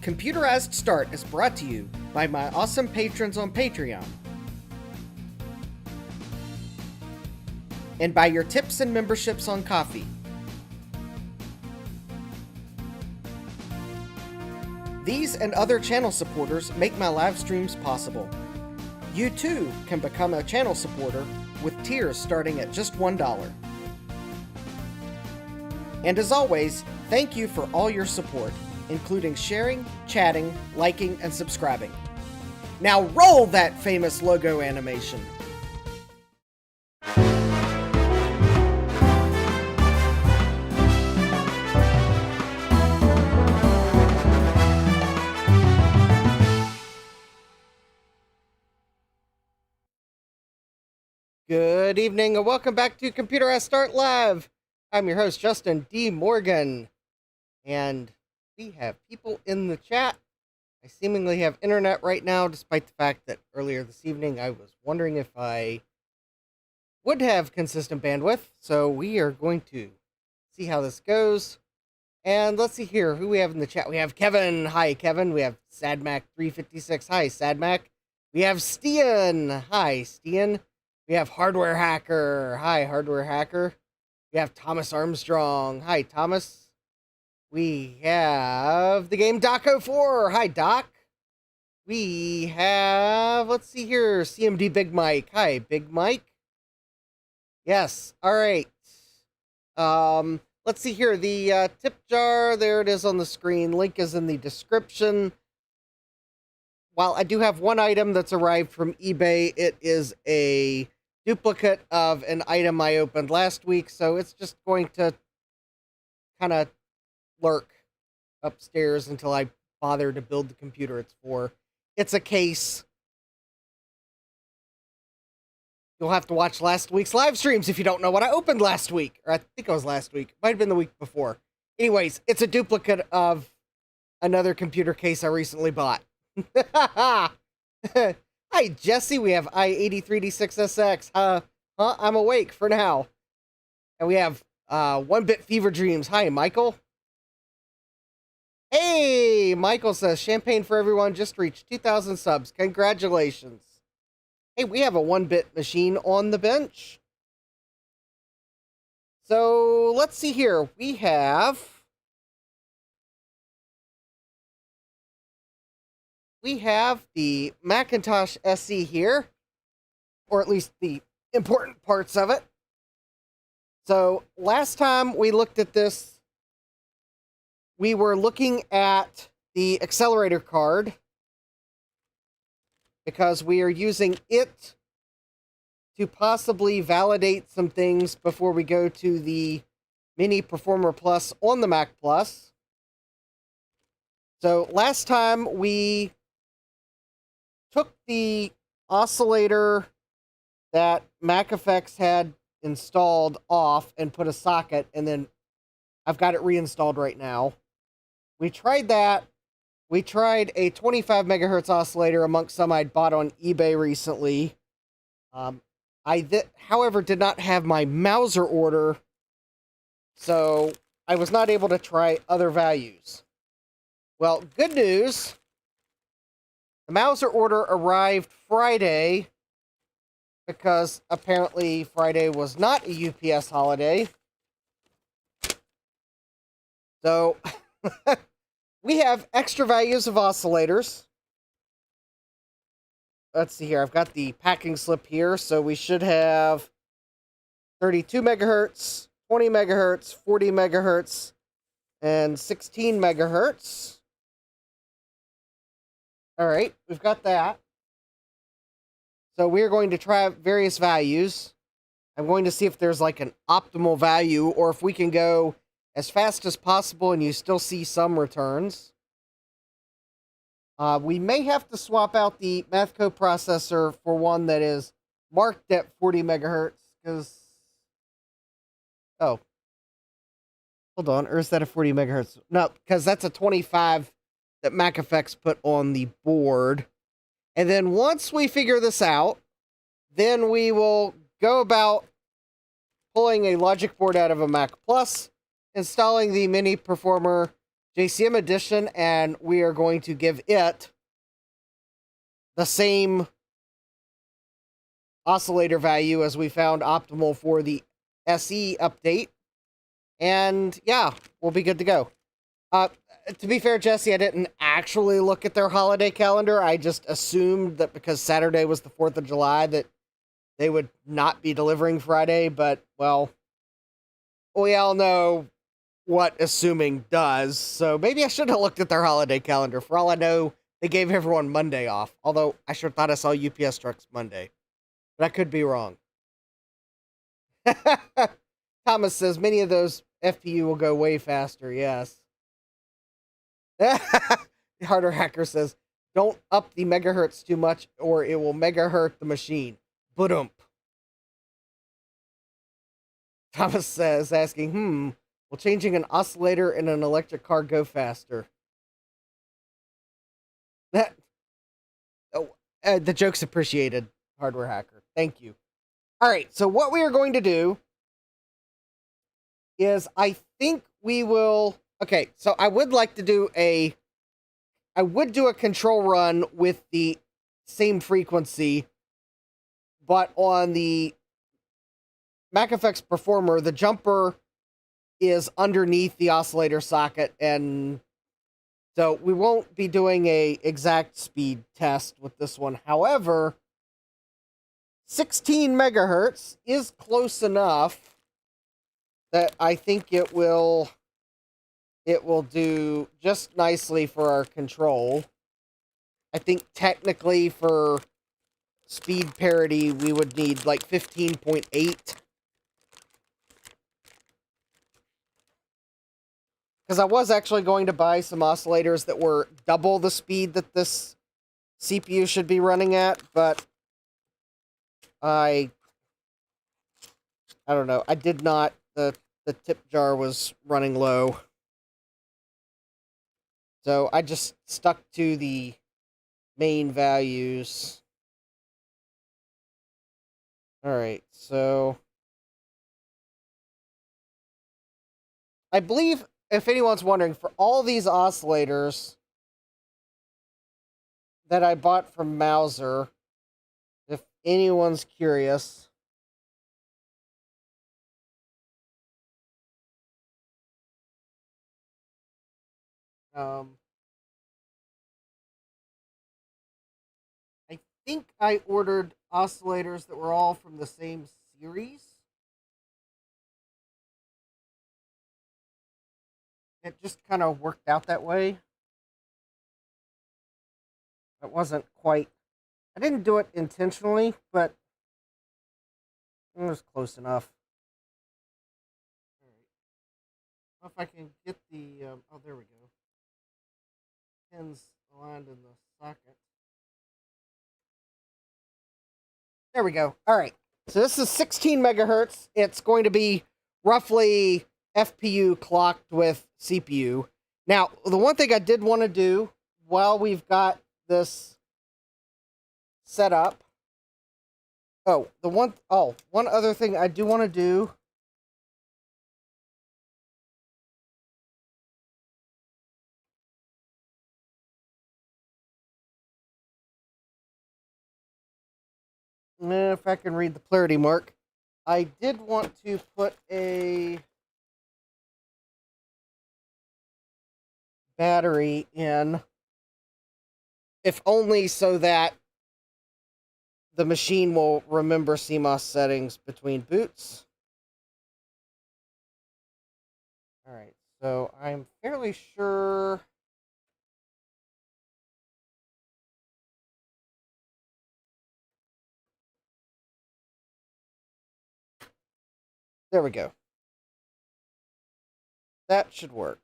Computerized Start is brought to you by my awesome patrons on Patreon, and by your tips and memberships on Ko-fi. These and other channel supporters make my live streams possible. You too can become a channel supporter with tiers starting at just $1. And as always, thank you for all your support, including sharing, chatting, liking, and subscribing. Now roll that famous logo animation. Good evening and welcome back to Computerized Start Live. I'm your host, Justin D. Morgan, and we have people in the chat. I seemingly have internet right now, despite the fact that earlier this evening I was wondering if I would have consistent bandwidth. So we are going to see how this goes. And let's see here who we have in the chat. We have Kevin. Hi, Kevin. We have SadMac356. Hi, SadMac. We have Stian. Hi, Stian. We have Hardware Hacker. Hi, Hardware Hacker. We have Thomas Armstrong. Hi, Thomas. We have the game Doc04. Hi, Doc. We have, let's see here, CMD Big Mike. Hi, Big Mike. Yes, all right. Let's see here, the tip jar, there it is on the screen. Link is in the description. While I do have one item that's arrived from eBay, it is a duplicate of an item I opened last week, so it's just going to kind of lurk upstairs until I bother to build the computer it's for. It's a case. You'll have to watch last week's live streams if you don't know what I opened last week. Or I think it was last week. Might have been the week before. Anyways, it's a duplicate of another computer case I recently bought. Hi, Jesse. We have i83D6SX. I'm awake for now. And we have 1-Bit Fever Dreams. Hi, Michael. Hey, Michael says, Champagne for Everyone just reached 2,000 subs. Congratulations. Hey, we have a 1-bit machine on the bench. So, let's see here. We have the Macintosh SE here, or at least the important parts of it. So, last time we looked at this, we were looking at the Accelerator card because we are using it to possibly validate some things before we go to the MiniPerformer Plus on the Mac Plus. So last time we took the oscillator that MacFX had installed off and put a socket, and then I've got it reinstalled right now. We tried that. We tried a 25 megahertz oscillator amongst some I'd bought on eBay recently. However, did not have my Mauser order, so I was not able to try other values. Well, good news. The Mauser order arrived Friday because apparently Friday was not a UPS holiday. So, we have extra values of oscillators. Let's see here. I've got the packing slip here. So, we should have 32 megahertz, 20 megahertz, 40 megahertz, and 16 megahertz. All right, we've got that. So, we're going to try various values. I'm going to see if there's like an optimal value or if we can go as fast as possible and you still see some returns. We may have to swap out the math coprocessor for one that is marked at 40 megahertz, because... Oh. Hold on, or is that a 40 megahertz? No, because that's a 25 that MacFX put on the board. And then once we figure this out, then we will go about pulling a logic board out of a Mac Plus, installing the MiniPerformer JCM Edition, and we are going to give it the same oscillator value as we found optimal for the SE update. And yeah, we'll be good to go. To be fair, Jesse, I didn't actually look at their holiday calendar. I just assumed that because Saturday was the 4th of July that they would not be delivering Friday, but, well, we all know what assuming does, so maybe I should have looked at their holiday calendar. For all I know, they gave everyone Monday off, although I sure thought I saw UPS trucks Monday. But I could be wrong. Thomas says, many of those FPU will go way faster, yes. The harder hacker says, don't up the megahertz too much or it will megahertz the machine. Ba-dump. Thomas says, asking, will changing an oscillator in an electric car go faster? The joke's appreciated, hardware hacker. Thank you. All right, so what we are going to do is I think we will... Okay, so I would like to do a control run with the same frequency, but on the MacFX Performer, the jumper is underneath the oscillator socket, and so we won't be doing a exact speed test with this one. However, 16 megahertz is close enough that I think it will do just nicely for our control. I think technically for speed parity, we would need like 15.8. Because I was actually going to buy some oscillators that were double the speed that this CPU should be running at, but I don't know. I did not. The tip jar was running low. So I just stuck to the main values. Alright, so I believe, if anyone's wondering, for all these oscillators that I bought from Mouser, if anyone's curious, I think I ordered oscillators that were all from the same series. It just kind of worked out that way. It wasn't quite... I didn't do it intentionally, but it was close enough. All right. If I can get the... oh, there we go. Pins aligned in the socket. There we go. All right. So this is 16 megahertz. It's going to be roughly FPU clocked with CPU. Now, the one thing I did want to do while we've got this set up... one other thing I do want to do... If I can read the polarity mark. I did want to put a battery in, if only so that the machine will remember CMOS settings between boots. Alright, so I'm fairly sure... There we go. That should work.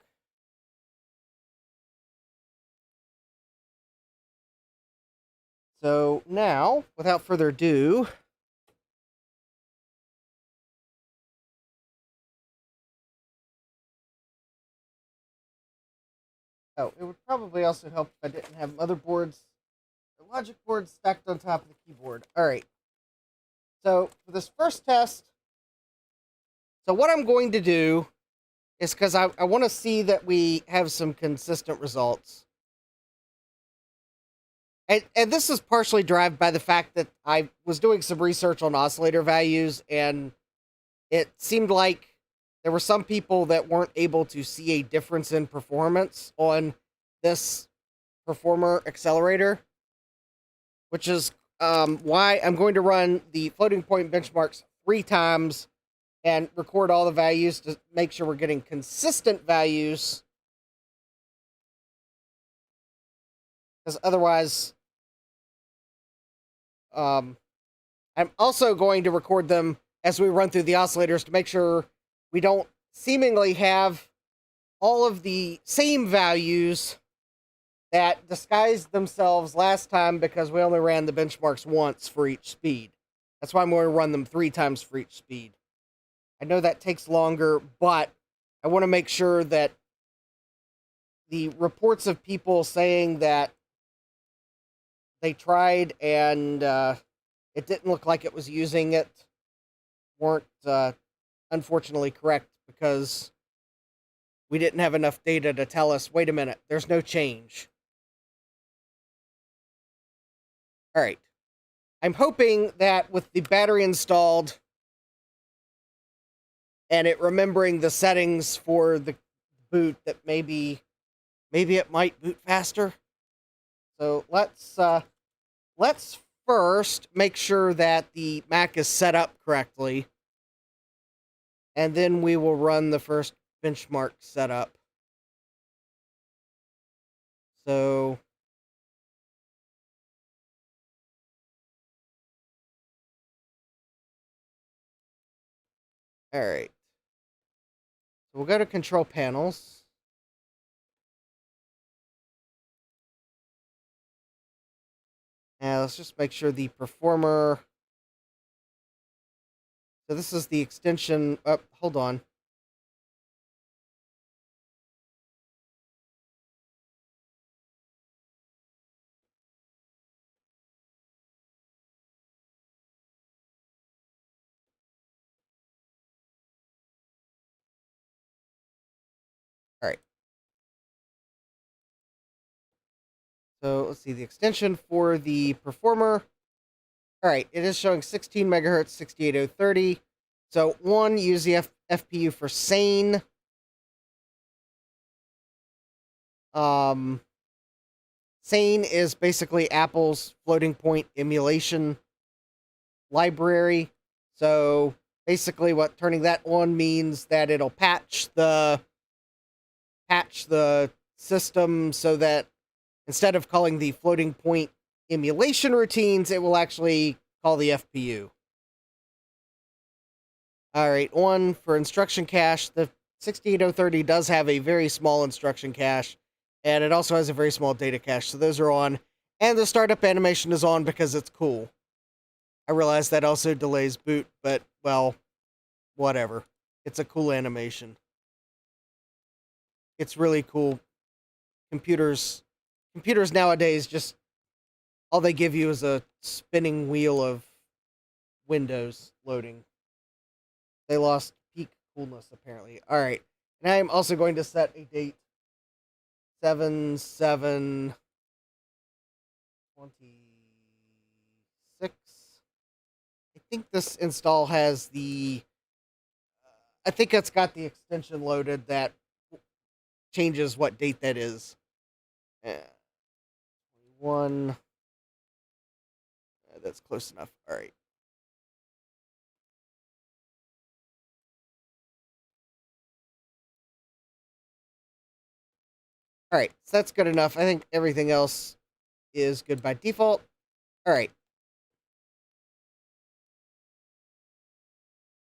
So now, without further ado, it would probably also help if I didn't have motherboards or logic boards stacked on top of the keyboard. All right. So for this first test, so what I'm going to do is because I want to see that we have some consistent results. And this is partially driven by the fact that I was doing some research on oscillator values, and it seemed like there were some people that weren't able to see a difference in performance on this Performer Accelerator, which is why I'm going to run the floating point benchmarks 3 times and record all the values to make sure we're getting consistent values. Because otherwise, I'm also going to record them as we run through the oscillators to make sure we don't seemingly have all of the same values that disguised themselves last time because we only ran the benchmarks once for each speed. That's why I'm going to run them 3 times for each speed. I know that takes longer, but I want to make sure that the reports of people saying that they tried and it didn't look like it was using it weren't unfortunately correct, because we didn't have enough data to tell us, wait a minute, there's no change. All right. I'm hoping that with the battery installed and it remembering the settings for the boot, that maybe it might boot faster. So let's first make sure that the Mac is set up correctly, and then we will run the first benchmark setup. So all right. So we'll go to control panels. Now let's just make sure the Performer. So this is the extension. Oh, hold on. All right. So let's see the extension for the Performer. All right, it is showing 16 megahertz, 68030. So one, use the FPU for sane. Sane is basically Apple's floating point emulation library. So basically what turning that on means that it'll patch the system so that instead of calling the floating point emulation routines, it will actually call the FPU. All right, one for instruction cache. The 68030 does have a very small instruction cache, and it also has a very small data cache, so those are on. And the startup animation is on because it's cool. I realize that also delays boot, but, well, whatever. It's a cool animation. It's really cool. Computers nowadays, just all they give you is a spinning wheel of windows loading. They lost peak coolness, apparently. All right. And I am also going to set a date. 7/7/26. I think this install has the... I think it's got the extension loaded that changes what date that is. 21. That's close enough. All right. All right, so that's good enough. I think everything else is good by default. All right.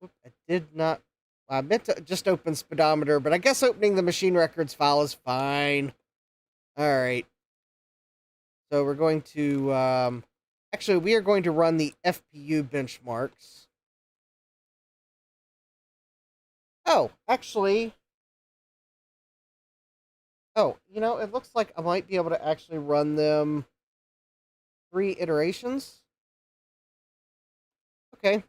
I did not... I meant to just open speedometer, but I guess opening the machine records file is fine. All right. So we're going to... actually, we are going to run the FPU benchmarks. Oh, actually... Oh, you know, it looks like I might be able to actually run them 3 iterations. Okay.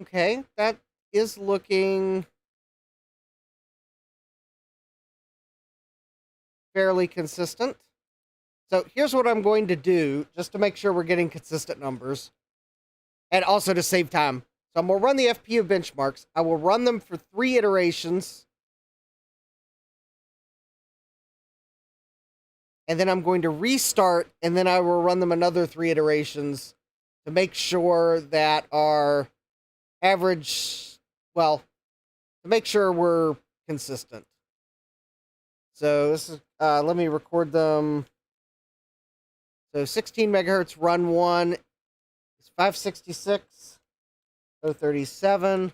Okay, that is looking fairly consistent. So here's what I'm going to do, just to make sure we're getting consistent numbers, and also to save time. So I'm going to run the FPU benchmarks. I will run them for 3 iterations. And then I'm going to restart, and then I will run them another 3 iterations to make sure that our average, well, to make sure we're consistent. So this is, let me record them. So 16 megahertz run 1 is 566, 037,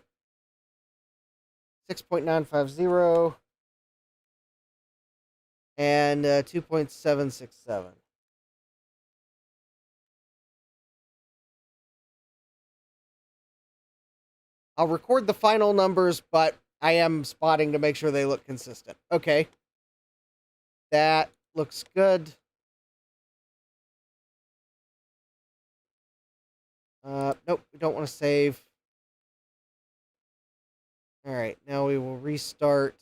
6.950, and 2.767. I'll record the final numbers, but I am spotting to make sure they look consistent. Okay. That looks good. Nope, we don't want to save. All right, now we will restart.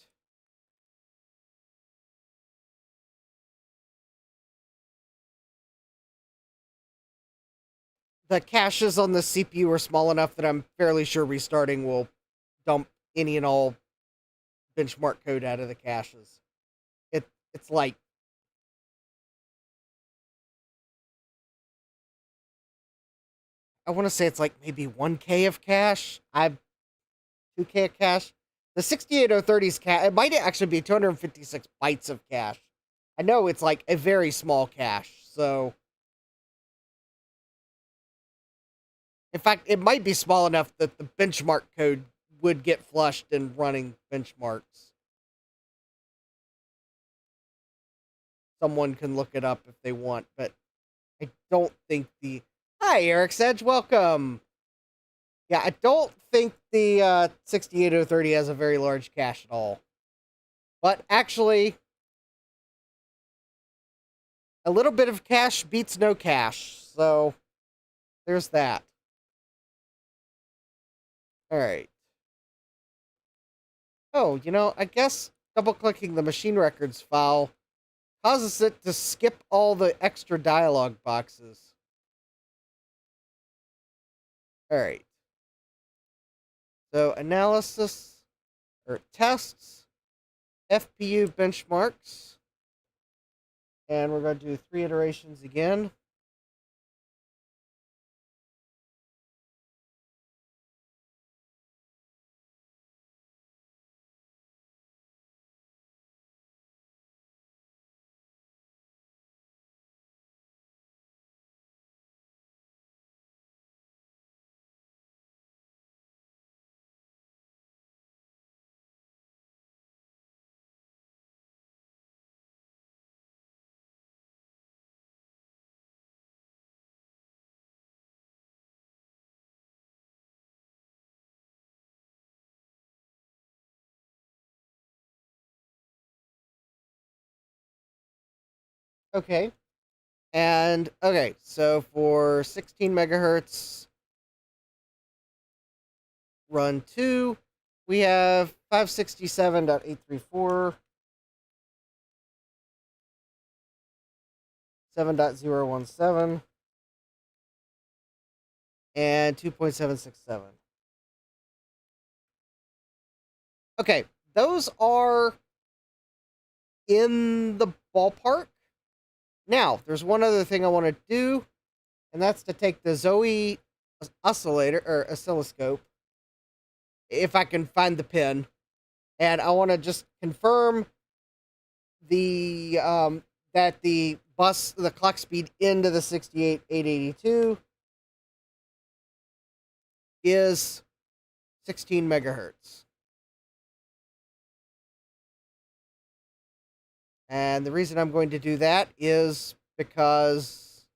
The caches on the CPU are small enough that I'm fairly sure restarting will dump any and all benchmark code out of the caches. It's like, I want to say it's like maybe 1K of cache. 2K of cache. The 68030's cache, it might actually be 256 bytes of cache. I know it's like a very small cache, so in fact, it might be small enough that the benchmark code would get flushed in running benchmarks. Someone can look it up if they want, but I don't think the... Hi, Eric Sedge, welcome! Yeah, I don't think the 68030 has a very large cache at all. But actually, a little bit of cache beats no cache, so there's that. Alright. Oh, you know, I guess double-clicking the machine records file causes it to skip all the extra dialog boxes. Alright. So, analysis, or tests, FPU benchmarks, and we're going to do 3 iterations again. Okay. And, okay, so for 16 megahertz, run 2, we have 567.834, 7.017, and 2.767. Okay, those are in the ballpark. Now, there's one other thing I want to do, and that's to take the Zoe oscillator, or oscilloscope, if I can find the pin, and I want to just confirm the that the clock speed into the 68882 is 16 megahertz. And the reason I'm going to do that is because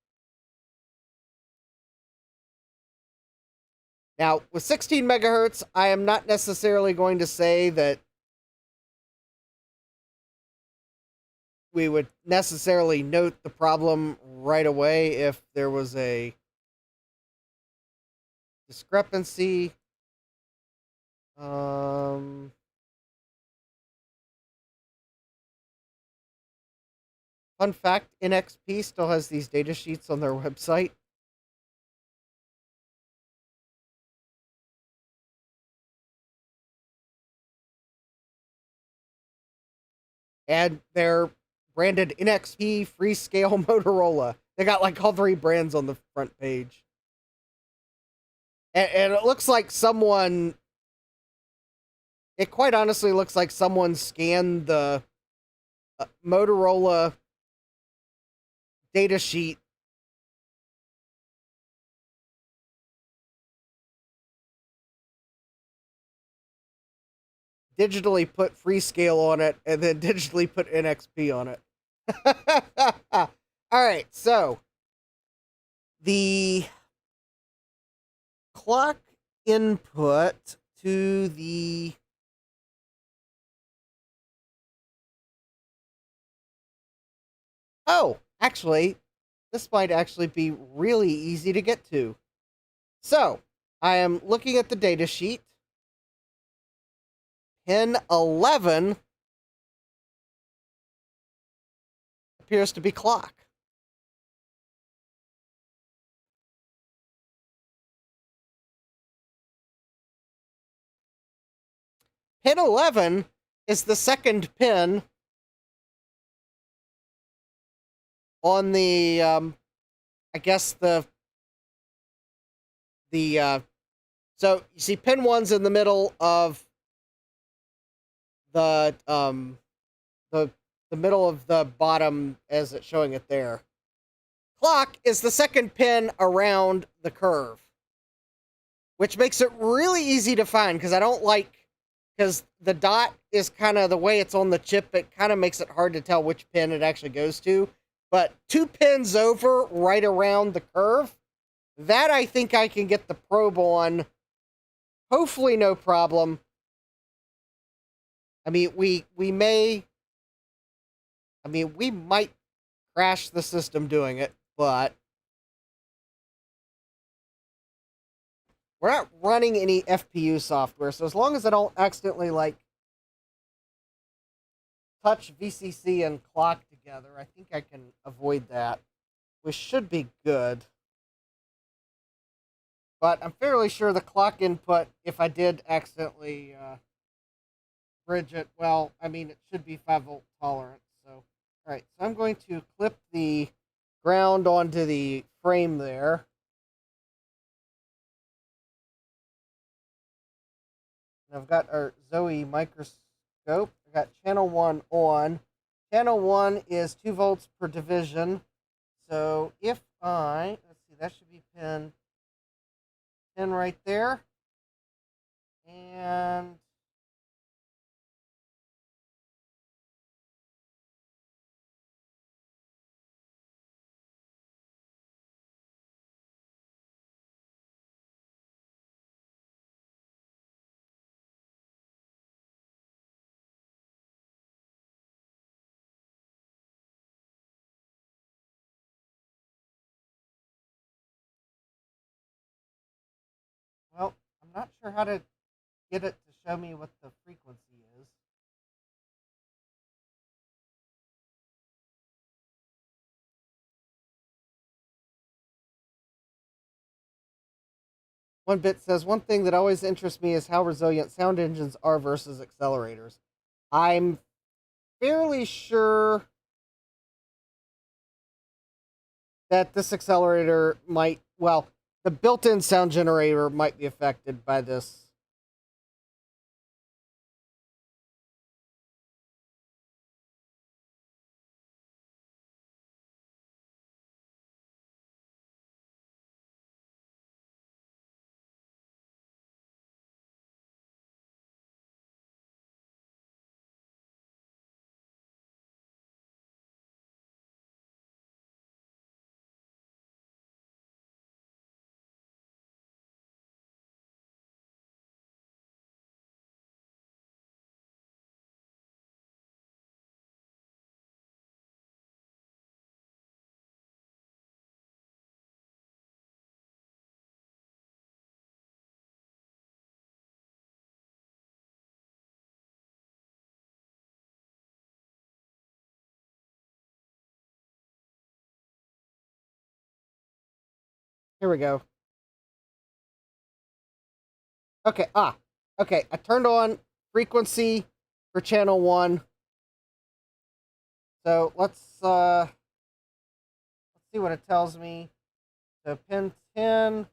now with 16 megahertz, I am not necessarily going to say that we would necessarily note the problem right away if there was a discrepancy. Um, Fun fact, NXP still has these data sheets on their website. And they're branded NXP Freescale Motorola. They got like all three brands on the front page. And it looks like someone, it quite honestly looks like someone scanned the Motorola data sheet digitally put Freescale on it, and then digitally put NXP on it. All right, so the clock input to the actually, this might actually be really easy to get to. So, I am looking at the data sheet. Pin 11 appears to be clock. Pin 11 is the second pin on the, I guess so you see pin 1's in the middle of the, the middle of the bottom as it's showing it there. Clock is the second pin around the curve, which makes it really easy to find because I don't like, because the dot is kind of the way it's on the chip, it kind of makes it hard to tell which pin it actually goes to. But 2 pins over, right around the curve, that I think I can get the probe on. Hopefully no problem. I mean, we might crash the system doing it, but we're not running any FPU software, so as long as I don't accidentally, like, touch VCC and clock together, I think I can avoid that. We should be good. But I'm fairly sure the clock input, if I did accidentally bridge it, well, I mean, it should be 5-volt tolerant. So, alright, so I'm going to clip the ground onto the frame there. And I've got our Zoe microscope. I got channel 1 on. Channel 1 is 2 volts per division. So if let's see, that should be pin right there. And well, I'm not sure how to get it to show me what the frequency is. One bit says, one thing that always interests me is how resilient sound engines are versus accelerators. I'm fairly sure that this accelerator might, well, the built-in sound generator might be affected by this. Here we go. Okay, okay, I turned on frequency for channel 1. So let's see what it tells me. So pin 10.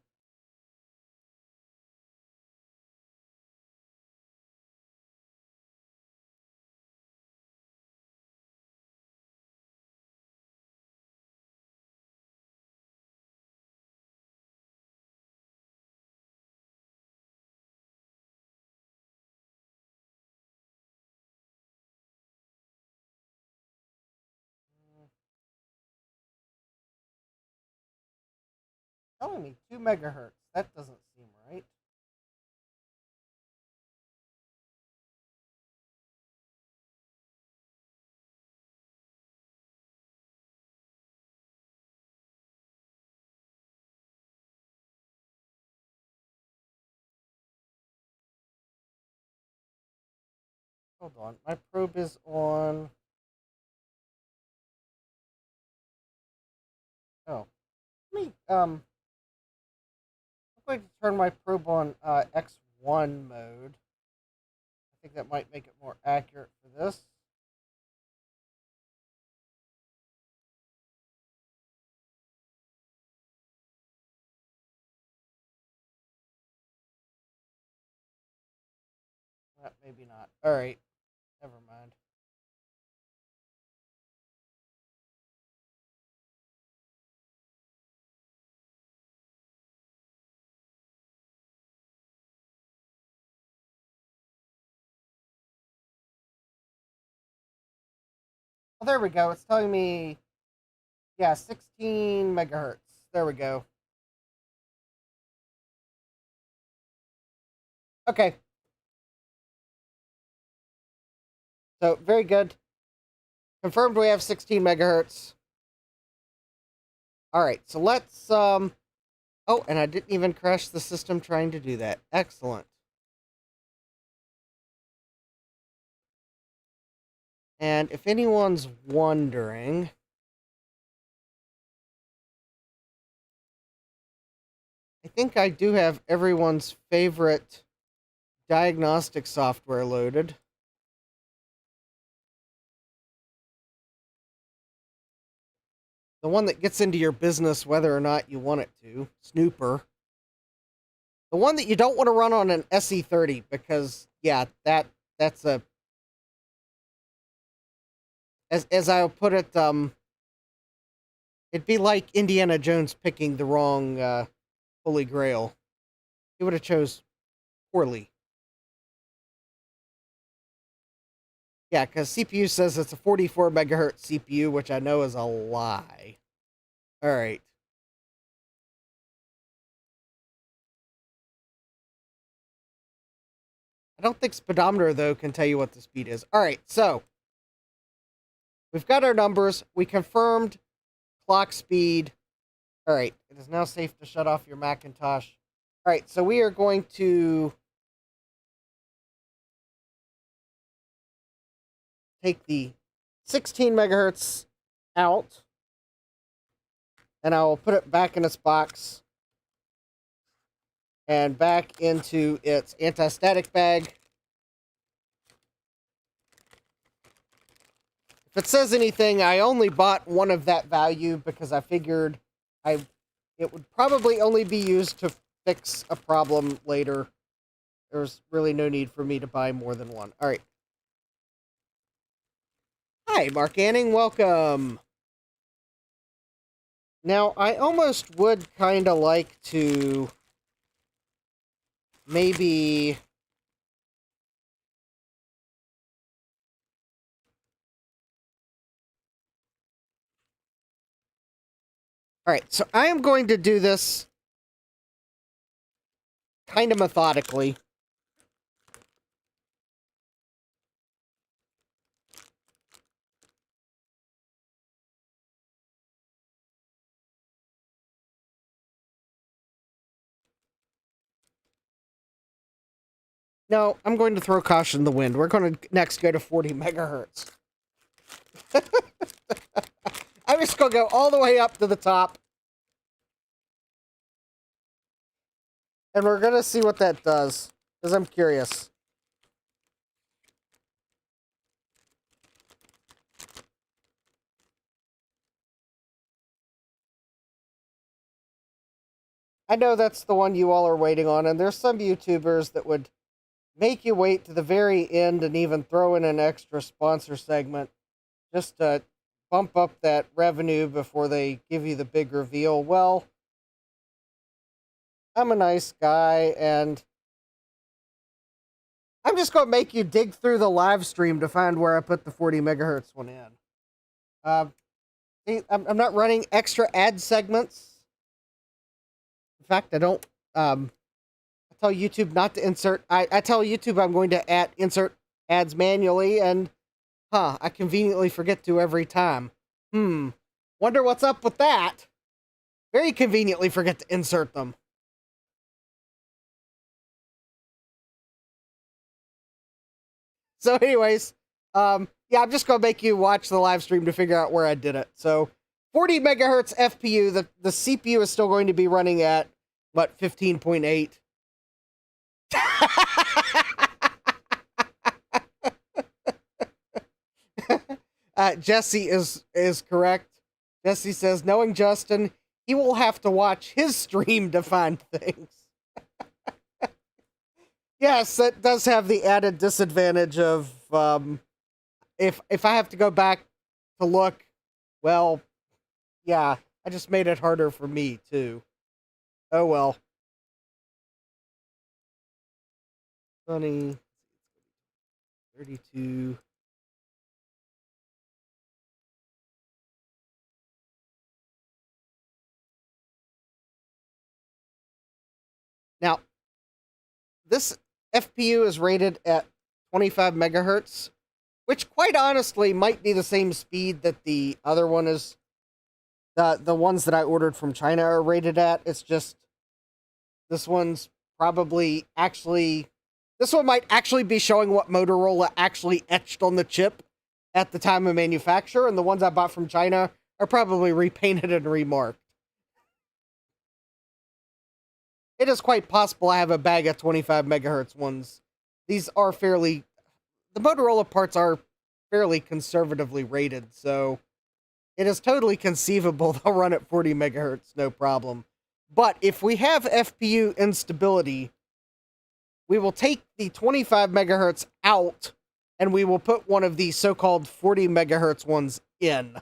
Telling me 2 megahertz. That doesn't seem right. Hold on. My probe is on. Oh. I'm going to turn my probe on X1 mode. I think that might make it more accurate for this. Maybe not. Alright. Never mind. Oh, there we go. It's telling me, yeah, 16 megahertz. There we go. Okay. So, very good. Confirmed we have 16 megahertz. Alright, so let's, oh, and I didn't even crash the system trying to do that. Excellent. And if anyone's wondering, I think I do have everyone's favorite diagnostic software loaded. The one that gets into your business whether or not you want it to. Snooper. The one that you don't want to run on an SE30 because, yeah, that's a... As I'll put it, it'd be like Indiana Jones picking the wrong Holy Grail. He would have chose poorly. Yeah, because CPU says it's a 44 megahertz CPU, which I know is a lie. Alright. I don't think speedometer, though, can tell you what the speed is. Alright, so we've got our numbers. We confirmed clock speed. Alright, it is now safe to shut off your Macintosh. Alright, so we are going to take the 16 megahertz out, and I will put it back in its box and back into its anti-static bag. If it says anything, I only bought one of that value because I figured it would probably only be used to fix a problem later. There's really no need for me to buy more than one. All right. Hi, Mark Anning. Welcome. Now, I almost would kind of like to maybe... Alright, so I am going to do this kind of methodically. No, I'm going to throw caution in the wind. We're going to next go to 40 megahertz. I'm just going to go all the way up to the top. And we're going to see what that does, because I'm curious. I know that's the one you all are waiting on, and there's some YouTubers that would make you wait to the very end and even throw in an extra sponsor segment just to bump up that revenue before they give you the big reveal. Well, I'm a nice guy, and I'm just going to make you dig through the live stream to find where I put the 40 megahertz one in. I'm not running extra ad segments. In fact, I don't. I tell YouTube not to insert. I tell YouTube I'm going to insert ads manually, and I conveniently forget to every time. Wonder what's up with that. Very conveniently forget to insert them. So, anyways, yeah, I'm just gonna make you watch the live stream to figure out where I did it. So, 40 megahertz FPU. The CPU is still going to be running at what 15.8. Jesse is correct. Jesse says, knowing Justin, he will have to watch his stream to find things. Yes, that does have the added disadvantage of if I have to go back to look, well, yeah, I just made it harder for me too. Oh well. 20, 32. Now, this FPU is rated at 25 megahertz, which quite honestly might be the same speed that the other one is. The ones that I ordered from China are rated at. It's just this one's probably actually this one might actually be showing what Motorola actually etched on the chip at the time of manufacture, and the ones I bought from China are probably repainted and remarked. It is quite possible I have a bag of 25 megahertz ones. These are the Motorola parts are fairly conservatively rated, so it is totally conceivable they'll run at 40 megahertz, no problem. But if we have FPU instability, we will take the 25 megahertz out and we will put one of the so-called 40 megahertz ones in.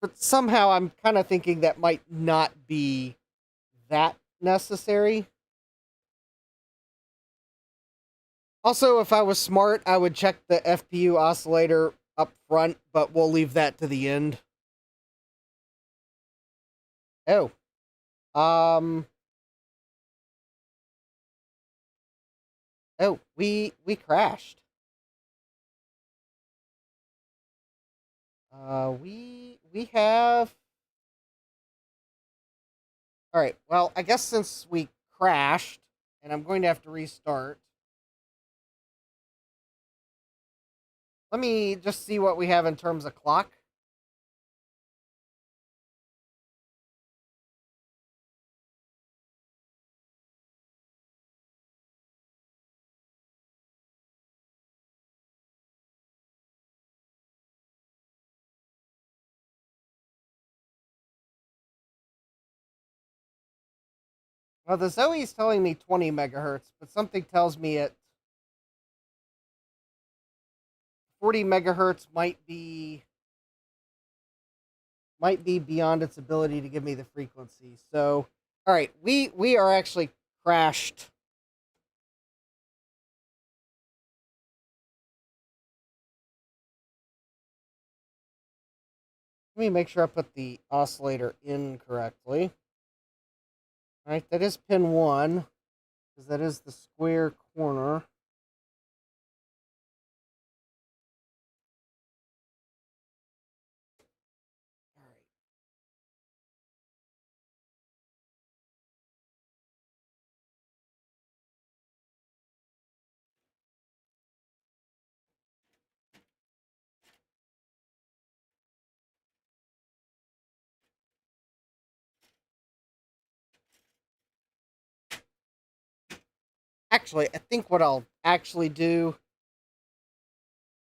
But somehow I'm kind of thinking that might not be that necessary. Also, if I was smart, I would check the FPU oscillator up front, but we'll leave that to the end. Oh. Oh, we crashed. We have. All right. Well, I guess since we crashed, and I'm going to have to restart. Let me just see what we have in terms of clock. Well, the Zoe is telling me 20 megahertz, but something tells me at 40 megahertz might be beyond its ability to give me the frequency. So, all right, we are actually crashed. Let me make sure I put the oscillator in correctly. All right, that is pin 1, because that is the square corner. Actually, I think what I'll actually do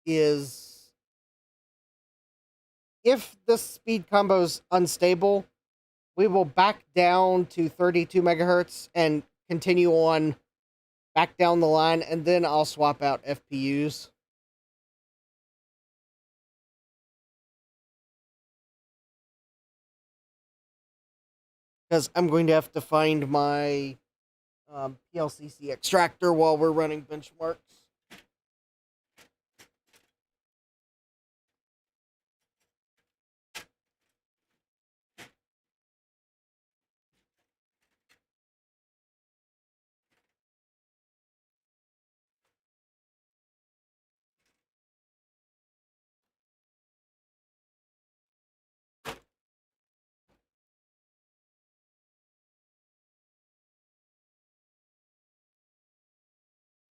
is, if this speed combo is unstable, we will back down to 32 megahertz and continue on back down the line, and then I'll swap out FPUs. Because I'm going to have to find my PLCC extractor while we're running benchmarks.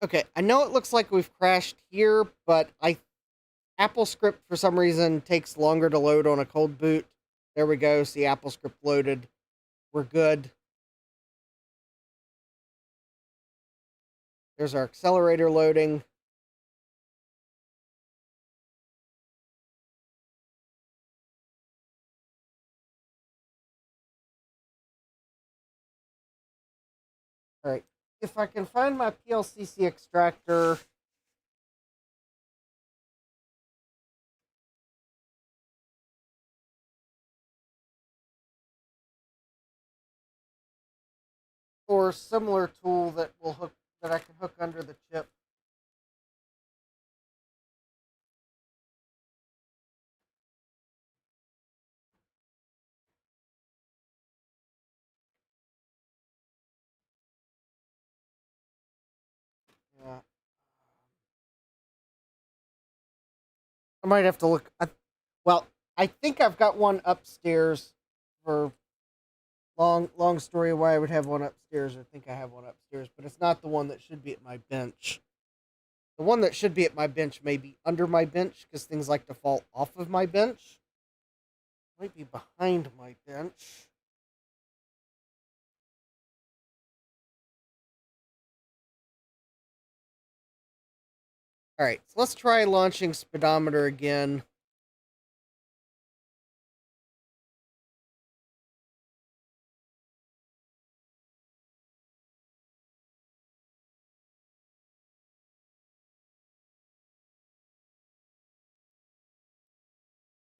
Okay, I know it looks like we've crashed here, but Apple script for some reason takes longer to load on a cold boot. There we go. See, Apple script loaded. We're good. There's our accelerator loading. All right. If I can find my PLCC extractor, or similar tool that I can hook under the chip. Yeah. I might have to look. Well, I think I've got one upstairs. For long story why I would have one upstairs. I think I have one upstairs, but it's not the one that should be at my bench. The one that should be at my bench may be under my bench because things like to fall off of my bench. Might be behind my bench. All right, so let's try launching speedometer again.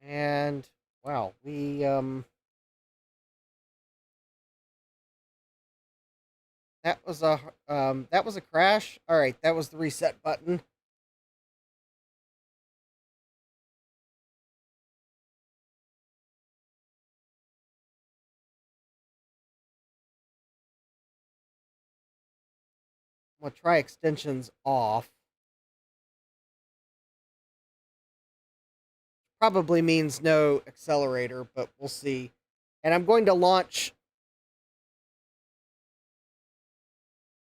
And wow, that was a crash. All right, that was the reset button. I'm gonna try extensions off. Probably means no accelerator, but we'll see. And I'm going to launch.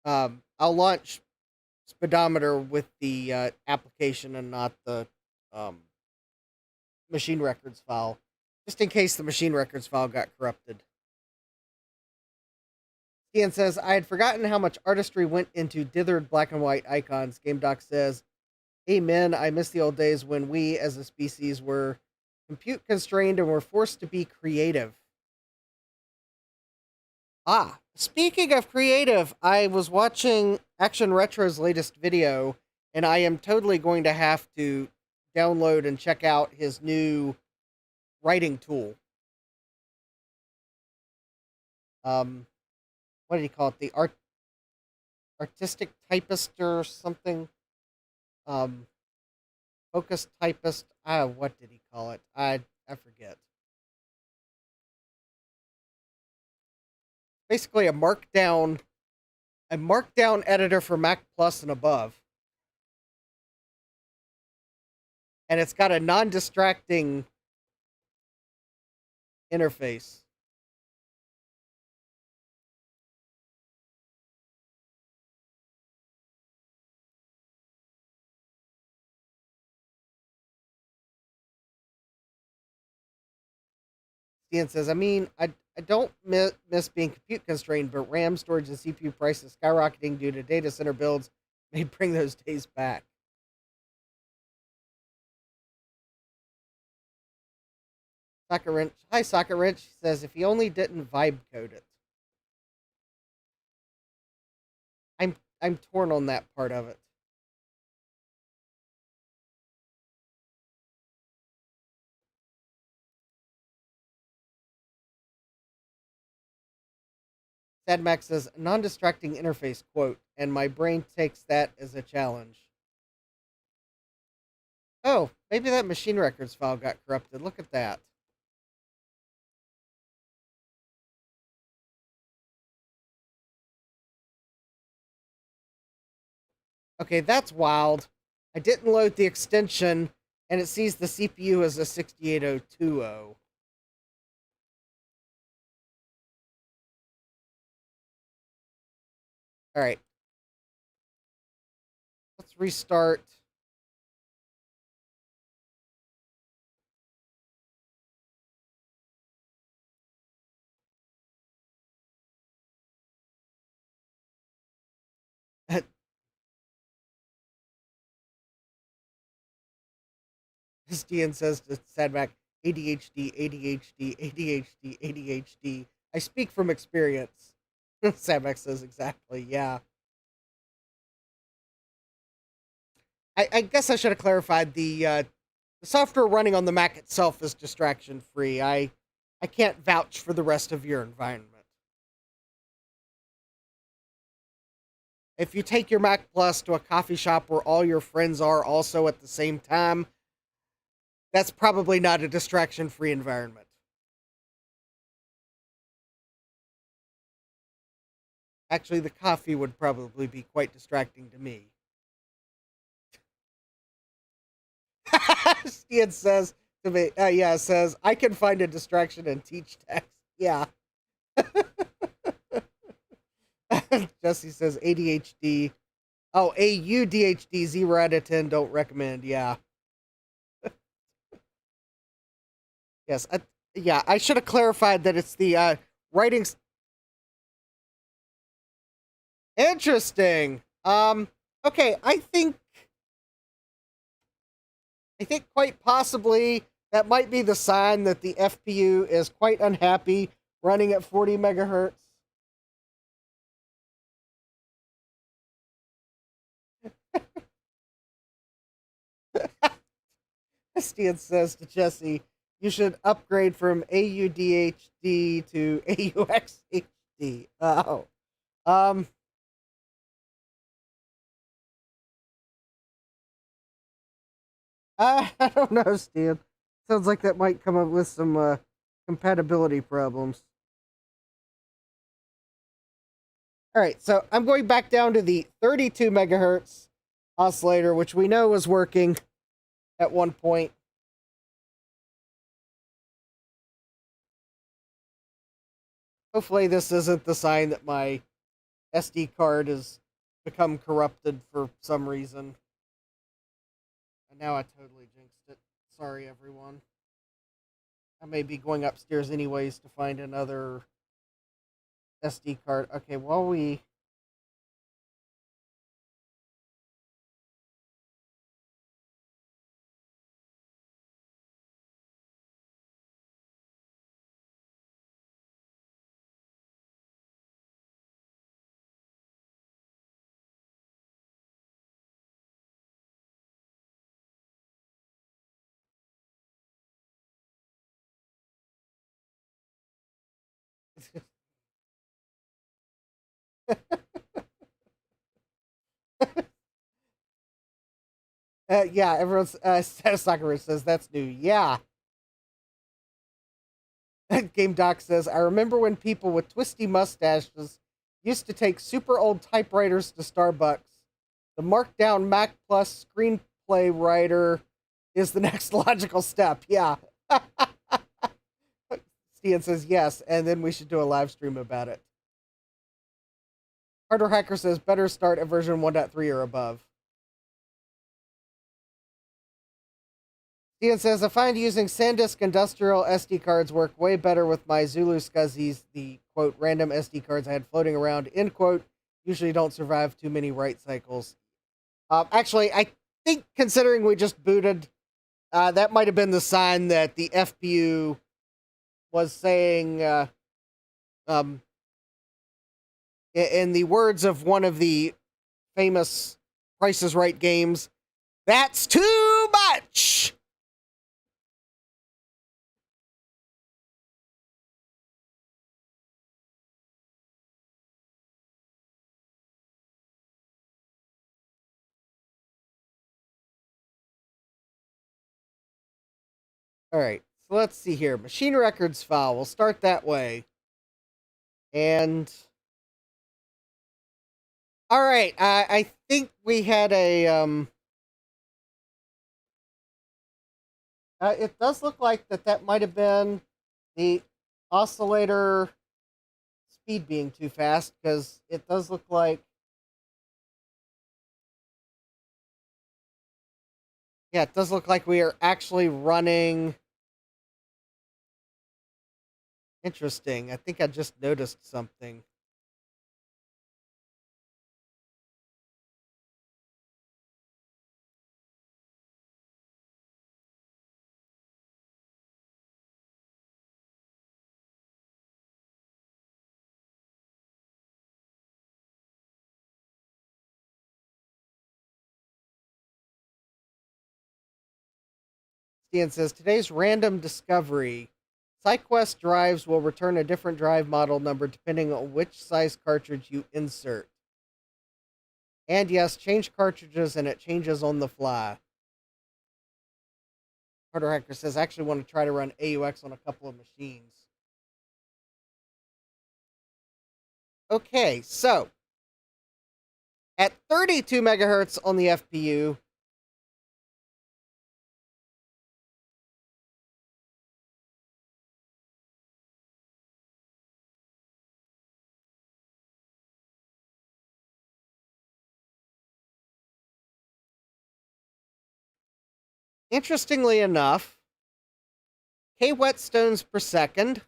I'll launch speedometer with the application and not the um, machine records file, just in case the machine records file got corrupted. Ian says, I had forgotten how much artistry went into dithered black and white icons. GameDoc says, Amen. I miss the old days when we, as a species, were compute constrained and were forced to be creative. Ah, speaking of creative, I was watching Action Retro's latest video, and I am totally going to have to download and check out his new writing tool. What did he call it? The artistic typist or something? Um, focus typist. What did he call it? I forget. Basically, a markdown editor for Mac Plus and above, and it's got a non-distracting interface. Stan says, I mean, I don't miss being compute constrained, but RAM, storage, and CPU prices skyrocketing due to data center builds may bring those days back. Socket Wrench. Hi, Socket Wrench. Says, if he only didn't vibe code it. I'm torn on that part of it. SadMax says, non-distracting interface, quote, and my brain takes that as a challenge. Oh, maybe that machine records file got corrupted. Look at that. Okay, that's wild. I didn't load the extension, and it sees the CPU as a 68020. All right. Let's restart. Stian says to Sadmac, ADHD, ADHD, ADHD, ADHD. I speak from experience. Sadmac says, exactly, yeah. I guess I should have clarified the software running on the Mac itself is distraction free. I can't vouch for the rest of your environment. If you take your Mac Plus to a coffee shop where all your friends are also at the same time, that's probably not a distraction free environment. Actually, the coffee would probably be quite distracting to me. Stian says to me, says, I can find a distraction and teach text. Yeah. Jesse says ADHD. Oh, AUDHD, 0 out of 10, don't recommend. Yeah. Yes. I should have clarified that it's the writing. Interesting. Okay, I think quite possibly that might be the sign that the FPU is quite unhappy running at 40 megahertz. Stian says to Jesse, you should upgrade from AUDHD to AUXHD. Oh. I don't know, Stan. Sounds like that might come up with some compatibility problems. All right, so I'm going back down to the 32 megahertz oscillator, which we know was working at one point. Hopefully this isn't the sign that my SD card has become corrupted for some reason. And now I totally jinxed it. Sorry, everyone. I may be going upstairs anyways to find another SD card. Okay, while we... yeah, everyone's Soccer says that's new. Yeah. Game Doc says, I remember when people with twisty mustaches used to take super old typewriters to Starbucks. The markdown Mac Plus screenplay writer is the next logical step. Yeah. Stian says yes, and then we should do a live stream about it. Hardware Hacker says better start at version 1.3 or above. Steven says, I find using SanDisk industrial SD cards work way better with my Zulu SCSIs. The, quote, random SD cards I had floating around, end quote, usually don't survive too many write cycles. Actually, I think considering we just booted, that might have been the sign that the FPU was saying, in the words of one of the famous Price is Right games, that's too much! All right, so let's see here. Machine records file. We'll start that way. And all right, I think we had a it does look like that might have been the oscillator speed being too fast, because it does look like, yeah, it does look like we are actually running. Interesting. I think I just noticed something. Stian says, today's random discovery. SideQuest drives will return a different drive model number depending on which size cartridge you insert. And yes, change cartridges and it changes on the fly. Harder Hacker says, I actually want to try to run AUX on a couple of machines. Okay, so at 32 megahertz on the FPU, interestingly enough, K whetstones per second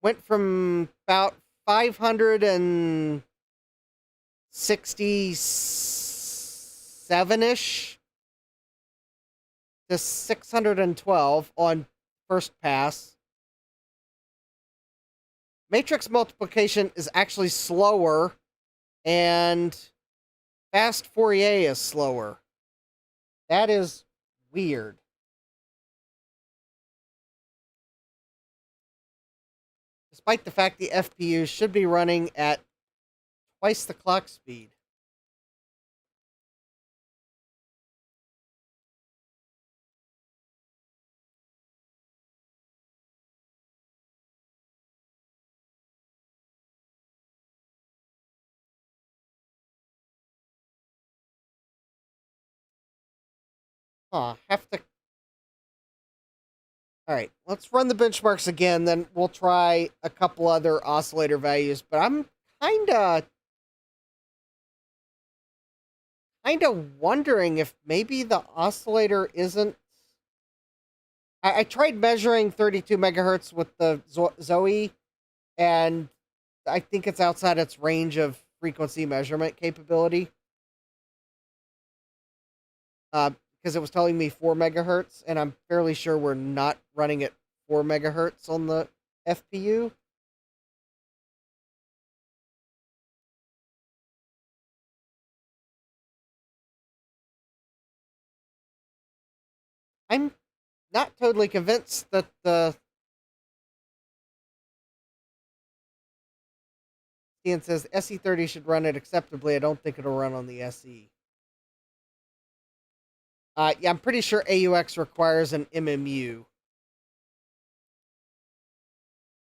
went from about 567-ish to 612 on first pass. Matrix multiplication is actually slower, and fast Fourier is slower. That is weird. Despite the fact the FPU should be running at twice the clock speed. Have to. All right, let's run the benchmarks again, then we'll try a couple other oscillator values. But I'm kinda wondering if maybe the oscillator isn't. I tried measuring 32 megahertz with the Zoe, and I think it's outside its range of frequency measurement capability. Because it was telling me 4 megahertz, and I'm fairly sure we're not running at 4 megahertz on the FPU. I'm not totally convinced that the Ian says SE30 should run it acceptably. I don't think it'll run on the SE. Yeah, I'm pretty sure AUX requires an MMU,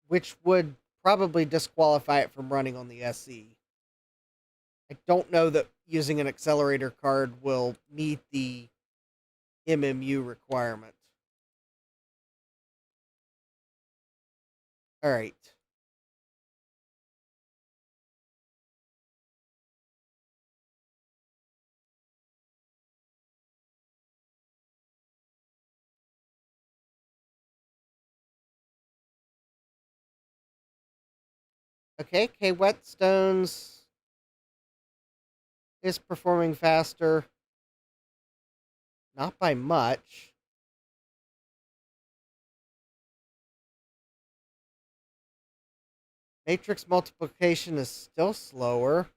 which would probably disqualify it from running on the SE. I don't know that using an accelerator card will meet the MMU requirement. All right. Okay, Whetstones is performing faster. Not by much. Matrix multiplication is still slower.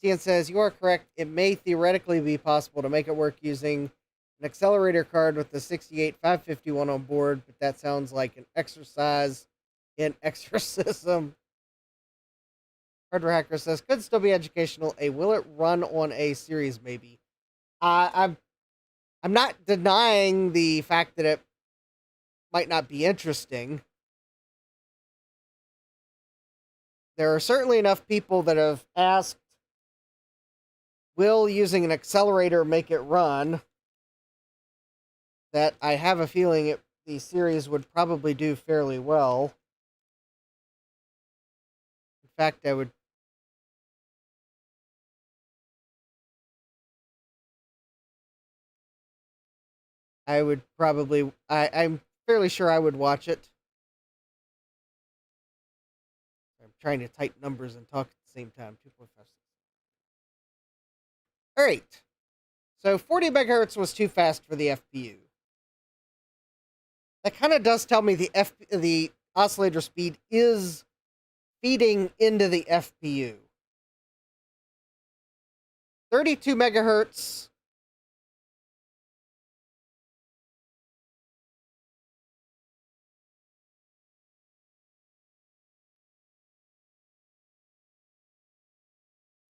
Cian says, you are correct. It may theoretically be possible to make it work using an accelerator card with the 68551 on board, but that sounds like an exercise in exorcism. Hardware Hacker says, could still be educational. Will it run on a series, maybe? I'm not denying the fact that it might not be interesting. There are certainly enough people that have asked, will using an accelerator make it run, that I have a feeling the series would probably do fairly well. In fact, I'm fairly sure I would watch it. I'm trying to type numbers and talk at the same time. 2.56. All right. So 40 megahertz was too fast for the FPU. That kind of does tell me the oscillator speed is feeding into the FPU. 32 megahertz.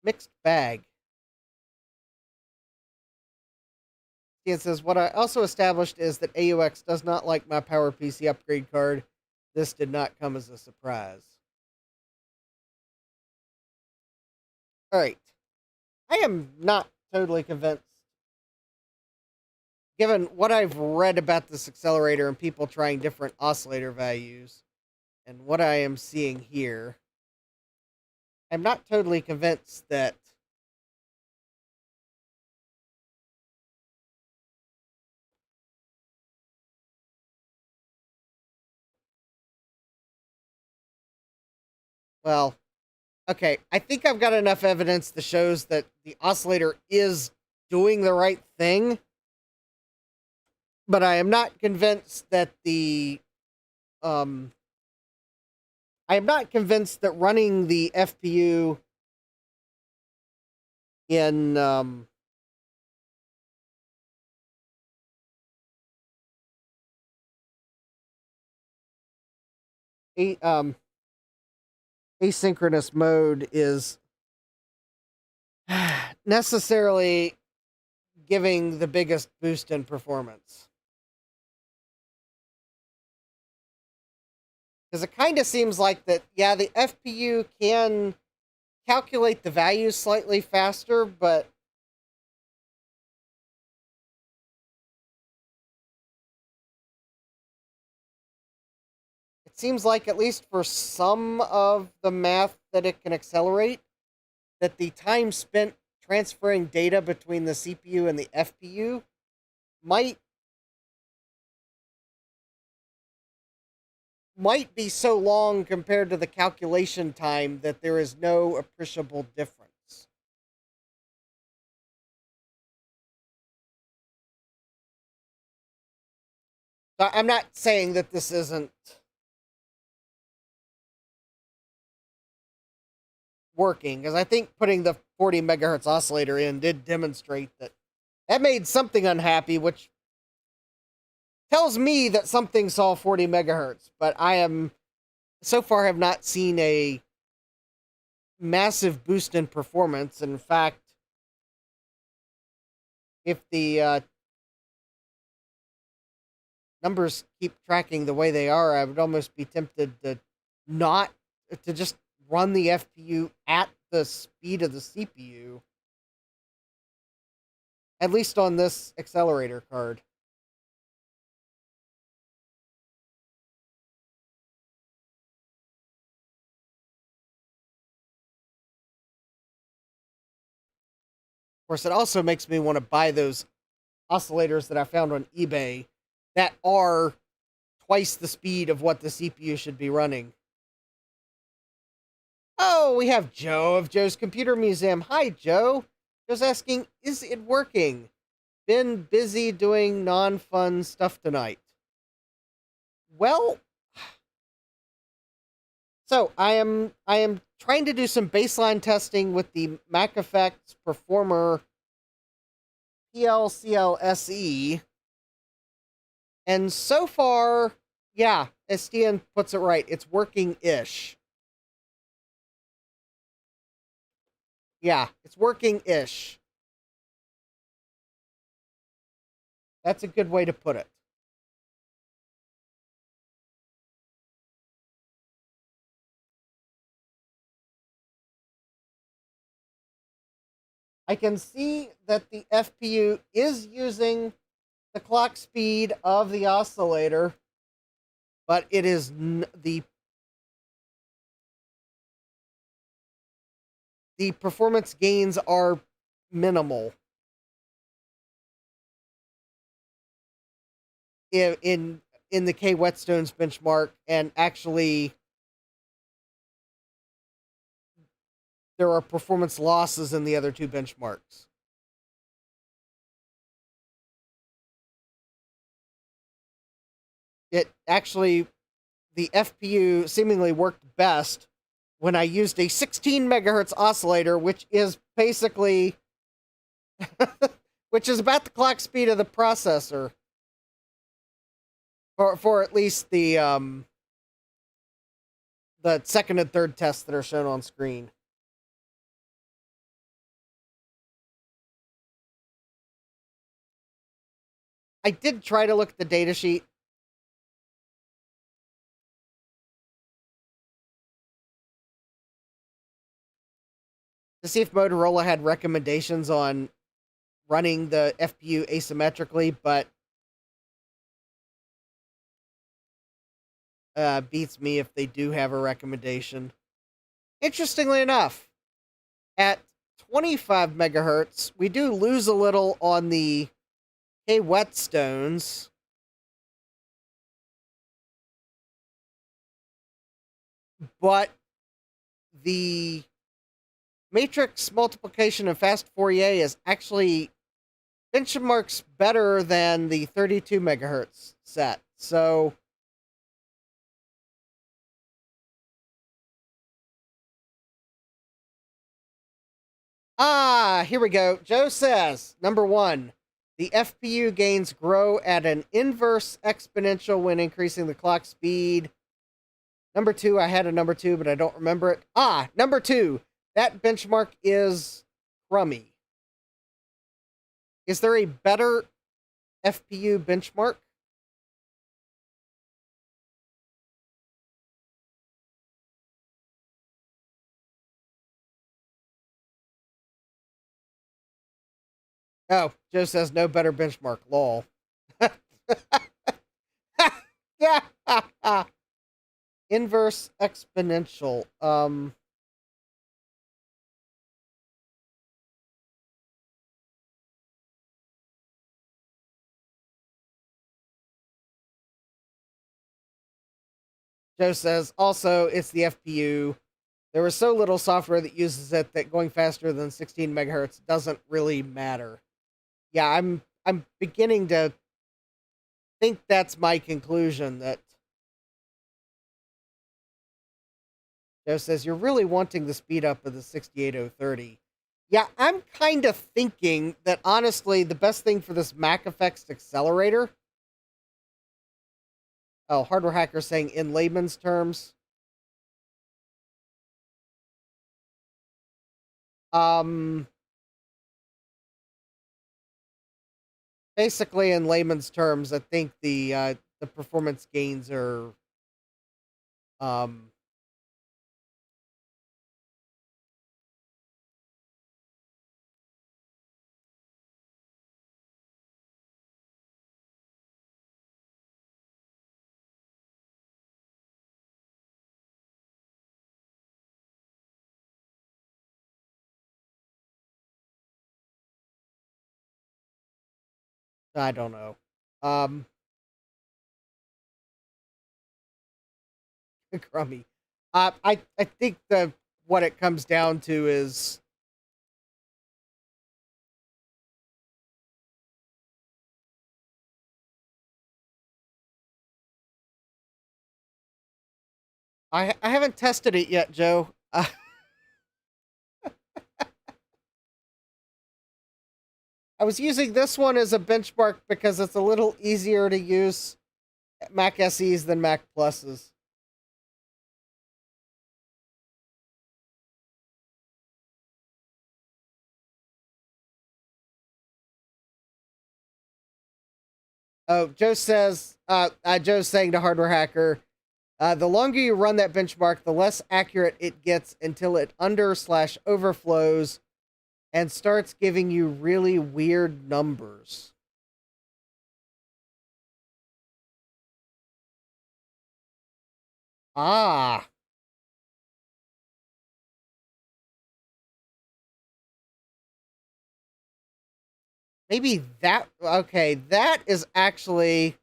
Mixed bag. It says, what I also established is that AUX does not like my PowerPC upgrade card. This did not come as a surprise. All right. I am not totally convinced, given what I've read about this accelerator and people trying different oscillator values and what I am seeing here. I'm not totally convinced that well, okay, I think I've got enough evidence that shows that the oscillator is doing the right thing, but I am not convinced that I am not convinced that running the FPU in asynchronous mode is necessarily giving the biggest boost in performance. Because it kind of seems like that, yeah, the FPU can calculate the values slightly faster, but it seems like, at least for some of the math that it can accelerate, that the time spent transferring data between the CPU and the FPU might be so long compared to the calculation time that there is no appreciable difference. So I'm not saying that this isn't working, because I think putting the 40 megahertz oscillator in did demonstrate that made something unhappy, which tells me that something saw 40 megahertz, but I am so far have not seen a massive boost in performance. In fact, if the numbers keep tracking the way they are, I would almost be tempted to not to just run the FPU at the speed of the CPU, at least on this accelerator card. Of course, it also makes me want to buy those oscillators that I found on eBay that are twice the speed of what the CPU should be running. Oh, we have Joe of Joe's Computer Museum. Hi, Joe. Joe's asking, is it working? Been busy doing non-fun stuff tonight. Well, so I am trying to do some baseline testing with the Mac Effects Performer PLCL SE. And so far, yeah, Estienne puts it right. It's working-ish. Yeah, it's working-ish. That's a good way to put it. I can see that the FPU is using the clock speed of the oscillator, but it is the performance gains are minimal in the K Whetstones benchmark, and actually there are performance losses in the other two benchmarks. It actually, the FPU seemingly worked best when I used a 16 megahertz oscillator, which is basically, which is about the clock speed of the processor, for at least the second and third tests that are shown on screen. I did try to look at the datasheet. To see if Motorola had recommendations on running the FPU asymmetrically, but beats me if they do have a recommendation. Interestingly enough, at 25 megahertz, we do lose a little on the K Whetstones. But the matrix multiplication of fast Fourier is actually benchmarks better than the 32 megahertz set. So here we go. Joe says, number one, the FPU gains grow at an inverse exponential when increasing the clock speed. Number two, I had a number two, but I don't remember it. Number two, that benchmark is crummy. Is there a better FPU benchmark? Oh, Joe says no better benchmark. Lol. Yeah. Inverse exponential. Joe says also it's the FPU. There was so little software that uses it that going faster than 16 megahertz doesn't really matter. Yeah, I'm beginning to think that's my conclusion. That Joe says you're really wanting the speed up of the 68030. Yeah, I'm kind of thinking that honestly the best thing for this Mac Effects Accelerator. Oh, hardware hacker saying in layman's terms. Basically, in layman's terms, I think the performance gains are um I don't know. Um, crummy. I think what it comes down to is I haven't tested it yet, Joe. I was using this one as a benchmark because it's a little easier to use Mac SEs than Mac Pluses. Oh, Joe says, Joe's saying to Hardware Hacker, the longer you run that benchmark, the less accurate it gets until it under/overflows and starts giving you really weird numbers. Ah. Maybe that, okay, that is actually...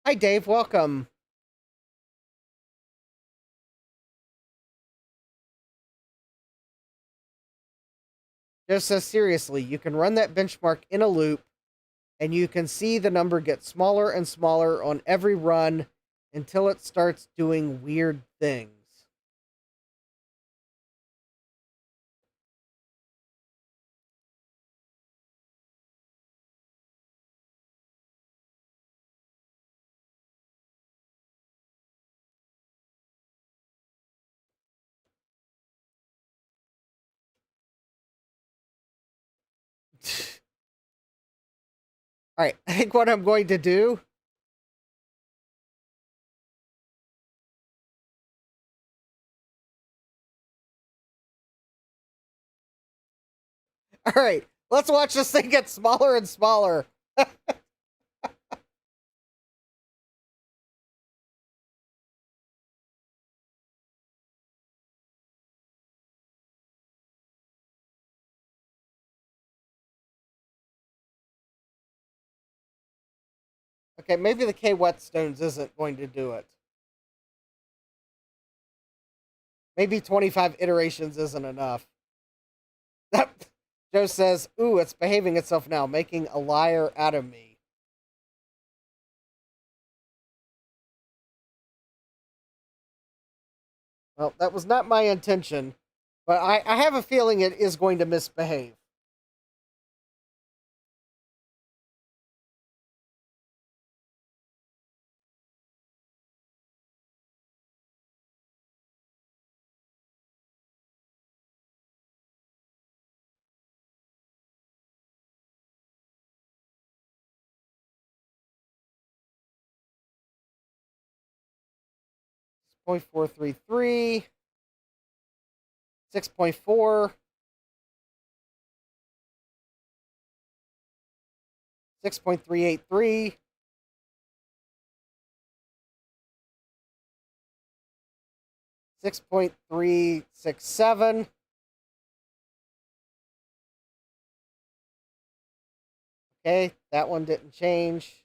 Hi, Dave, welcome. Just says, seriously, you can run that benchmark in a loop, and you can see the number get smaller and smaller on every run until it starts doing weird things. All right, I think what I'm going to do... All right, let's watch this thing get smaller and smaller. Okay, maybe the K Whetstones isn't going to do it. Maybe 25 iterations isn't enough. Joe says, ooh, it's behaving itself now, making a liar out of me. Well, that was not my intention, but I have a feeling it is going to misbehave. Point 433, 6.4, 6.383, 6.367. Okay, that one didn't change.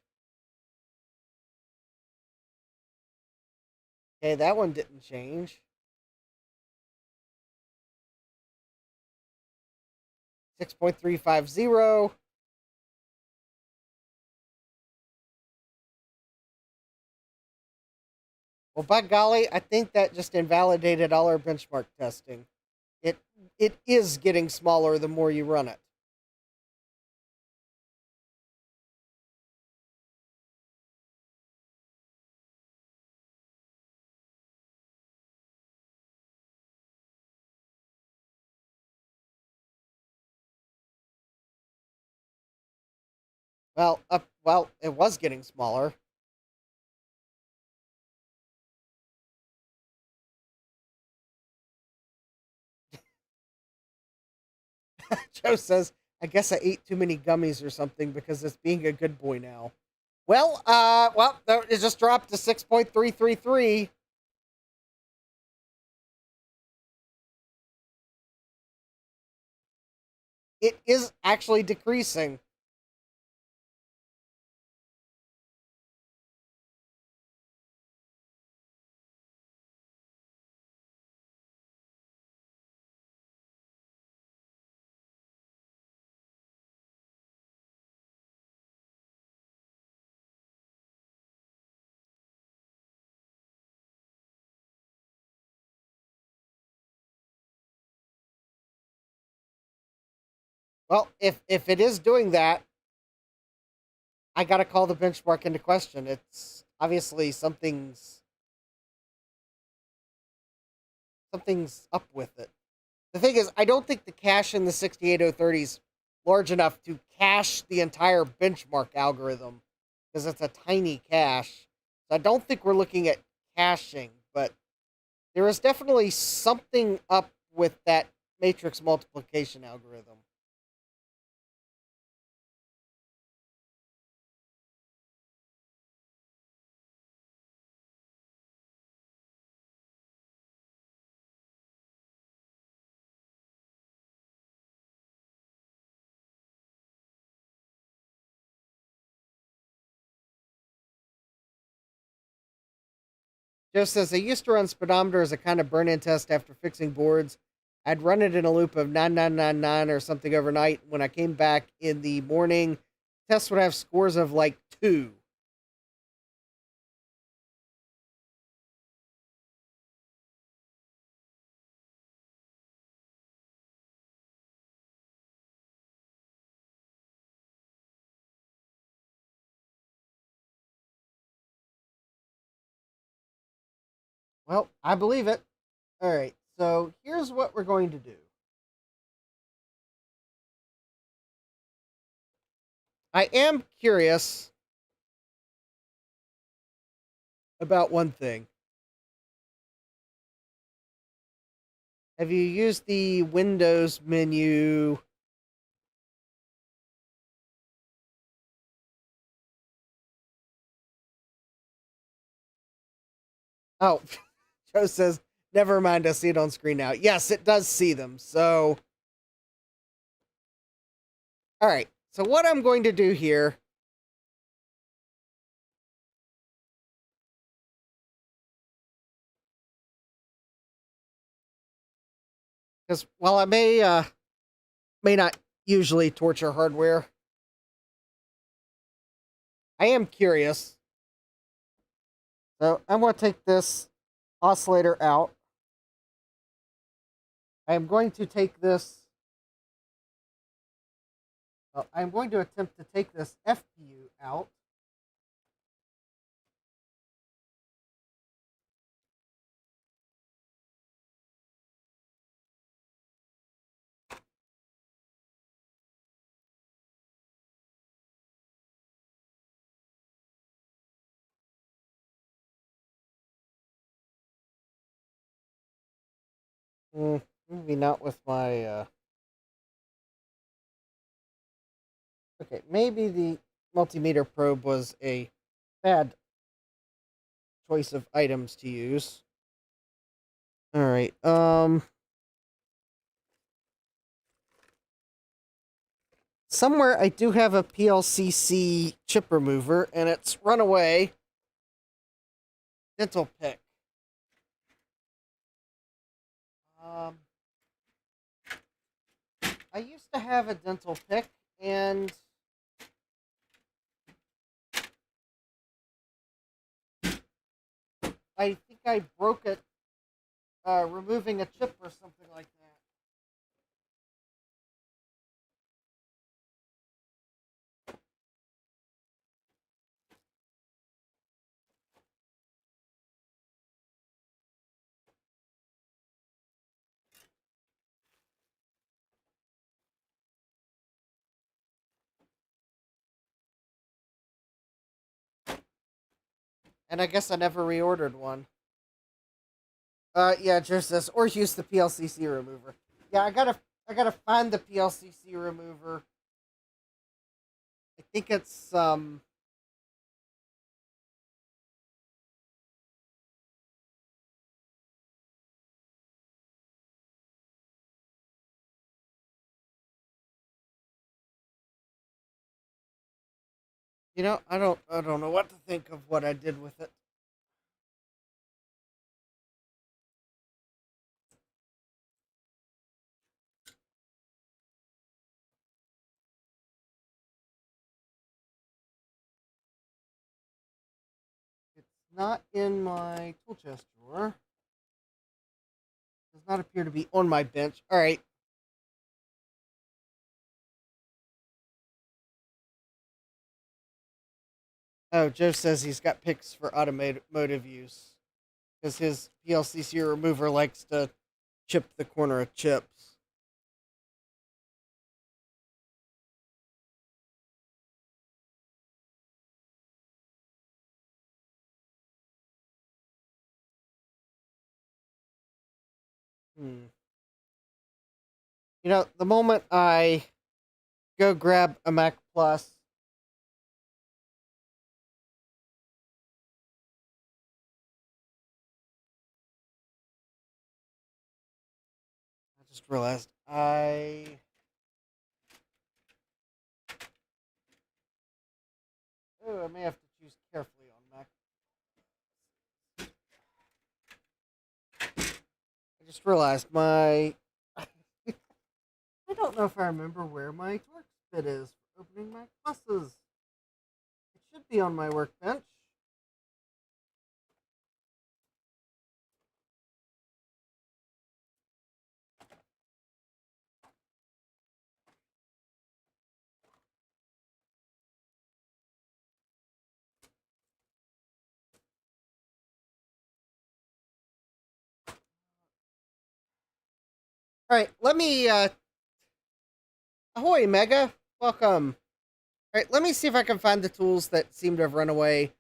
Okay, that one didn't change. 6.350. Well, by golly, I think that just invalidated all our benchmark testing. It it is getting smaller the more you run it. Well, it was getting smaller. Joe says, I guess I ate too many gummies or something because it's being a good boy now. Well, it just dropped to 6.333. it is actually decreasing. Well, if it is doing that, I got to call the benchmark into question. It's obviously something's up with it. The thing is, I don't think the cache in the 68030 is large enough to cache the entire benchmark algorithm because it's a tiny cache. So I don't think we're looking at caching, but there is definitely something up with that matrix multiplication algorithm. Just as I used to run speedometer as a kind of burn-in test after fixing boards, I'd run it in a loop of 9999 or something overnight. When I came back in the morning, tests would have scores of like 2. Well, I believe it. All right, so here's what we're going to do. I am curious about one thing. Have you used the Windows menu? Oh, Joe says, never mind, I see it on screen now. Yes, it does see them. So, all right. So, what I'm going to do here, because while I may not usually torture hardware, I am curious. So, I'm going to take this oscillator out. I am going to take this. Well, I'm going to attempt to take this FPU out. Maybe not with my. Okay, maybe the multimeter probe was a bad choice of items to use. All right. Somewhere I do have a PLCC chip remover, and it's run away. Dental pick. Um, I used to have a dental pick, and I think I broke it removing a chip or something like that. And I guess I never reordered one. Yeah, just this, or use the PLCC remover. Yeah, I gotta find the PLCC remover. I think it's I don't know what to think of what I did with it. It's not in my tool chest drawer. Does not appear to be on my bench. All right. Oh, Joe says he's got picks for automotive use because his PLCC remover likes to chip the corner of chips. Hmm. The moment I go grab a Mac Plus, I just realized I may have to choose carefully on Mac. I just realized I don't know if I remember where my torque bit is for opening Mac Pluses. It should be on my workbench. All right, let me ahoy Mega, welcome. All right, let me see if I can find the tools that seem to have run away.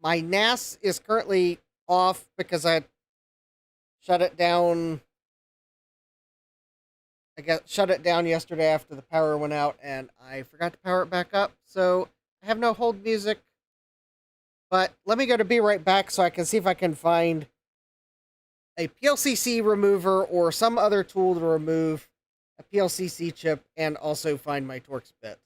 My NAS is currently off because I shut it down. Shut it down yesterday after the power went out, and I forgot to power it back up. So I have no hold music. But let me go to be right back so I can see if I can find a PLCC remover or some other tool to remove a PLCC chip and also find my Torx bit.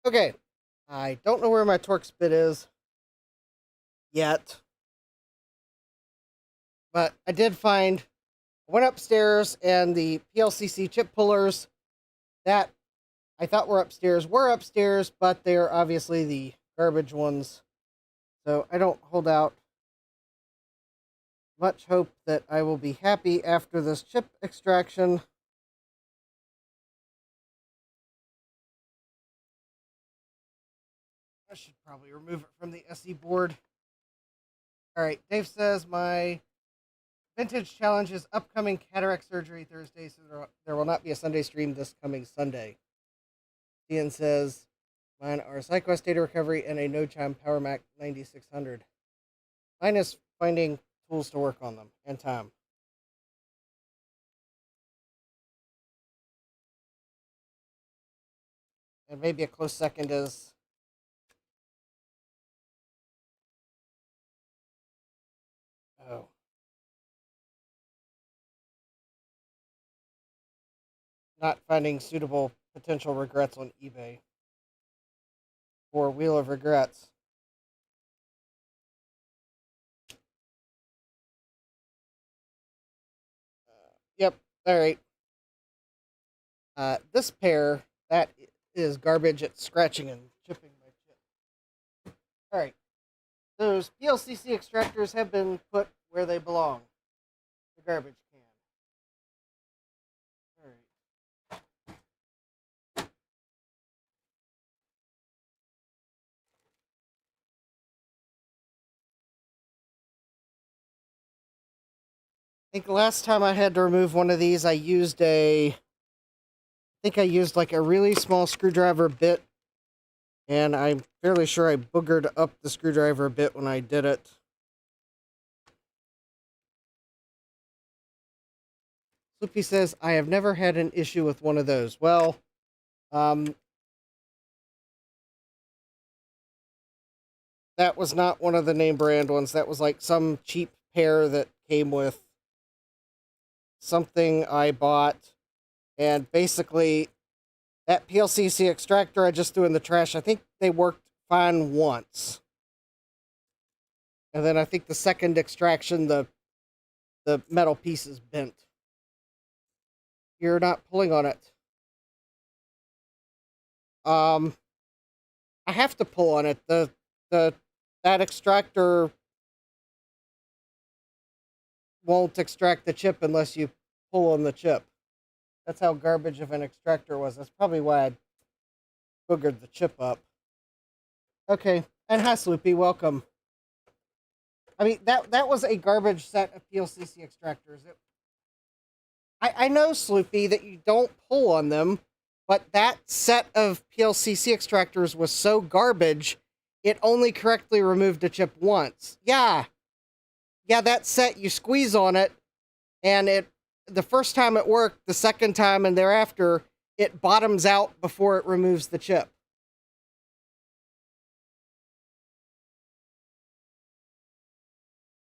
Okay. I don't know where my Torx bit is yet, but I did find, I went upstairs and the PLCC chip pullers that I thought were upstairs, but they're obviously the garbage ones. So I don't hold out much hope that I will be happy after this chip extraction. I should probably remove it from the SE board. Alright, Dave says my vintage challenge is upcoming cataract surgery Thursday, so there will not be a Sunday stream this coming Sunday. Ian says mine are SideQuest data recovery and a no chime Power Mac 9600. Mine is finding tools to work on them and time. And maybe a close second is not finding suitable potential regrets on eBay. Or Wheel of Regrets. Yep, alright. This pair, that is garbage. It's scratching and chipping my chip. Alright. Those PLCC extractors have been put where they belong. The garbage can. Alright. I think the last time I had to remove one of these, I used like a really small screwdriver bit, and I'm fairly sure I boogered up the screwdriver bit when I did it. Slippy says, I have never had an issue with one of those. Well, that was not one of the name brand ones. That was like some cheap pair that came with something I bought. And basically, that PLCC extractor I just threw in the trash, I think they worked fine once. And then I think the second extraction, the metal piece is bent. You're not pulling on it. I have to pull on it. That extractor won't extract the chip unless you pull on the chip. That's how garbage of an extractor was. That's probably why I boogered the chip up. Okay, and hi Sloopy, welcome. I mean, that was a garbage set of PLCC extractors. I know, Sloopy, that you don't pull on them, but that set of PLCC extractors was so garbage, it only correctly removed a chip once. Yeah, that set, you squeeze on it, and the first time it worked, the second time and thereafter, it bottoms out before it removes the chip.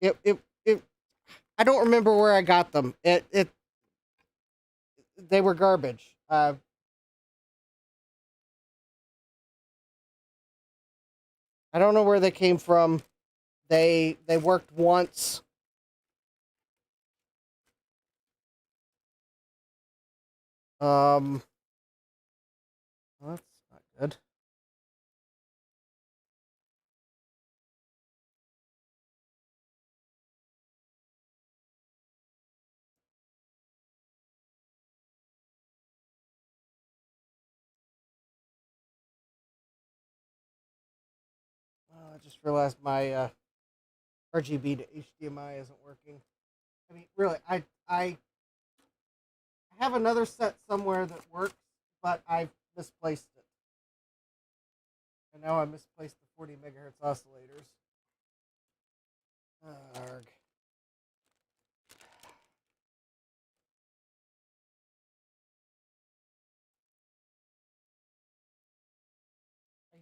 I don't remember where I got them. They were garbage. I don't know where they came from. They worked once. Well, that's not good. I just realized my RGB to HDMI isn't working. I mean, really, I have another set somewhere that works, but I've misplaced it. And now I misplaced the 40 megahertz oscillators. Arg.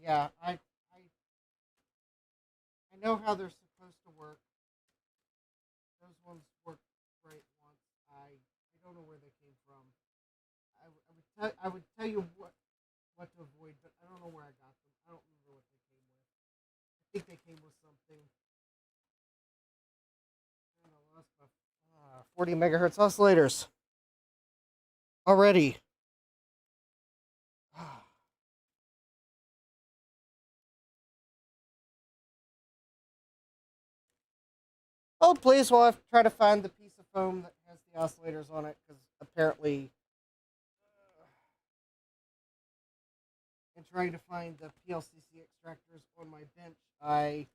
Yeah, I know how they're supposed to work. Those ones worked great once. I don't know where they came from. I would tell you what to avoid, but I don't know where I got them. I don't remember what they came with. I think they came with something. I lost my 40 megahertz oscillators already. Oh, please, while I try to find the piece of foam that has the oscillators on it, because apparently, in trying to find the PLCC extractors on my bench, I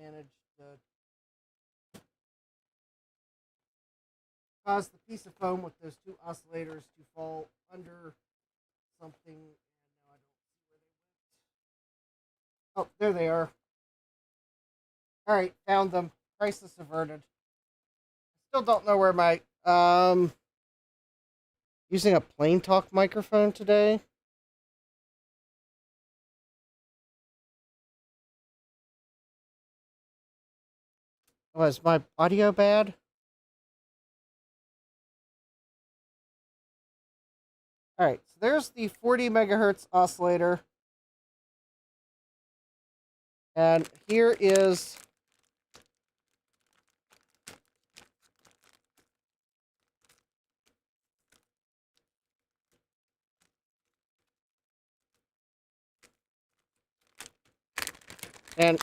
managed to cause the piece of foam with those two oscillators to fall under something, and now I don't see where they went. Oh, there they are. All right, found them. Crisis averted. Still don't know where my using a plain talk microphone today. Was my audio bad? All right, so there's the 40 megahertz oscillator. And here is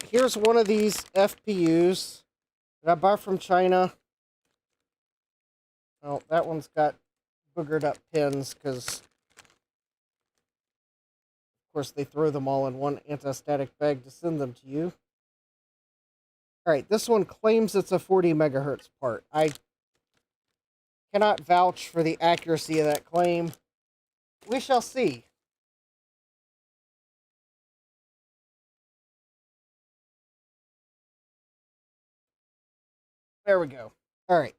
here's one of these FPUs that I bought from China. Oh, that one's got boogered up pins because, of course, they throw them all in one anti-static bag to send them to you. All right, this one claims it's a 40 megahertz part. I cannot vouch for the accuracy of that claim. We shall see. There we go. All right.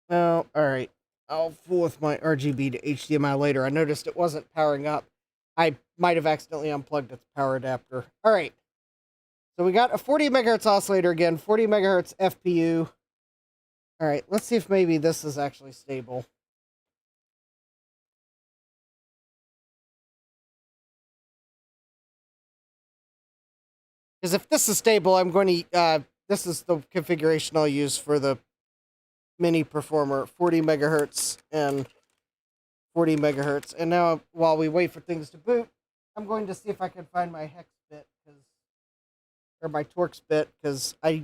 Oh, all right. I'll fool with my RGB to HDMI later. I noticed it wasn't powering up. I might have accidentally unplugged its power adapter. All right. So we got a 40 megahertz oscillator again, 40 megahertz FPU. All right, let's see if maybe this is actually stable. Because if this is stable, I'm going to, this is the configuration I'll use for the MiniPerformer, 40 megahertz and 40 megahertz. And now, while we wait for things to boot, I'm going to see if I can find my hex bit, or my Torx bit, because I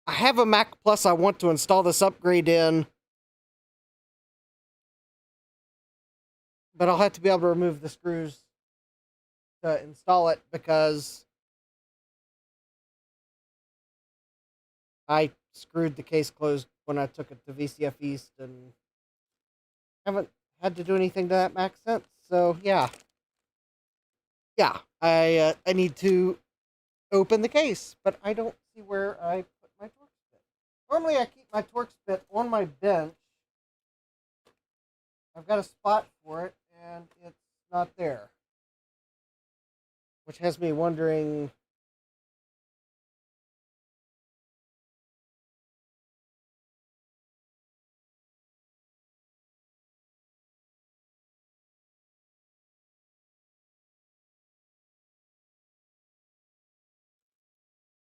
have a Mac Plus I want to install this upgrade in, but I'll have to be able to remove the screws to install it because I screwed the case closed when I took it to VCF East and haven't had to do anything to that Mac since. So yeah, I need to open the case, but I don't see where I put my Torx bit. Normally I keep my Torx bit on my bench. I've got a spot for it, and it's not there, which has me wondering.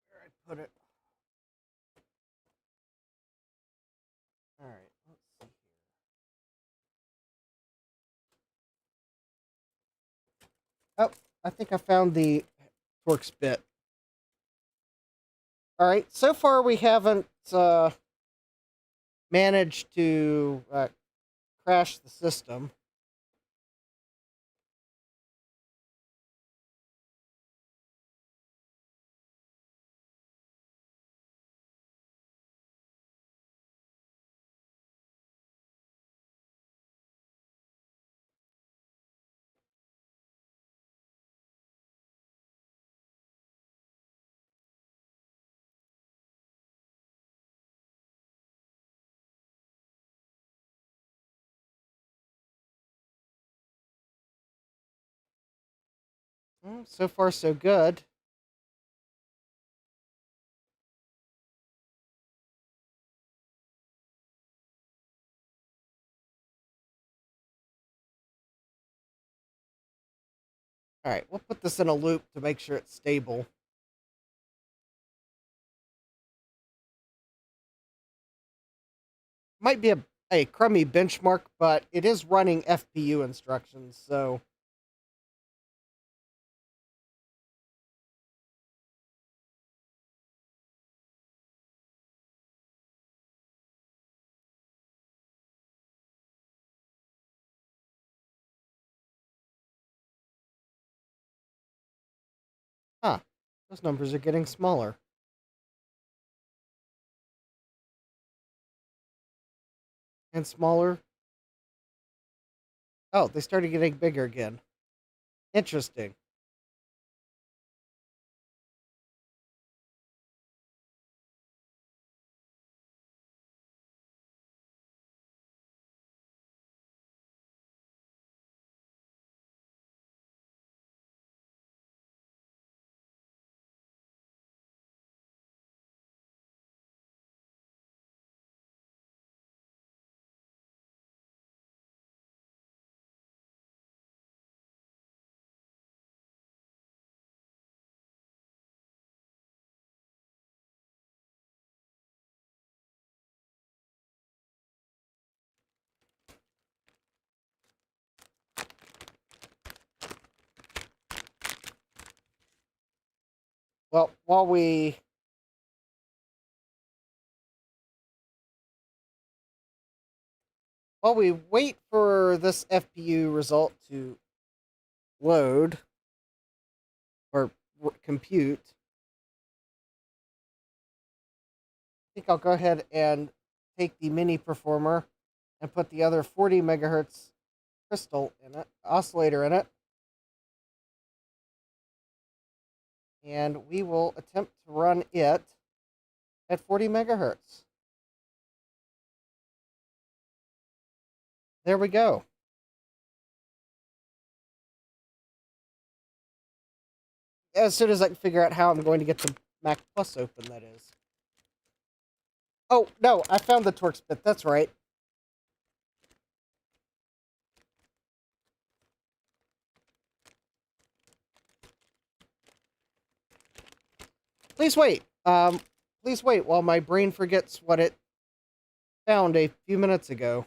Where I put it. All right, let's see here. Oh, I think I found the Torx bit. All right, so far we haven't managed to crash the system. Well, so far, so good. All right, we'll put this in a loop to make sure it's stable. Might be a crummy benchmark, but it is running FPU instructions, so huh. Those numbers are getting smaller. And smaller. Oh, they started getting bigger again. Interesting. Well, while we wait for this FPU result to load or compute, I think I'll go ahead and take the MiniPerformer and put the other 40 megahertz crystal in it, oscillator in it, and we will attempt to run it at 40 megahertz. There we go. As soon as I can figure out how I'm going to get the Mac Plus open, that is. Oh, no, I found the Torx bit. That's right. Please wait. Please wait while my brain forgets what it found a few minutes ago.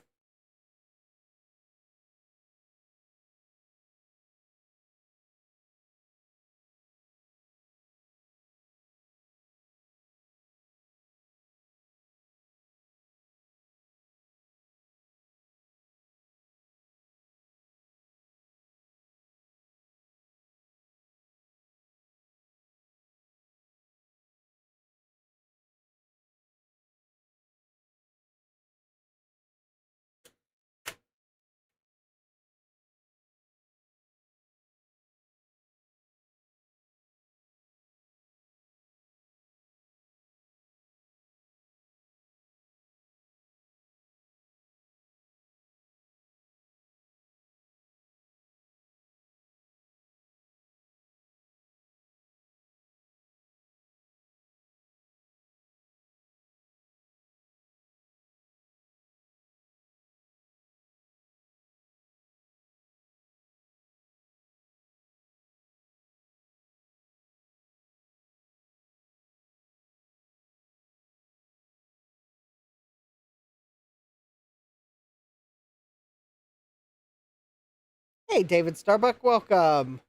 Hey, David Starbuck, welcome.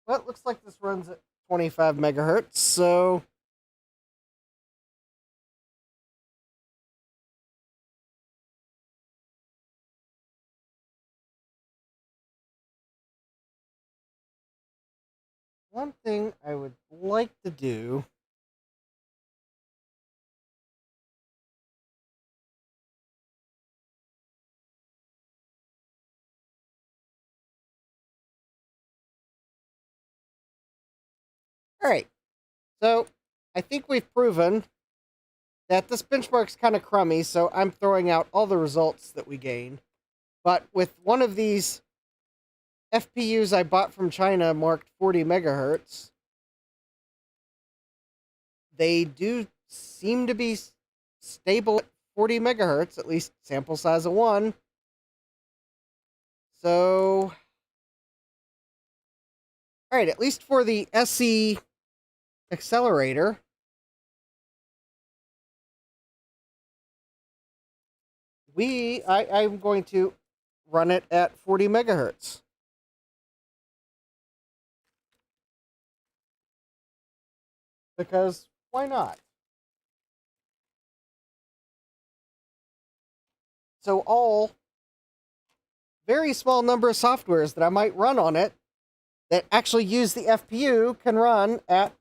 Well, it looks like this runs at 25 megahertz, so one thing I would like to do. All right, so I think we've proven that this benchmark's kind of crummy, so I'm throwing out all the results that we gained. But with one of these FPUs I bought from China marked 40 megahertz, they do seem to be stable at 40 megahertz, at least sample size of 1. So, all right, at least for the SE accelerator, I'm going to run it at 40 megahertz. Because why not? So all very small number of softwares that I might run on it that actually use the FPU can run at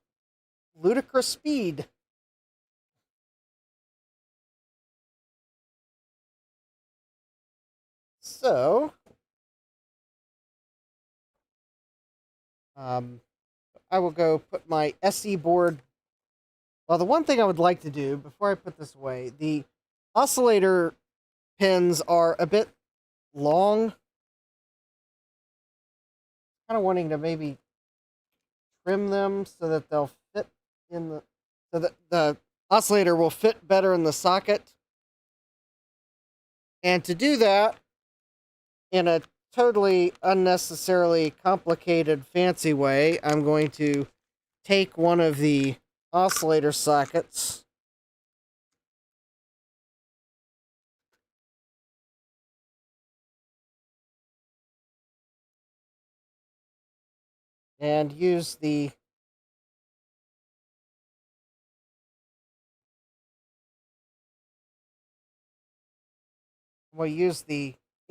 ludicrous speed. So, I will go put my SE board. Well, the one thing I would like to do before I put this away, the oscillator pins are a bit long. Kind of wanting to maybe trim them so that they'll fit in the, so that the oscillator will fit better in the socket. And to do that in a totally unnecessarily complicated fancy way, I'm going to take one of the oscillator sockets and use the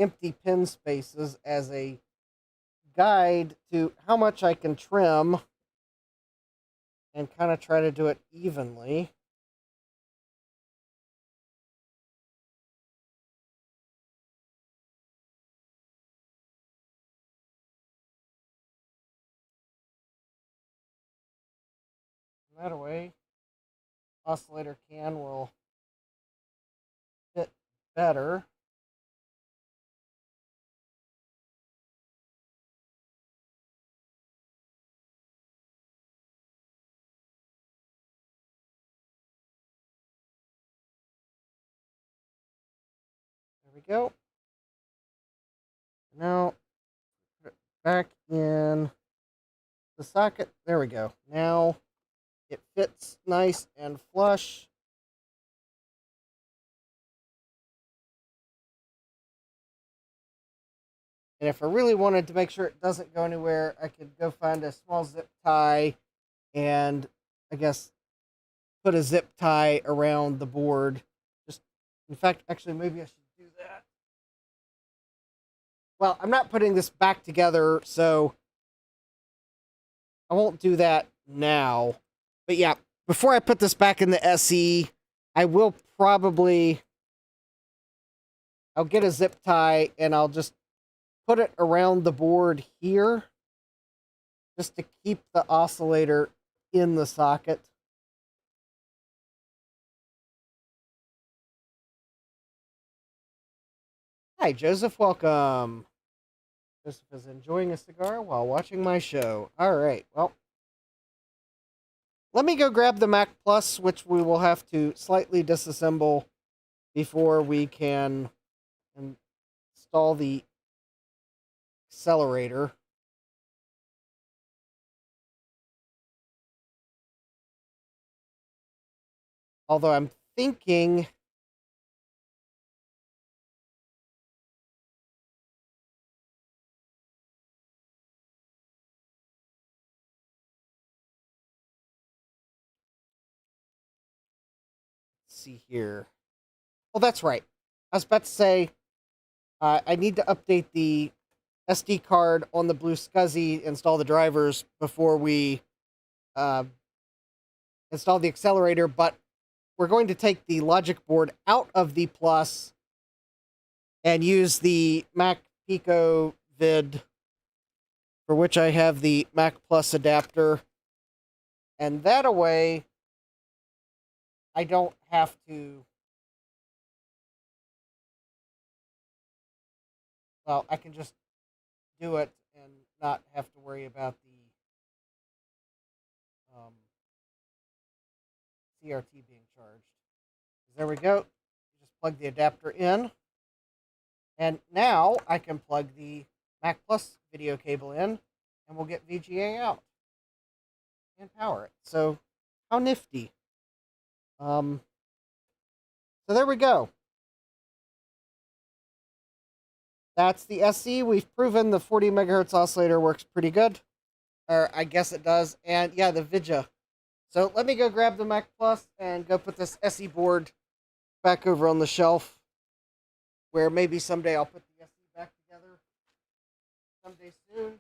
empty pin spaces as a guide to how much I can trim and kind of try to do it evenly. That way, oscillator can will fit better. There we go. Now, put it back in the socket. There we go. Now it fits nice and flush. And if I really wanted to make sure it doesn't go anywhere, I could go find a small zip tie and I guess put a zip tie around the board. Just, in fact, actually, maybe I should do that. Well, I'm not putting this back together, so I won't do that now. But yeah, before I put this back in the SE, I will probably, I'll get a zip tie and I'll just put it around the board here just to keep the oscillator in the socket. Hi, Joseph. Welcome. Joseph is enjoying a cigar while watching my show. All right. Well, let me go grab the Mac Plus, which we will have to slightly disassemble before we can install the accelerator. Although I'm thinking see here. Oh, that's right. I was about to say I need to update the SD card on the Blue SCSI, install the drivers before we install the accelerator, but we're going to take the logic board out of the Plus and use the Mac Pico Vid, for which I have the Mac Plus adapter. And that way, I don't have to well, I can just do it and not have to worry about the CRT being charged. There we go. Just plug the adapter in. And now I can plug the Mac Plus video cable in, and we'll get VGA out and power it. So how nifty. So there we go. That's the SE. We've proven the 40 megahertz oscillator works pretty good. Or I guess it does. And yeah, the VGA. So let me go grab the Mac Plus and go put this SE board back over on the shelf, where maybe someday I'll put the SE back together someday soon.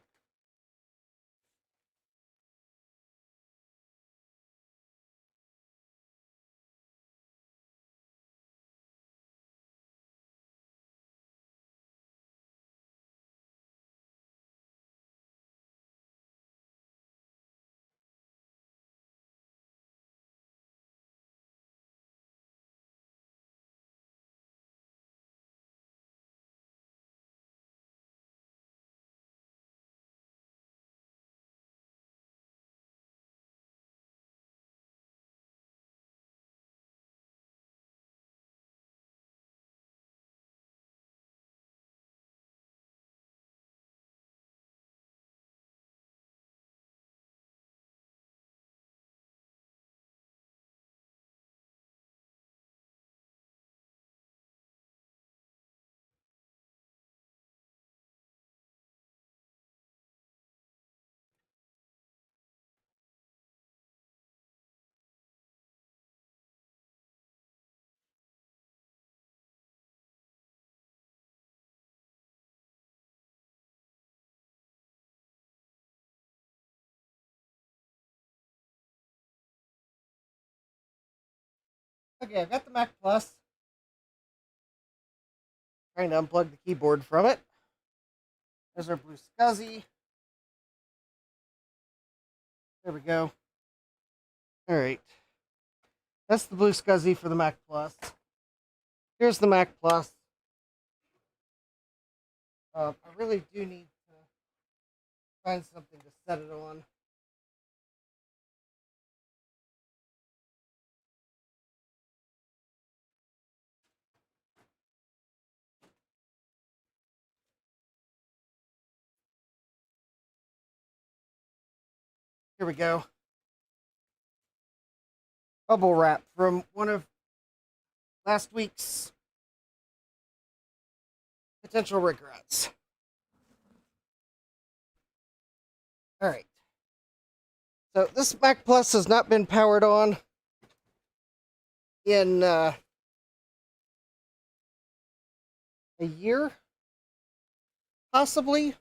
Okay, I've got the Mac Plus. Trying to unplug the keyboard from it. There's our blue SCSI. There we go. All right. That's the blue SCSI for the Mac Plus. Here's the Mac Plus. I really do need to find something to set it on. Here we go. Bubble wrap from one of last week's potential regrets. All right. So this Mac Plus has not been powered on in a year, possibly.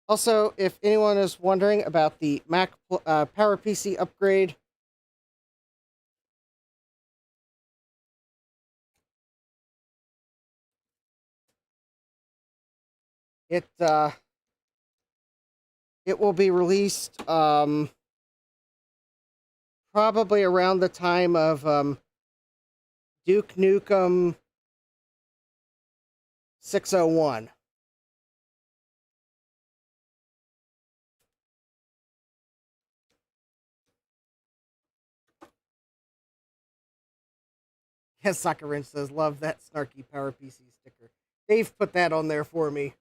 Also, if anyone is wondering about the Mac PowerPC Upgrade, it will be released probably around the time of Duke Nukem 601. Yes, Soccer Wrench says, love that snarky PowerPC sticker. Dave put that on there for me.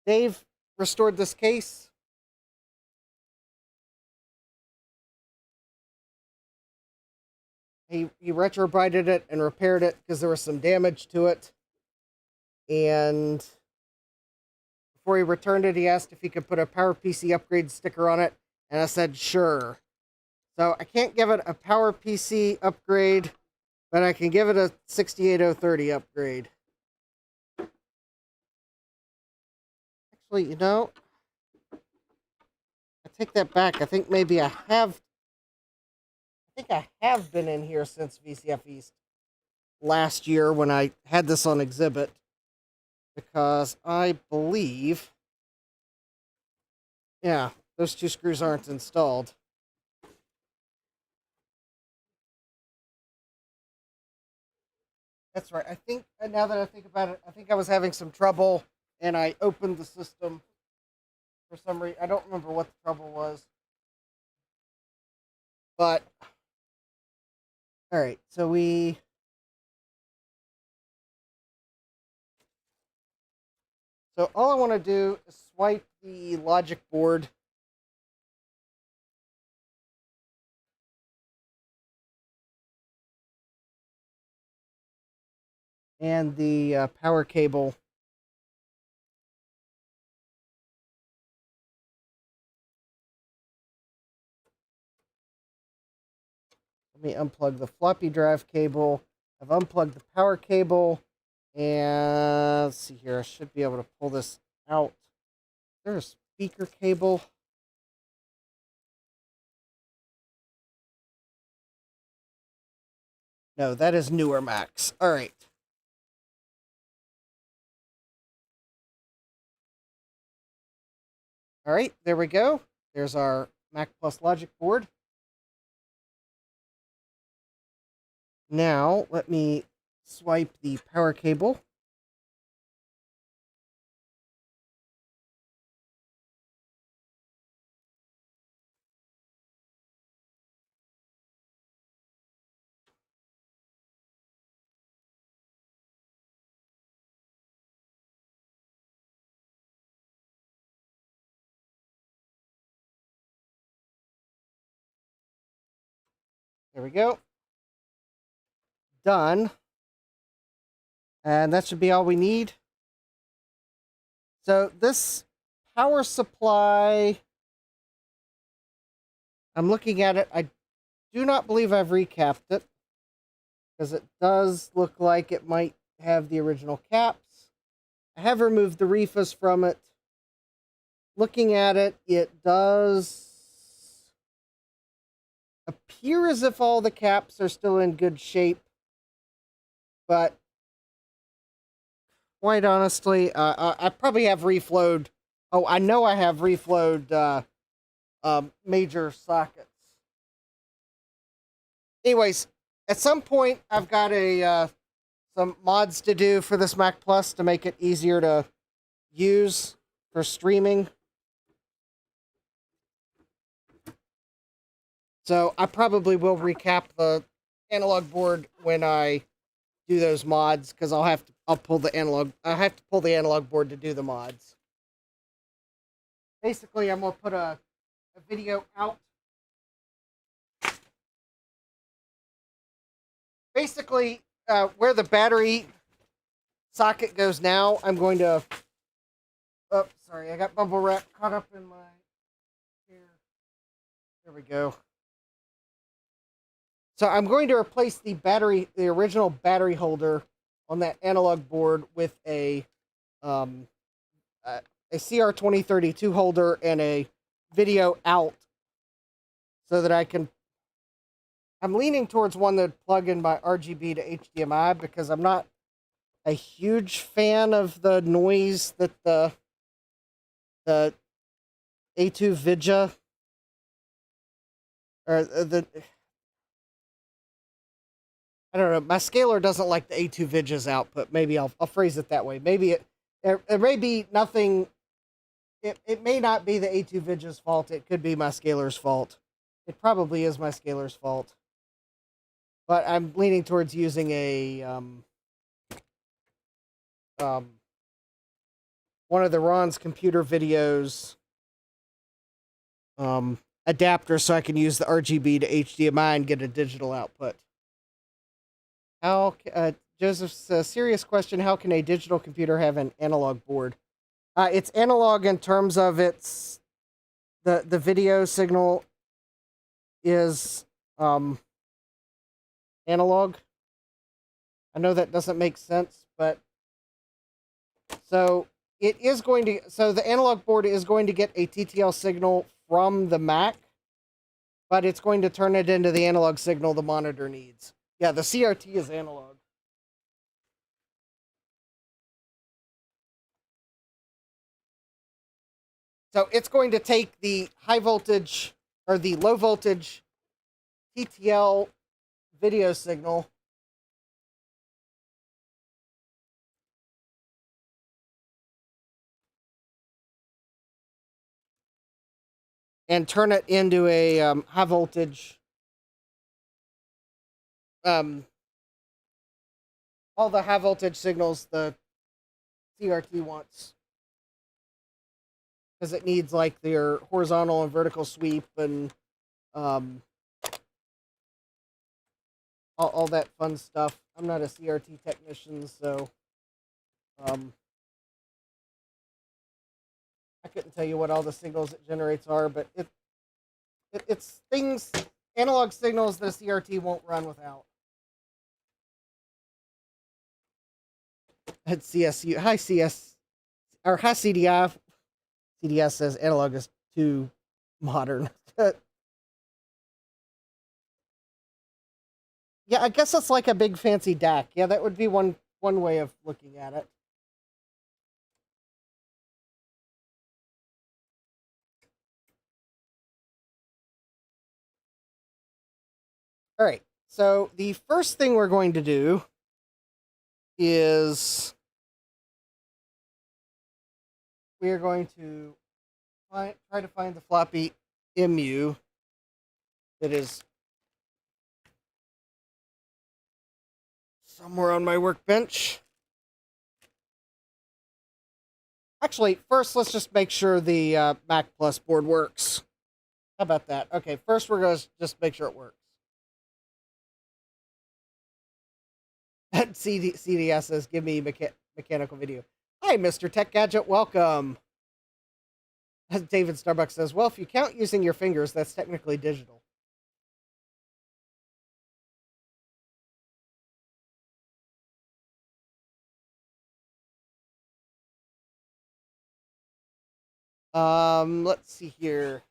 Dave restored this case. He retrobrited it and repaired it because there was some damage to it. And before he returned it, he asked if he could put a PowerPC Upgrade sticker on it. And I said, sure. So I can't give it a PowerPC Upgrade, but I can give it a 68030 upgrade. Actually, you know, I take that back. I think maybe I have been in here since VCF East last year when I had this on exhibit, because I believe, yeah, those two screws aren't installed. That's right. I think, now that I think about it, I think I was having some trouble, and I opened the system for some reason. I don't remember what the trouble was. But, alright, so So all I want to do is swipe the logic board. And the power cable. Let me unplug the floppy drive cable. I've unplugged the power cable. And let's see here. I should be able to pull this out. There's a speaker cable. No, that is newer Macs. All right. All right, there we go. There's our Mac Plus logic board. Now, let me swipe the power cable. There we go. Done. And that should be all we need. So this power supply, I'm looking at it. I do not believe I've recapped it, because it does look like it might have the original caps. I have removed the refus from it. Looking at it, it does appear as if all the caps are still in good shape, but quite honestly, I probably have reflowed. Oh, I know I have reflowed major sockets. Anyways, at some point, I've got some mods to do for this Mac Plus to make it easier to use for streaming. So I probably will recap the analog board when I do those mods, because I have to pull the analog board to do the mods. Basically, I'm gonna put a video out. Basically, where the battery socket goes now, I'm going to. Oh, sorry, I got bubble wrap caught up in my hair. There we go. So I'm going to replace the original battery holder on that analog board with a CR2032 holder and a video out, so that I'm leaning towards one that plug in my RGB to HDMI, because I'm not a huge fan of the noise that the A2 Vidya or I don't know. My scaler doesn't like the A2 Vidya's output. Maybe I'll phrase it that way. Maybe it may be nothing. It may not be the A2 Vidya's fault. It could be my scaler's fault. It probably is my scaler's fault. But I'm leaning towards using a one of the Ron's computer videos adapter, so I can use the RGB to HDMI and get a digital output. Joseph's serious question: how can a digital computer have an analog board? It's analog in terms of the video signal is analog. I know that doesn't make sense, but so the analog board is going to get a TTL signal from the Mac, but it's going to turn it into the analog signal the monitor needs. Yeah, the CRT is analog. So it's going to take the high voltage or the low voltage TTL video signal and turn it into a high voltage, all the high voltage signals the CRT wants. Because it needs like their horizontal and vertical sweep and all that fun stuff. I'm not a CRT technician, so I couldn't tell you what all the signals it generates are, but it's things, analog signals that a CRT won't run without. At CSU, hi CS, or hi CDI. CDS says analog is too modern. Yeah, I guess it's like a big fancy DAC. Yeah, that would be one way of looking at it. All right, so the first thing we're going to do is we are going to try to find the floppy MU that is somewhere on my workbench. Actually, first let's just make sure the Mac Plus board works. How about that? Okay, first we're going to just make sure it works. CDS says, give me mechanical video. Hi, Mr. Tech Gadget, welcome. David Starbucks says, well, if you count using your fingers, that's technically digital. Let's see here.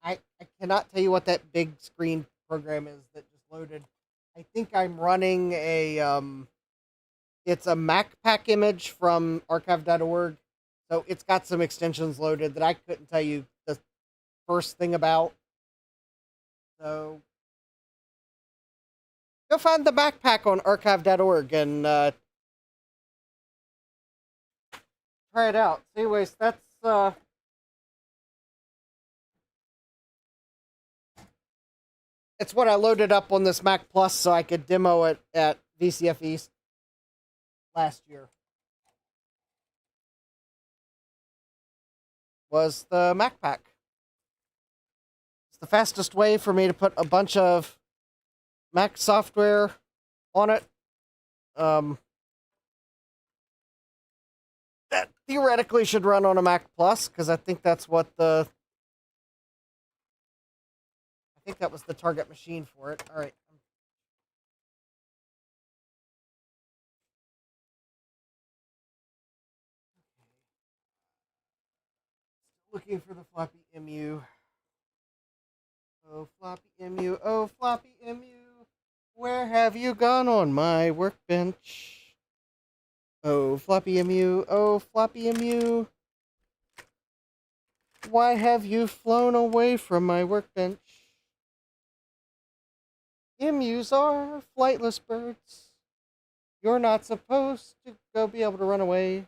I cannot tell you what that big screen program is that just loaded. I think I'm running a it's a MacPack image from archive.org. So it's got some extensions loaded that I couldn't tell you the first thing about. So go find the MacPack on archive.org and try it out. So anyways, that's it's what I loaded up on this Mac Plus so I could demo it at VCF East last year. Was the MacPack. It's the fastest way for me to put a bunch of Mac software on it. That theoretically should run on a Mac Plus, because I think that's what I think that was the target machine for it. All right. Looking for the floppy MU. Oh, floppy MU. Oh, floppy MU. Where have you gone on my workbench? Oh, floppy MU. Oh, floppy MU. Why have you flown away from my workbench? MUs are flightless birds. You're not supposed to go be able to run away.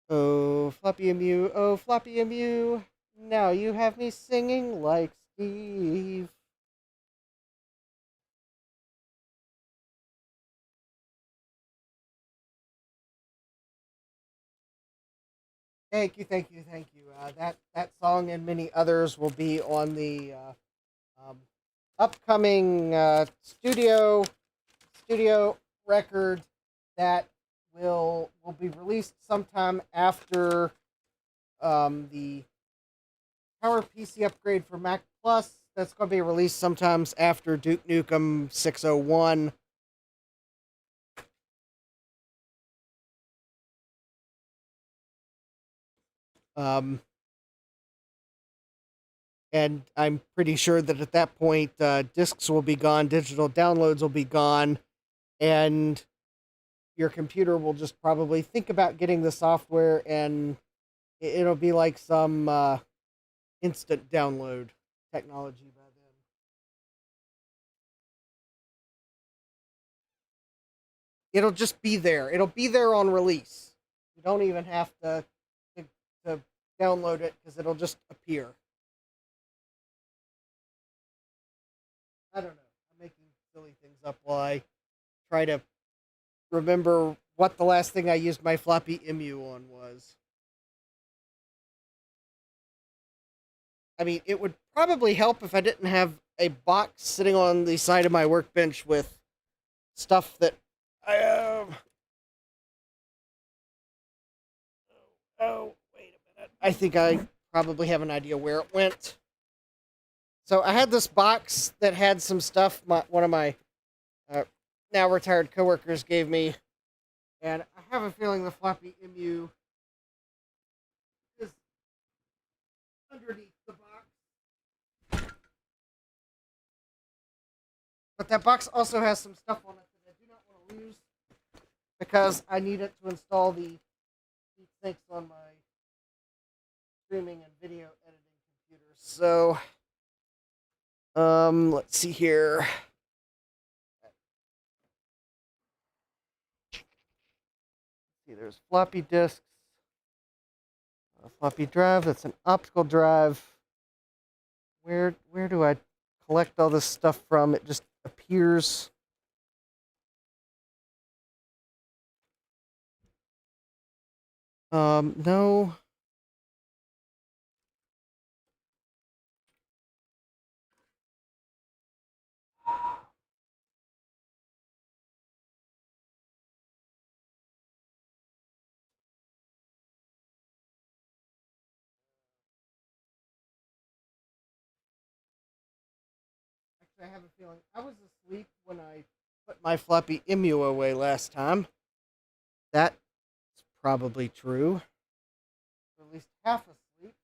Oh, floppy MU. Oh, floppy MU. Now you have me singing like Steve. Thank you, thank you, thank you. That song and many others will be on the upcoming studio record that will be released sometime after the PowerPC Upgrade for Mac Plus. That's going to be released sometimes after Duke Nukem 601. And I'm pretty sure that at that point, discs will be gone, digital downloads will be gone, and your computer will just probably think about getting the software, and it'll be like some instant download technology by then. It'll just be there. It'll be there on release. You don't even have to download it because it'll just appear. I don't know. I'm making silly things up while I try to remember what the last thing I used my floppy EMU on was. I mean, it would probably help if I didn't have a box sitting on the side of my workbench with stuff that I Oh, wait a minute. I think I probably have an idea where it went. So I had this box that had some stuff one of my now retired coworkers gave me, and I have a feeling the floppy EMU is underneath the box. But that box also has some stuff on it that I do not want to lose because I need it to install the heat sinks on my streaming and video editing computer. So, let's see here. See, there's floppy disks, a floppy drive. That's an optical drive. Where do I collect all this stuff from? It just appears. No. Actually, I have a feeling I was asleep when I put my floppy EMU away last time. That's probably true. Or at least half asleep.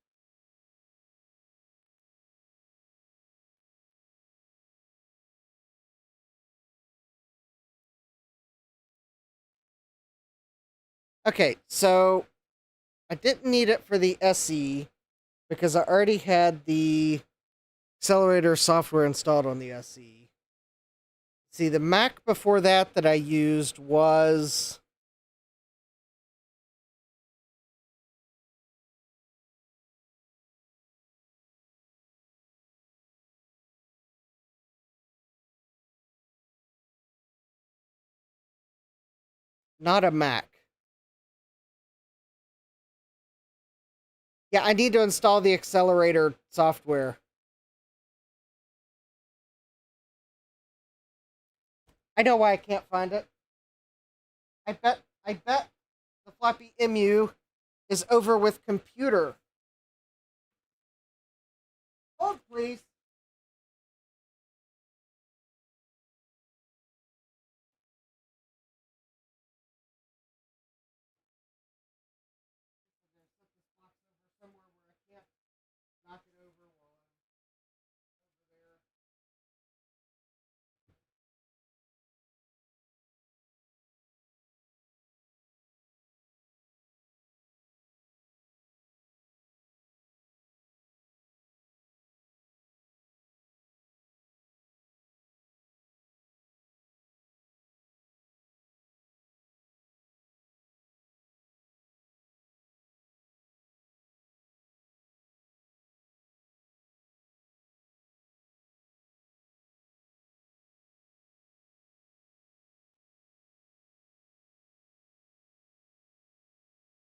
Okay, so I didn't need it for the SE because I already had the Accelerator software installed on the SE. See, the Mac before that I used was not a Mac. Yeah, I need to install the Accelerator software. I know why I can't find it. I bet the floppy EMU is over with computer. Hold, please. Somewhere where I can't knock it over while I'm over there.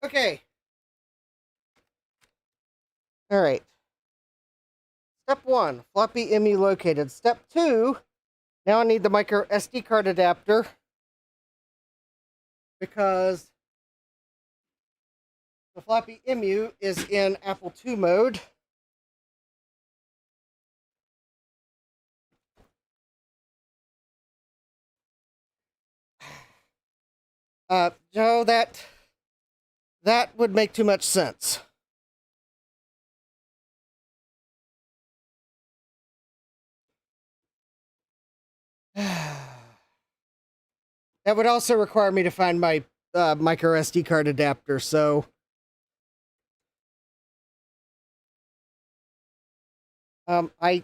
Okay. All right. Step 1, floppy EMU located. Step 2, now I need the micro SD card adapter because The floppy emu is in Apple II mode. Joe, that would make too much sense. That would also require me to find my micro SD card adapter, so I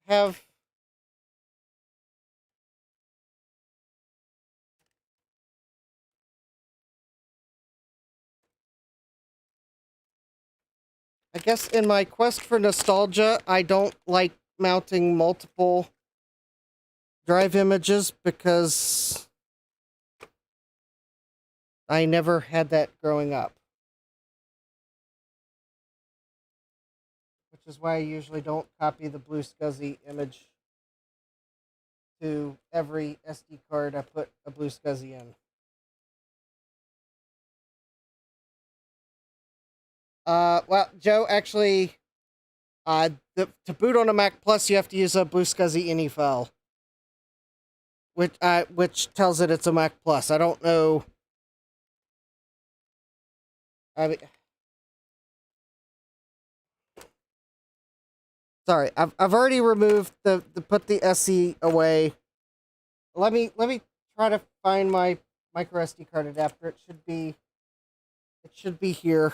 have I guess in my quest for nostalgia, I don't like mounting multiple drive images because I never had that growing up. Which is why I usually don't copy the blue SCSI image to every SD card I put a blue SCSI in. Well, Joe, actually, to boot on a Mac Plus, you have to use a blue SCSI ini file, which tells it it's a Mac Plus. I don't know. I mean, sorry, I've already removed the put the SE away. Let me try to find my micro SD card adapter. It should be here.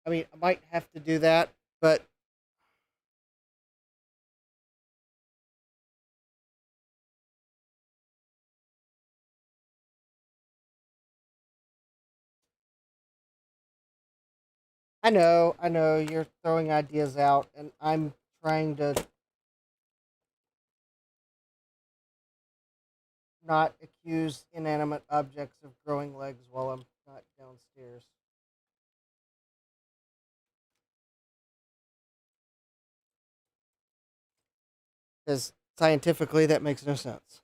I mean, I might have to do that, but I know, you're throwing ideas out, and I'm trying to not accuse inanimate objects of growing legs while I'm not downstairs. Because scientifically, that makes no sense.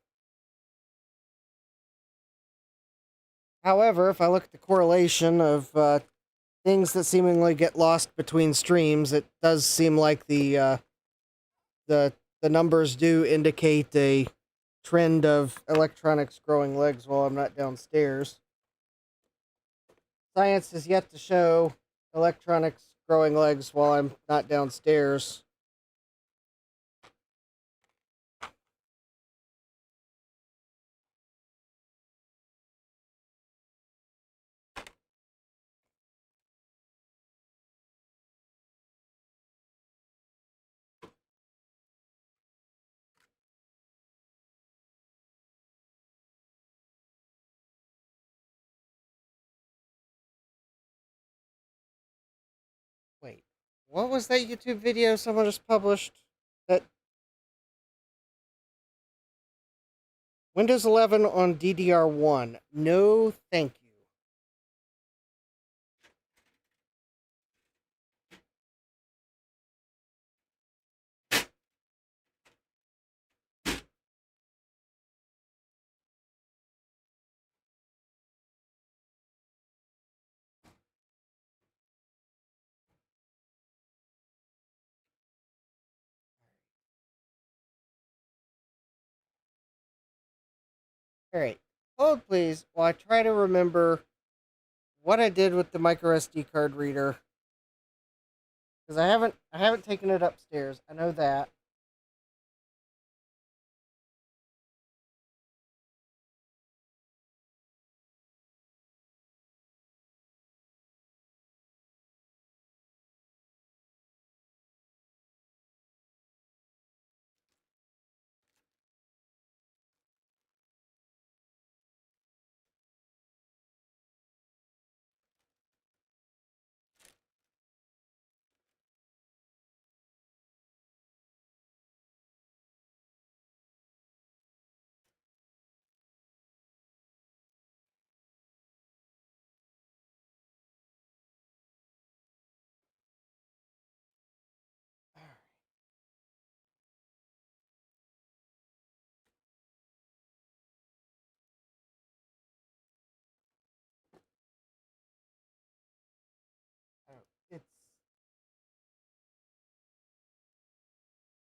However, if I look at the correlation of things that seemingly get lost between streams, it does seem like the the numbers do indicate a trend of electronics growing legs while I'm not downstairs. Science has yet to show electronics growing legs while I'm not downstairs. Wait, what was that YouTube video someone just published? That Windows 11 on DDR1. No, thank you. All right, hold please while I try to remember what I did with the micro SD card reader, because I haven't taken it upstairs. I know that.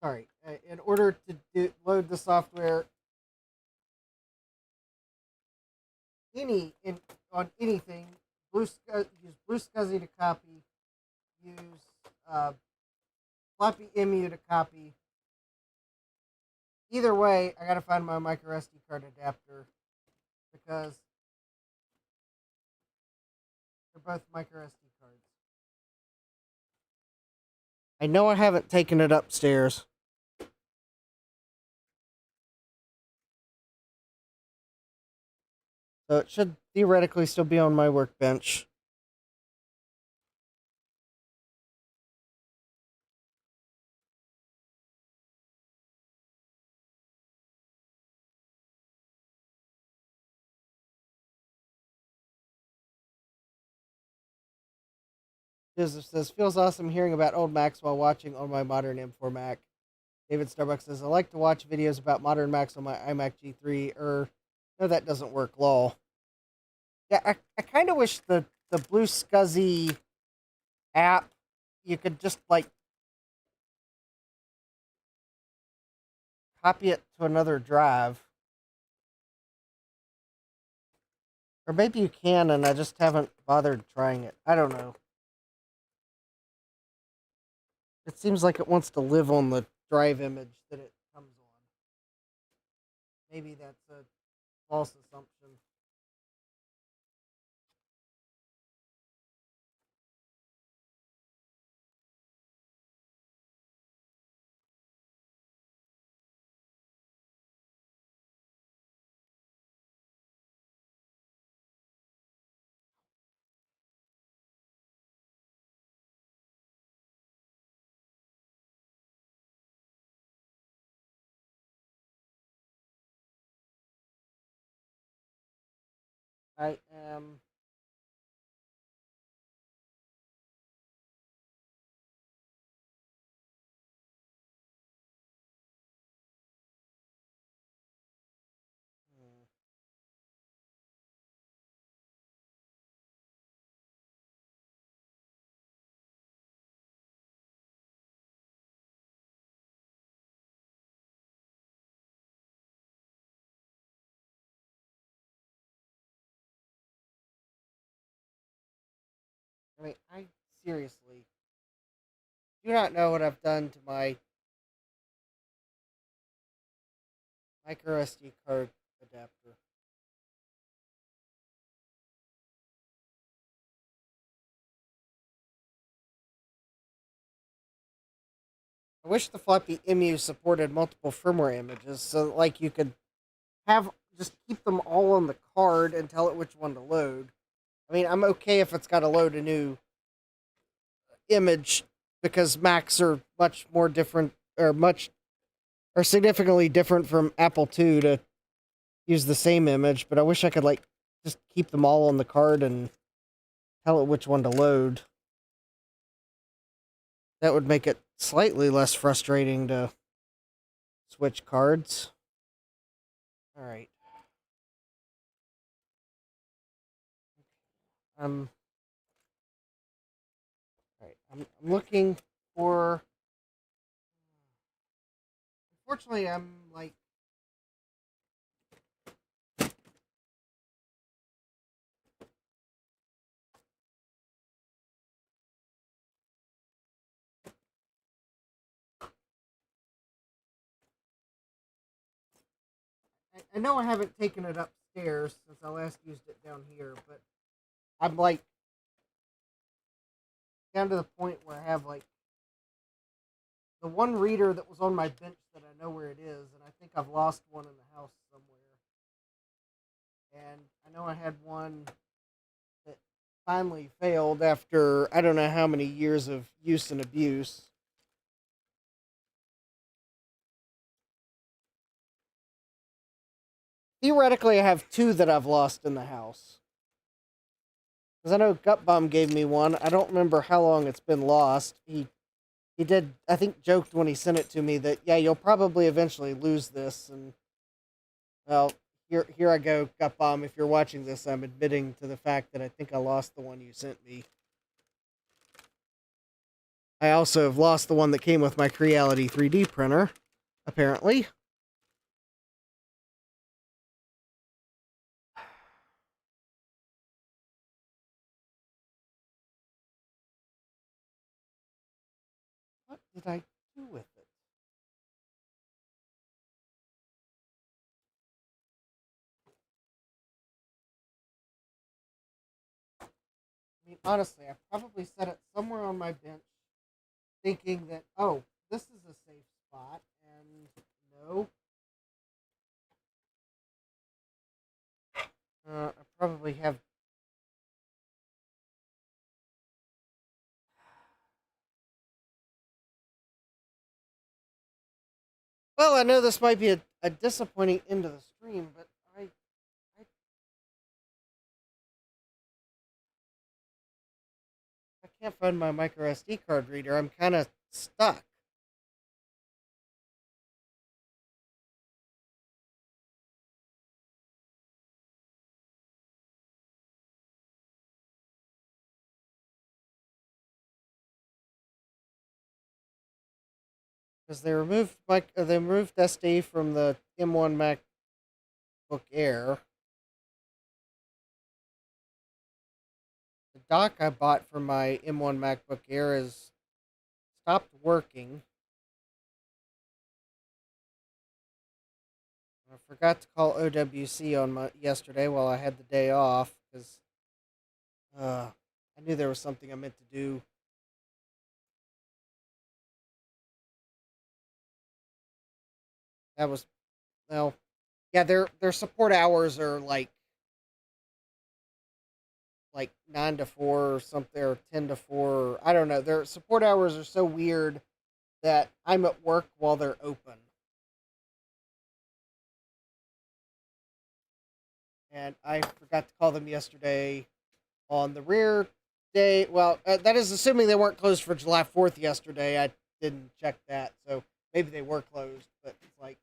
sorry, in order to load the software, on anything, use BlueSCSI to copy, use uh, floppy emu to copy. Either way, I gotta find my micro SD card adapter because they're both micro SD cards. I know I haven't taken it upstairs. So it should theoretically still be on my workbench. Joseph says, feels awesome hearing about old Macs while watching on my modern M4 Mac. David Starbucks says, I like to watch videos about modern Macs on my iMac G3. No, that doesn't work, lol. Yeah, I kind of wish the BlueSCSI app, you could just, like, copy it to another drive. Or maybe you can, and I just haven't bothered trying it. I don't know. It seems like it wants to live on the drive image that it comes on. Maybe that's a false assumption. I am... I seriously do not know what I've done to my micro SD card adapter. I wish the floppy emu supported multiple firmware images so like you could have just keep them all on the card and tell it which one to load. I mean, I'm okay if it's got to load a new image because Macs are much more different or significantly different from Apple II to use the same image, but I wish I could like just keep them all on the card and tell it which one to load. That would make it slightly less frustrating to switch cards. All right. Um. All right. I'm looking for. Unfortunately, I'm like. I know I haven't taken it upstairs since I last used it down here, but I'm like down to the point where I have like the one reader that was on my bench that I know where it is, and I think I've lost one in the house somewhere. And I know I had one that finally failed after I don't know how many years of use and abuse. Theoretically, I have two that I've lost in the house. Because I know Gutbomb gave me one. I don't remember how long it's been lost. He did, I think, joked when he sent it to me that, yeah, you'll probably eventually lose this. And, well, here I go, Gutbomb. If you're watching this, I'm admitting to the fact that I think I lost the one you sent me. I also have lost the one that came with my Creality 3D printer, apparently. What did I do with it? I mean, honestly, I probably set it somewhere on my bench thinking that, oh, this is a safe spot, and no. I probably have. Well, I know this might be a disappointing end of the stream, but I can't find my micro SD card reader. I'm kind of stuck. Because they removed SD from the M1 MacBook Air. The dock I bought for my M1 MacBook Air has stopped working. I forgot to call OWC on yesterday while I had the day off because I knew there was something I meant to do. That was, well, yeah. Their support hours are like 9 to 4 or something, or 10 to 4. I don't know. Their support hours are so weird that I'm at work while they're open. And I forgot to call them yesterday on the rare day. Well, that is assuming they weren't closed for July 4th yesterday. I didn't check that, so maybe they were closed. But it's like,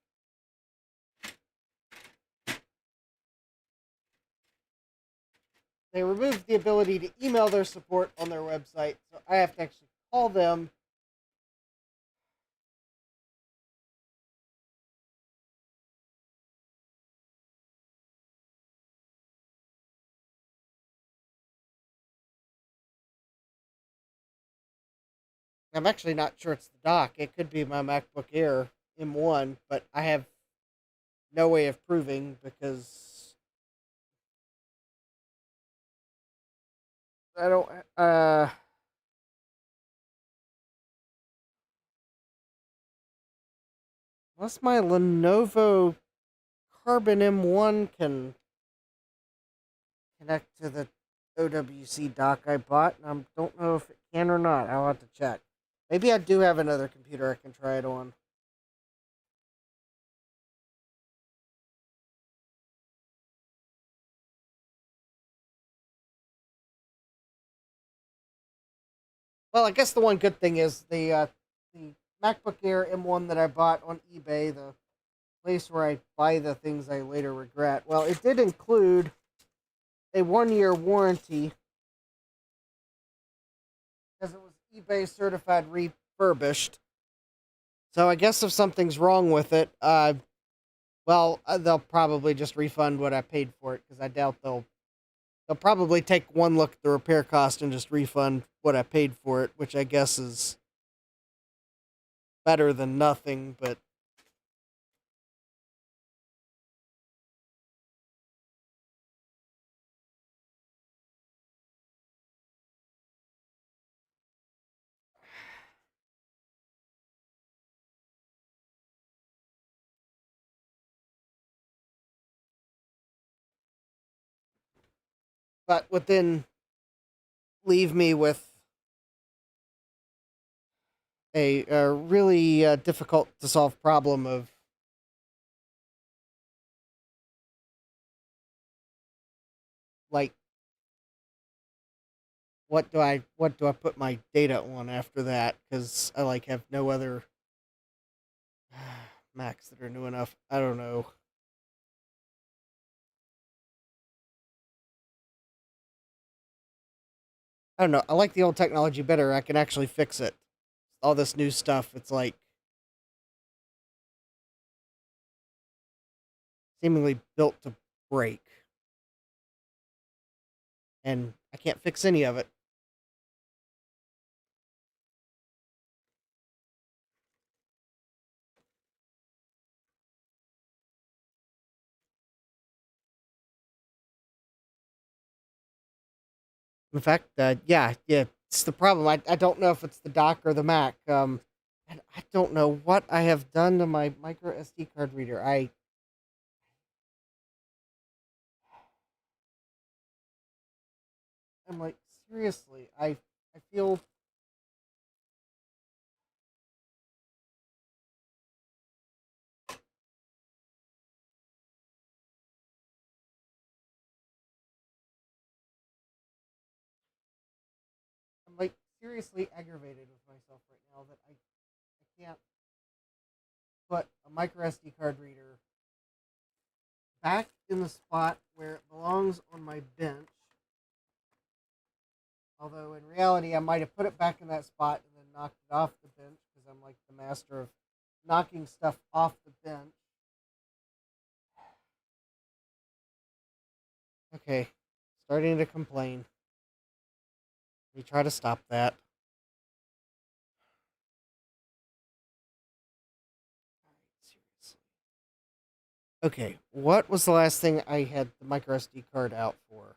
they removed the ability to email their support on their website, so I have to actually call them. I'm actually not sure it's the dock. It could be my MacBook Air M1, but I have no way of proving because I don't. Unless my Lenovo Carbon M1 can connect to the OWC dock I bought. I don't know if it can or not. I'll have to check. Maybe I do have another computer I can try it on. Well, I guess the one good thing is the MacBook Air M1 that I bought on eBay, the place where I buy the things I later regret. Well, it did include a 1 year warranty because it was eBay certified refurbished. So I guess if something's wrong with it, they'll probably just refund what I paid for it because I doubt they'll probably take one look at the repair cost and just refund what I paid for it, which I guess is better than nothing. But would then leave me with a really difficult to solve problem of like what do I put my data on after that, because I like have no other Macs that are new enough. I don't know. I don't know. I like the old technology better. I can actually fix it. all this new stuff, it's like seemingly built to break. And I can't fix any of it. In fact, yeah, it's the problem. I don't know if it's the dock or the Mac. And I don't know what I have done to my micro SD card reader. I'm like, seriously, I feel I'm like seriously aggravated with myself right now that I can't put a micro SD card reader back in the spot where it belongs on my bench. Although in reality, I might have put it back in that spot and then knocked it off the bench because I'm like the master of knocking stuff off the bench. Okay, starting to complain. We try to stop that. Seriously. Okay, what was the last thing I had the micro SD card out for?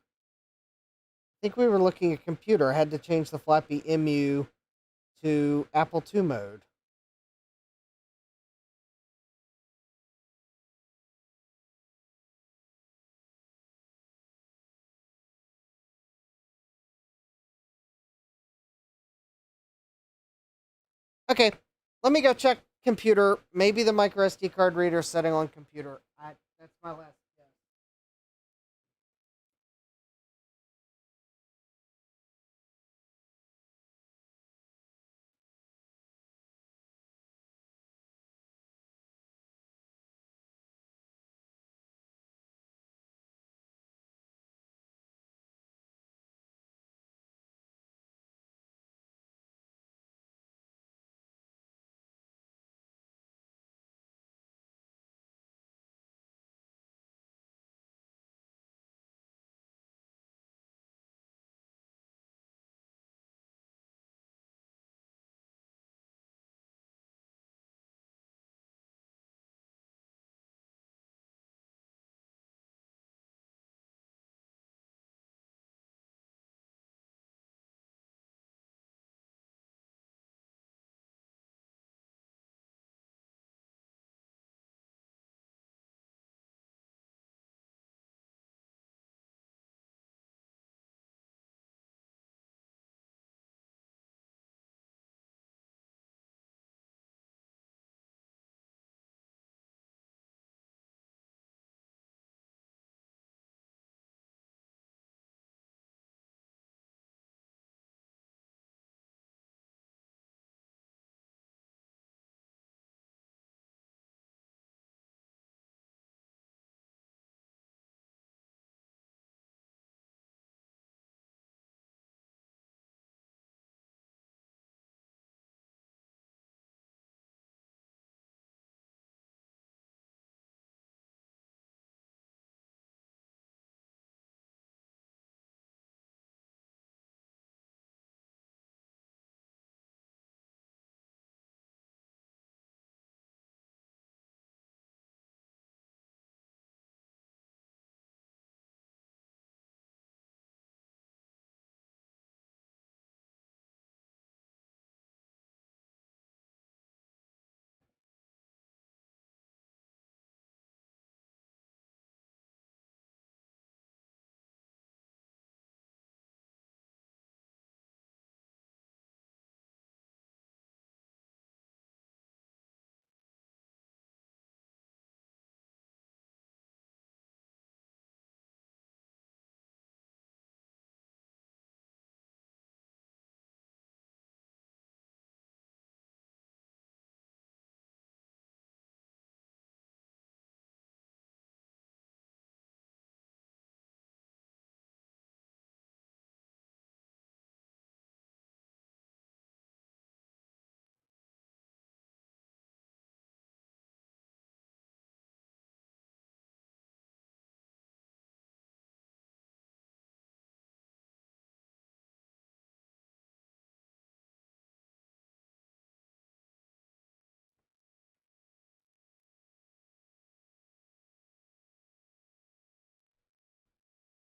I think we were looking at computer. I had to change the floppy MU to Apple II mode. Okay, let me go check computer. Maybe the micro SD card reader setting on computer. That's my last guess.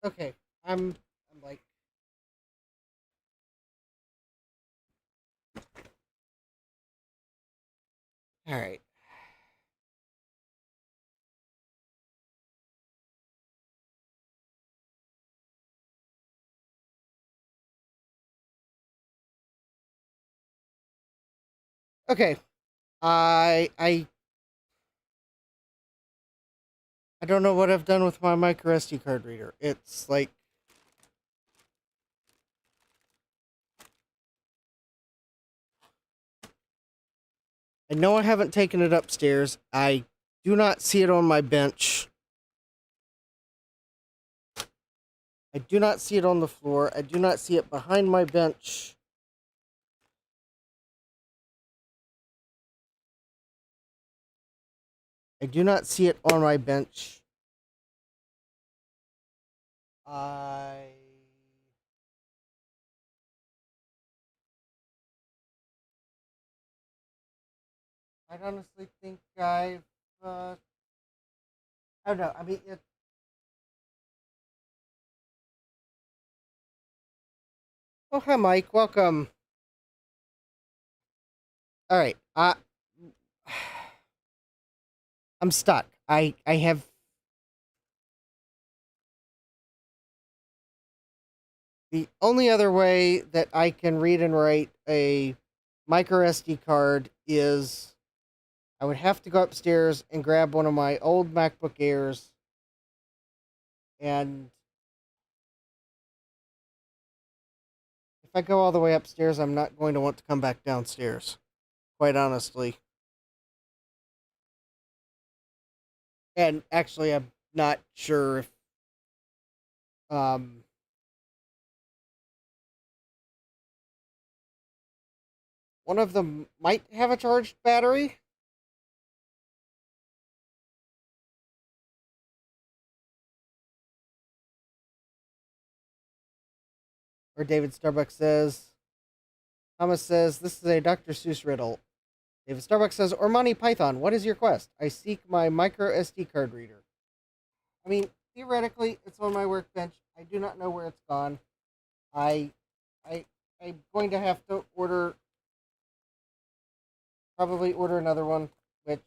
Okay, I'm like, all right. Okay, I I I don't know what I've done with my micro SD card reader. It's like I know I haven't taken it upstairs. I do not see it on my bench. I do not see it on the floor. I do not see it behind my bench. I do not see it on my bench. I honestly think I don't know. I mean, oh, hi, Mike. Welcome. All right. I'm stuck. I have the only other way that I can read and write a micro SD card is I would have to go upstairs and grab one of my old MacBook Airs, and if I go all the way upstairs, I'm not going to want to come back downstairs, quite honestly. And actually, I'm not sure if um one of them might have a charged battery. Or David Starbucks says, Thomas says, this is a Dr. Seuss riddle. David Starbucks says, or Monty Python, what is your quest? I seek my micro SD card reader. I mean, theoretically, it's on my workbench. I do not know where it's gone. I, I, I'm going to have to probably order another one, which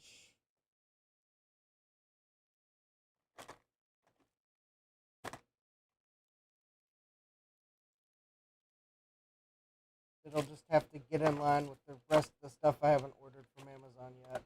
it'll just have to get in line with the rest of the stuff I haven't ordered from Amazon yet.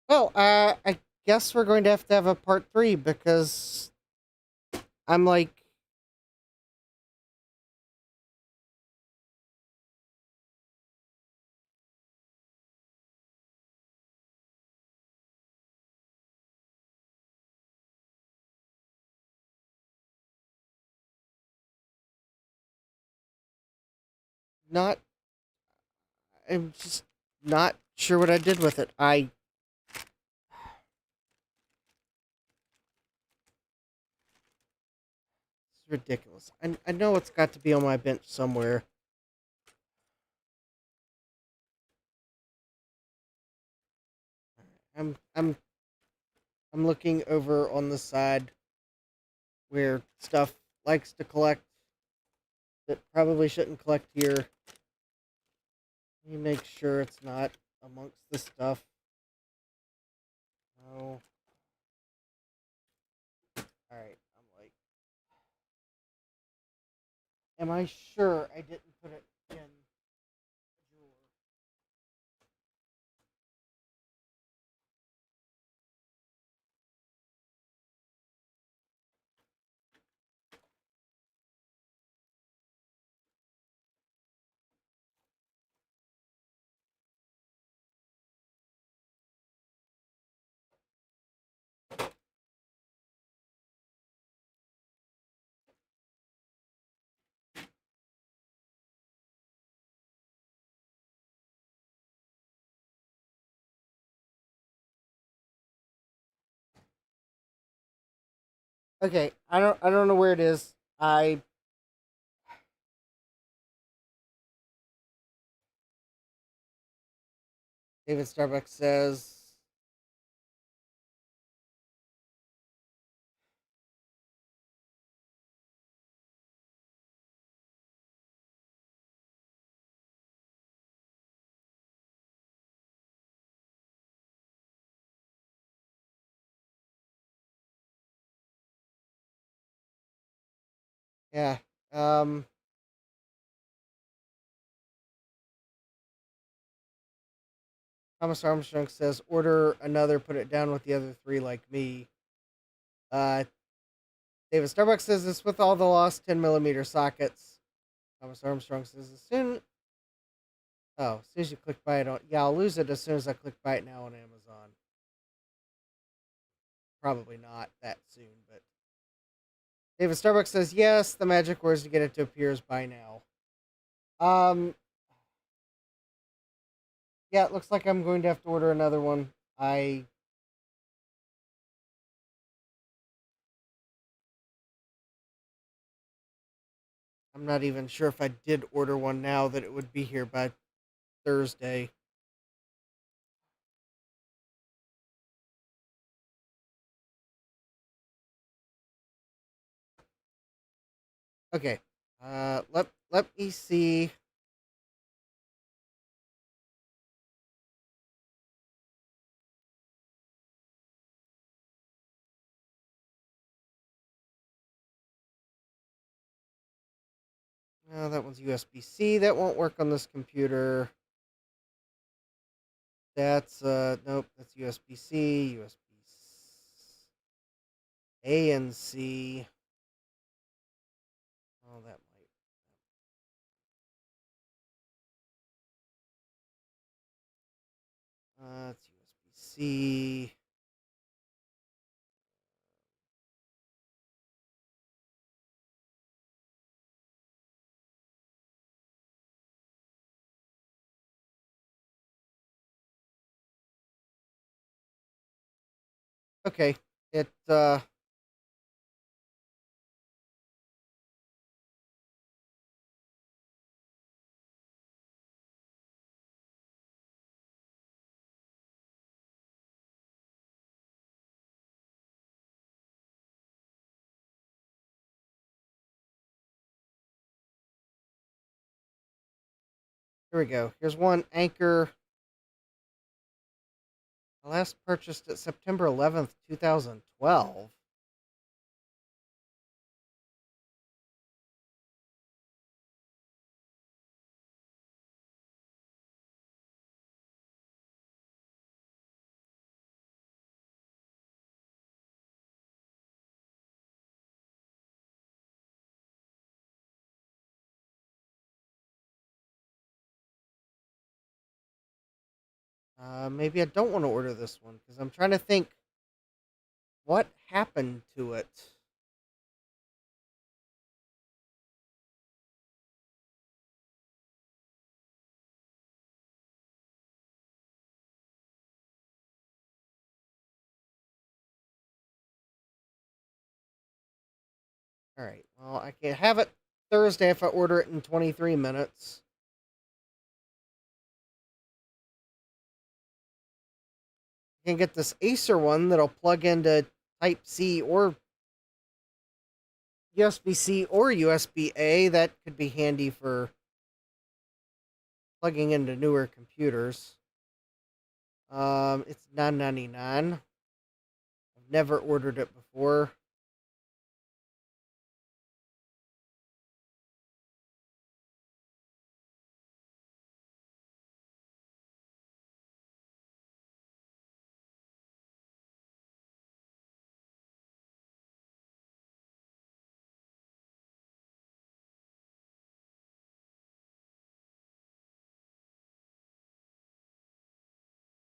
Well, I guess we're going to have a part three because I'm like, not, I'm just not sure what I did with it. It's ridiculous. I know it's got to be on my bench somewhere. I'm I'm I'm looking over on the side where stuff likes to collect that probably shouldn't collect here. Let me make sure it's not amongst the stuff. No. Alright, I'm like, am I sure I didn't put it in a drawer? Okay, I don't know where it is. I David Starbucks says, yeah. Um, Thomas Armstrong says, order another, put it down with the other three like me. Uh, David Starbucks says this with all the lost 10mm sockets. Thomas Armstrong says, as soon as you click buy it on, yeah, I'll lose it as soon as I click buy it now on Amazon. Probably not that soon, but David Starbucks says, yes, the magic words to get it to appear is buy now. Um, yeah, it looks like I'm going to have to order another one. I'm not even sure if I did order one now that it would be here by Thursday. Okay. Let me see. No, that one's USB-C. That won't work on this computer. That's nope, that's USB-C, USB-A and C. Oh, that might. It's USB-C. Okay. It Here we go. Here's one Anchor. I last purchased it September 11th, 2012. Maybe I don't want to order this one because I'm trying to think what happened to it. All right. Well, I can have it Thursday if I order it in 23 minutes. I can get this Acer one that'll plug into Type C or USB-C or USB-A. That could be handy for plugging into newer computers. It's $9.99. I've never ordered it before.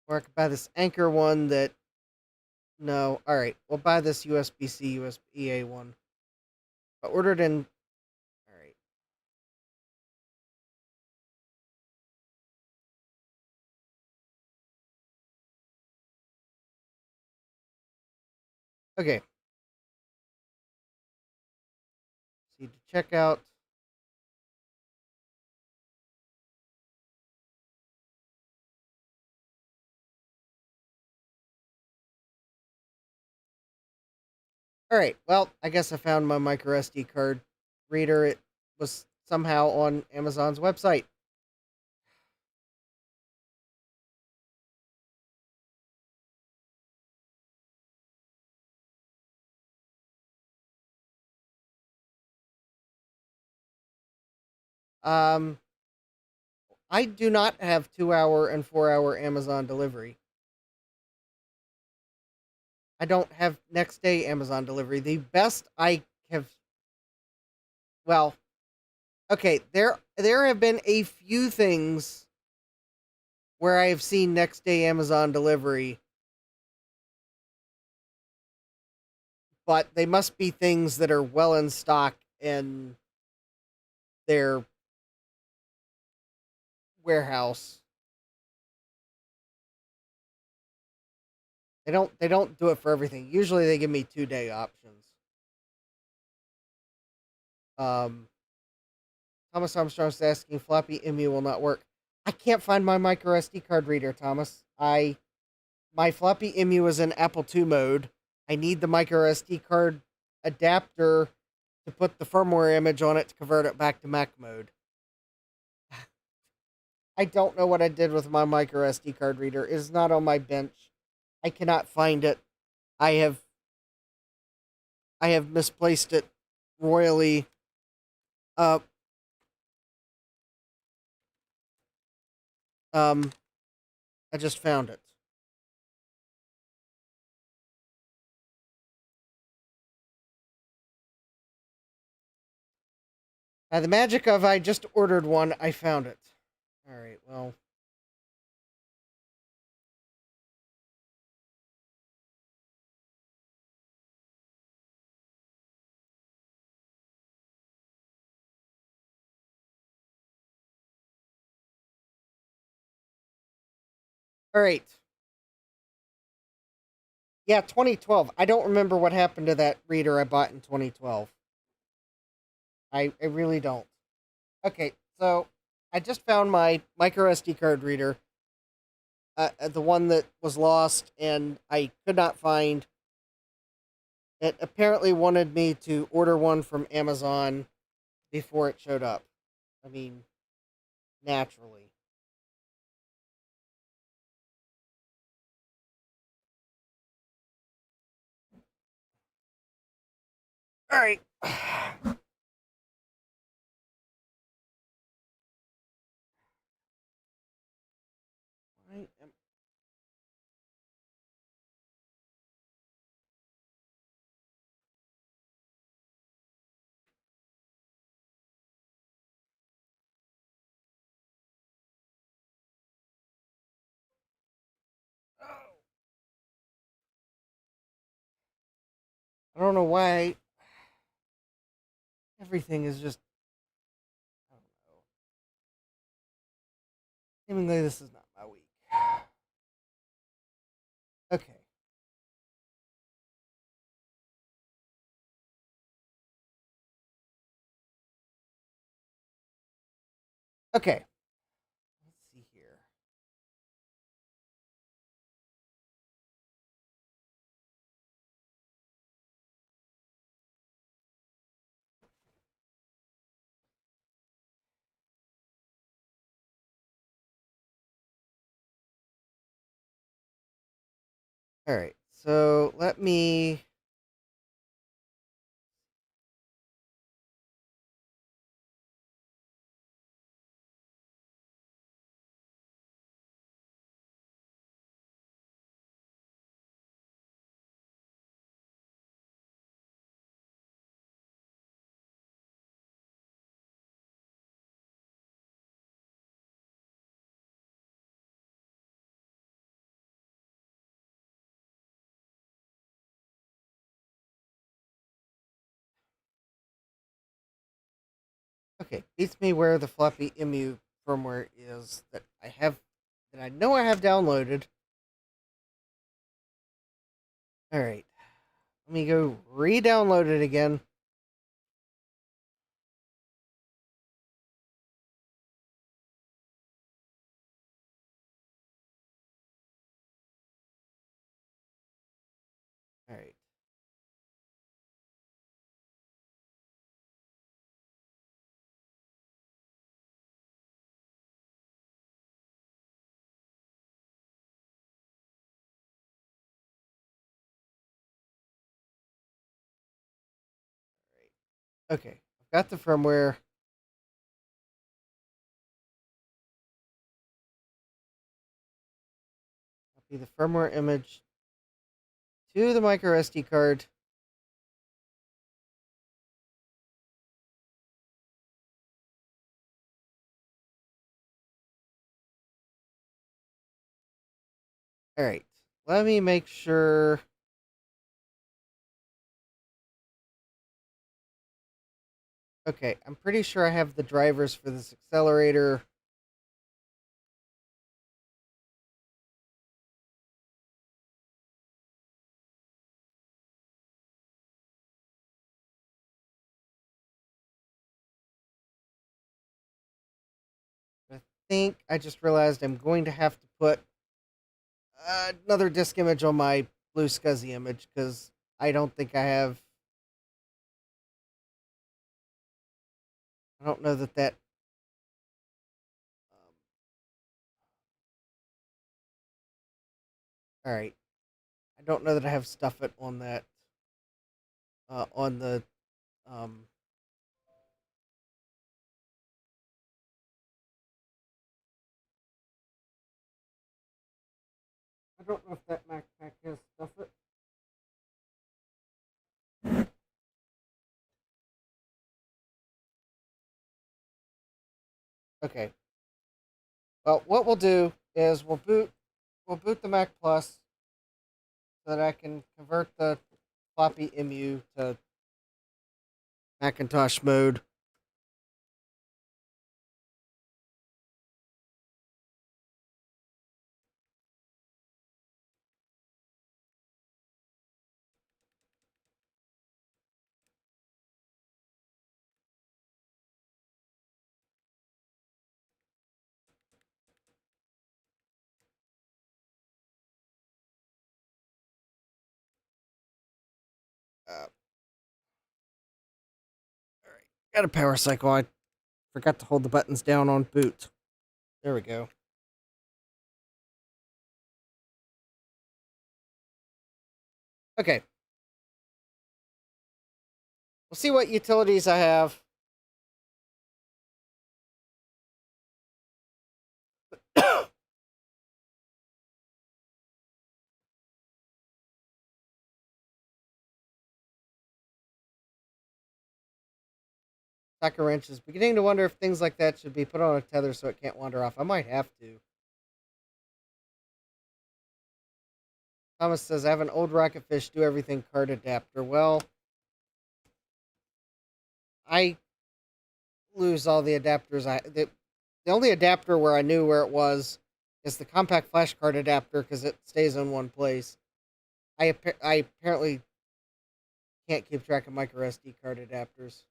Or I could buy this Anchor one that. No, all right. We'll buy this USB-C, USB-A one. I ordered in. All right. Okay. Need to check out. All right. Well, I guess I found my micro SD card reader. It was somehow on Amazon's website. Um, I do not have 2 hour and 4 hour Amazon delivery. I don't have next day Amazon delivery. The best I have, well, okay, there have been a few things where I have seen next day Amazon delivery, but they must be things that are well in stock in their warehouse. They don't do it for everything. Usually they give me 2 day options. Um, Thomas Armstrong's asking floppy EMU will not work. I can't find my micro SD card reader, Thomas. My floppy EMU is in Apple II mode. I need the micro SD card adapter to put the firmware image on it to convert it back to Mac mode. I don't know what I did with my micro SD card reader. It is not on my bench. I cannot find it. I have misplaced it royally. I just found it. By the magic of I just ordered one, I found it. All right, well. All right. Yeah, 2012. I don't remember what happened to that reader I bought in 2012. I really don't. Okay, so I just found my micro SD card reader, the one that was lost and I could not find. It apparently wanted me to order one from Amazon before it showed up. I mean, naturally. All right. I am... I don't know why everything is just. I don't know. Seemingly, this is not my week. Okay. Okay. Let's see here. All right. So let me. Okay. Beats me where the floppy EMU firmware is that I know I have downloaded. All right. Let me go re-download it again. All right. Okay. I've got the firmware. Copy the firmware image to the micro SD card. All right. Let me make sure. Okay, I'm pretty sure I have the drivers for this accelerator. I think I just realized I'm going to have to put another disk image on my blue SCSI image because I don't think I have. I don't know that. All right. I don't know that I have stuff it on that. On the. Um, I don't know if that Mac Pack has stuff it. Okay. Well, what we'll do is we'll boot the Mac Plus so that I can convert the floppy MU to Macintosh mode. All right. Got a power cycle. I forgot to hold the buttons down on boot. There we go. Okay. We'll see what utilities I have. Socket wrench is beginning to wonder if things like that should be put on a tether so it can't wander off. I might have to. Thomas says, I have an old Rocketfish do everything card adapter. Well, I lose all the adapters. The only adapter where I knew where it was is the compact flash card adapter because it stays in one place. I apparently can't keep track of micro SD card adapters.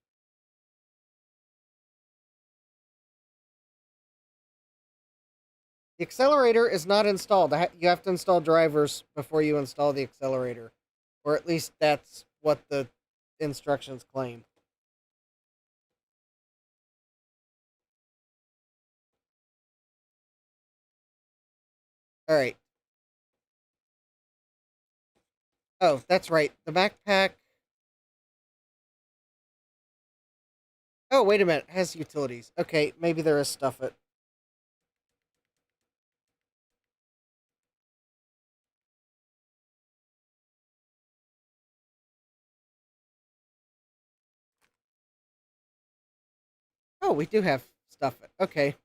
The accelerator is not installed. You have to install drivers before you install the accelerator, or at least that's what the instructions claim. All right. Oh, that's right. The backpack. Oh, wait a minute. It has utilities. Okay, maybe there is stuff it. Oh, we do have stuff it. Okay.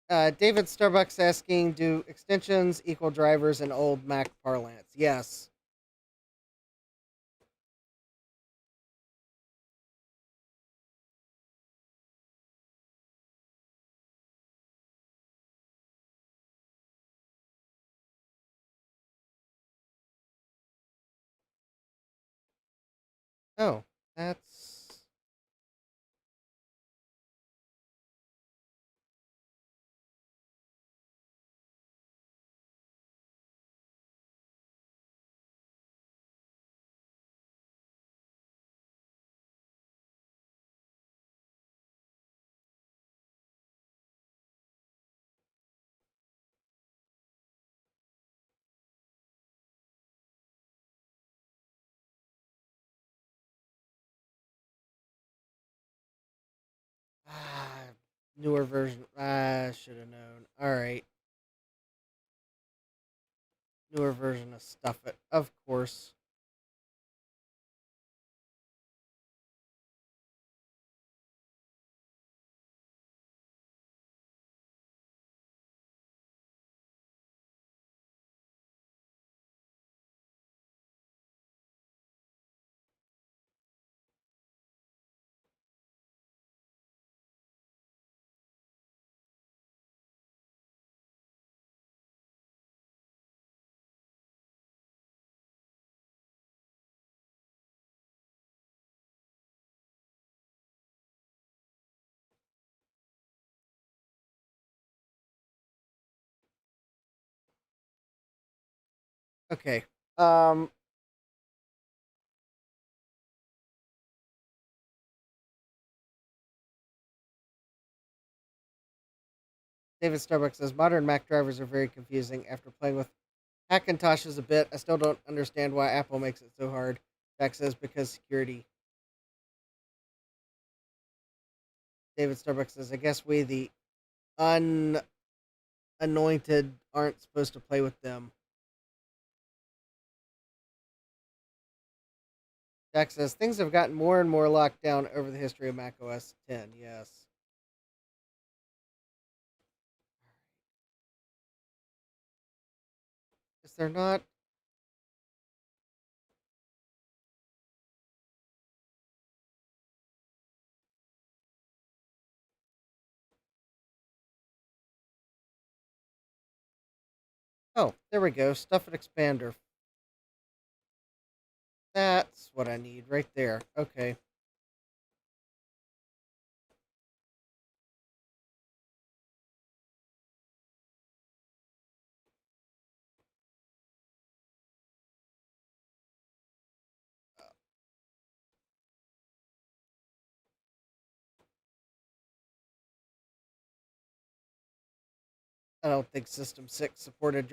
David Starbucks asking, do extensions equal drivers in old Mac parlance? Yes. Oh, that's Newer version. I should have known. All right. Newer version of Stuff It. Of course. Okay. Um. David Starbucks says modern Mac drivers are very confusing. After playing with Hacintoshes a bit, I still don't understand why Apple makes it so hard. Jack says because security. David Starbucks says, I guess we, the unanointed, aren't supposed to play with them. Jack says, things have gotten more and more locked down over the history of Mac OS X. Yes. Is there not? Oh, there we go. Stuff and expander. That's what I need right there. Okay. I don't think System 6 supported um,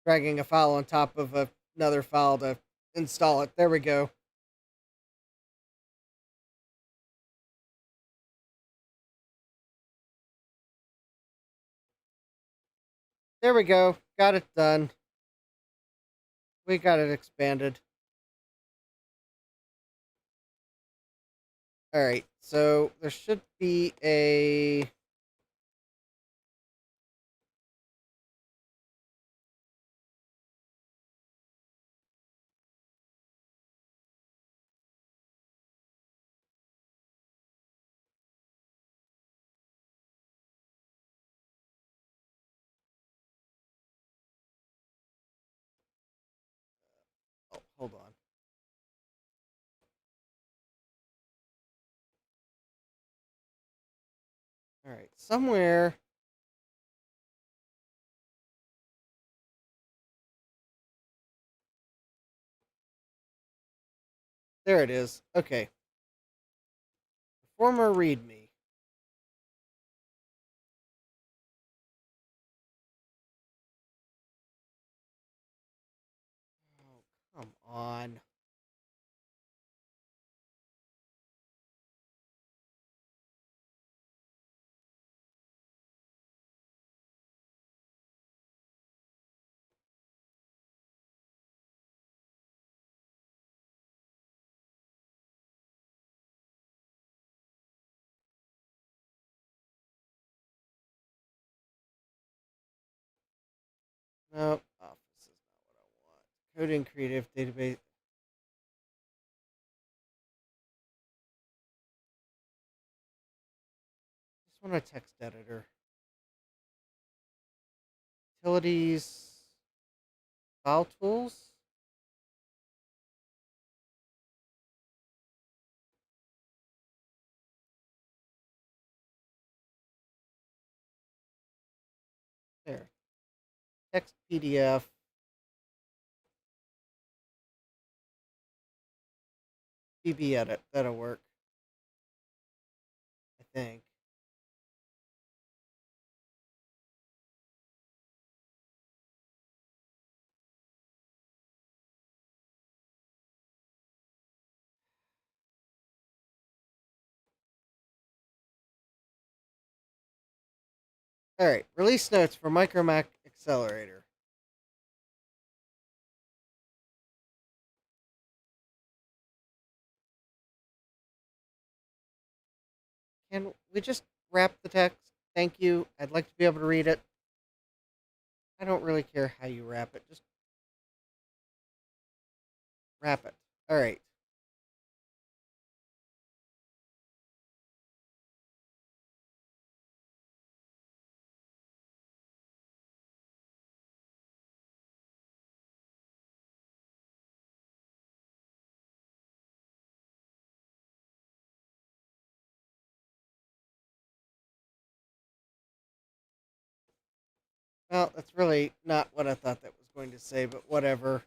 dragging a file on top of another file to install it. There we go. There we go. Got it done. We got it expanded. All right. So there should be a. Oh, hold on. All right. Somewhere. There it is. Okay. Performer README. Oh, come on. No, Office is not what I want. Coding Creative Database. Just want a text editor. Utilities. File tools. There. Text PDF. BB edit. That'll work. I think. Alright, release notes for Micromac Accelerator. Can we just wrap the text? Thank you. I'd like to be able to read it. I don't really care how you wrap it. Just wrap it. Alright. Well, that's really not what I thought that was going to say, but whatever.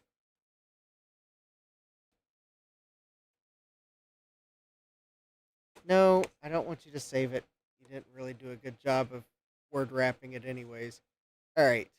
No, I don't want you to save it. You didn't really do a good job of word wrapping it anyways. Alright.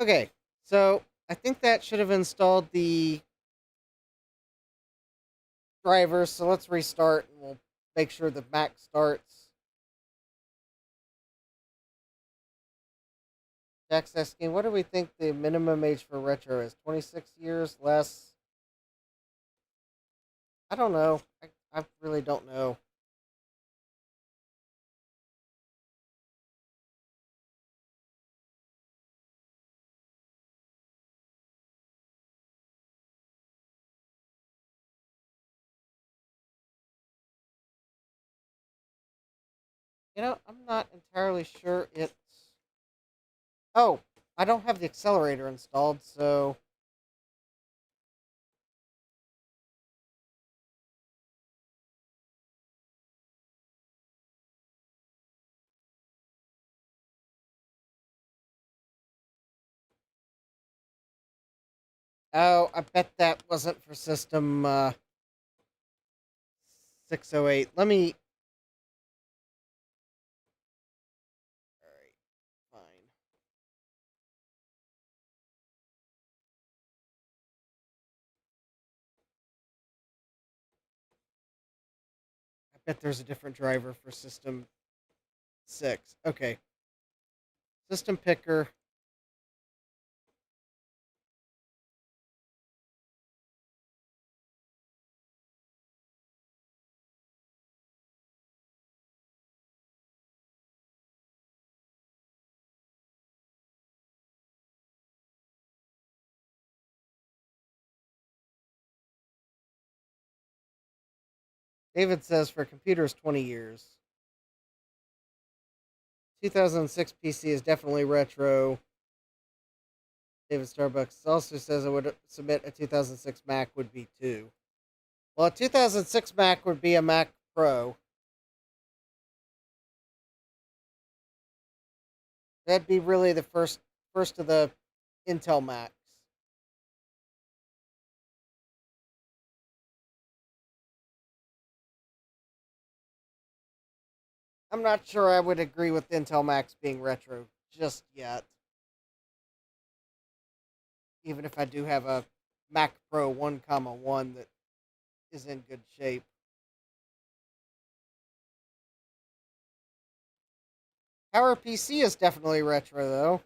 Okay, so I think that should have installed the drivers, so let's restart and we'll make sure the Mac starts. Jack's asking, what do we think the minimum age for retro is? 26 years, less? I don't know. I really don't know. I'm not entirely sure it's... Oh, I don't have the accelerator installed, so... Oh, I bet that wasn't for system 608. Let me... Alright, fine. I bet there's a different driver for system 6. Okay. System picker. David says for computers, 20 years. 2006 PC is definitely retro. David Starbucks also says I would submit a 2006 Mac would be too. Well, a 2006 Mac would be a Mac Pro. That'd be really the first of the Intel Macs. I'm not sure I would agree with Intel Macs being retro just yet. Even if I do have a Mac Pro 1,1 that is in good shape. PowerPC is definitely retro, though.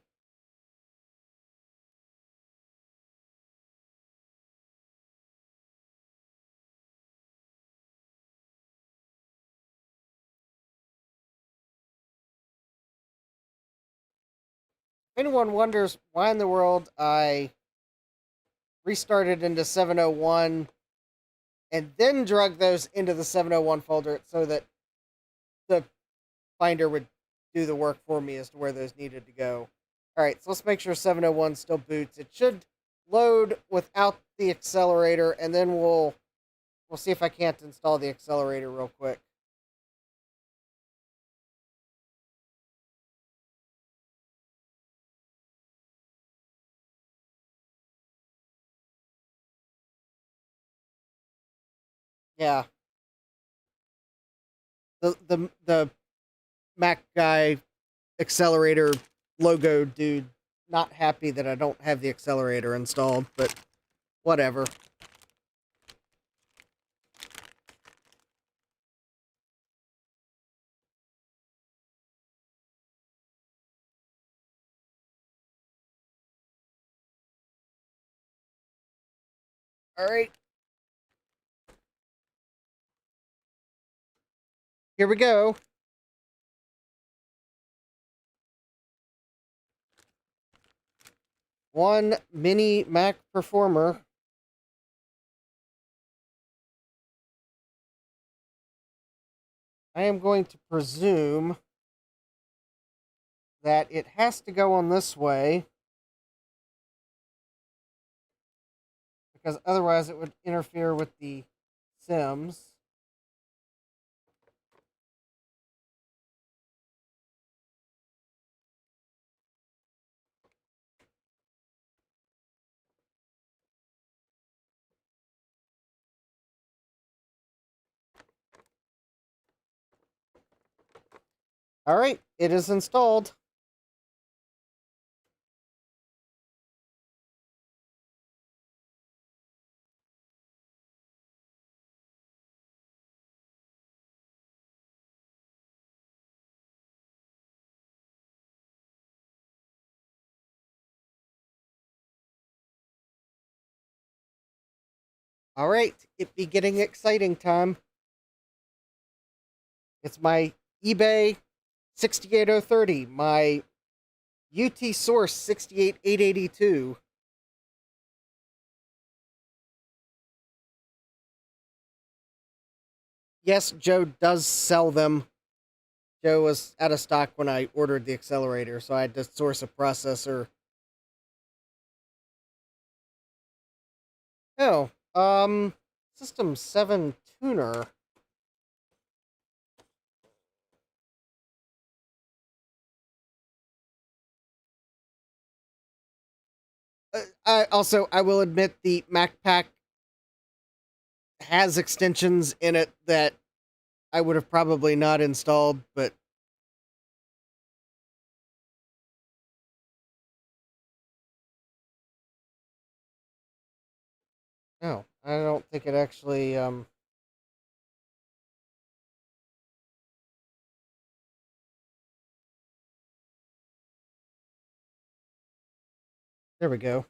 If anyone wonders why in the world I restarted into 701 and then drug those into the 701 folder so that the Finder would do the work for me as to where those needed to go. All right, so let's make sure 701 still boots. It should load without the accelerator, and then we'll see if I can't install the accelerator real quick. Yeah. The Mac guy accelerator logo dude not happy that I don't have the accelerator installed, but whatever. All right. Here we go. One mini Mac Performer. I am going to presume that it has to go on this way, because otherwise it would interfere with the Sims. All right, it is installed. All right, it be getting exciting time. It's my eBay 68030, my UT Source 68882. Yes, Joe does sell them. Joe was out of stock when I ordered the accelerator, so I had to source a processor. Oh, System 7 tuner. I will admit the Mac Pack has extensions in it that I would have probably not installed, but no, I don't think it actually. There we go.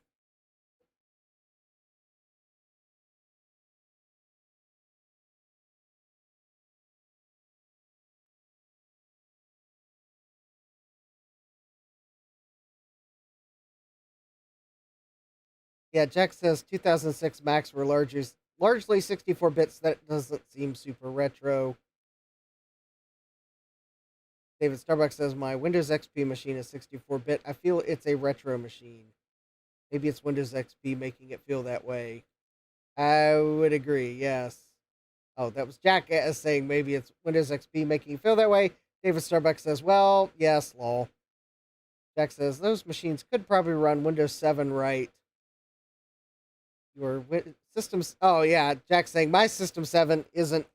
Yeah, Jack says 2006 Macs were largely 64 bits. That doesn't seem super retro. David Starbucks says my Windows XP machine is 64-bit. I feel it's a retro machine. Maybe it's Windows XP making it feel that way. I would agree, yes. Oh, that was Jack saying maybe it's Windows XP making it feel that way. David Starbucks says, well, yes, lol. Jack says, those machines could probably run Windows 7 right. Your systems. Oh, yeah. Jack saying, my System 7 isn't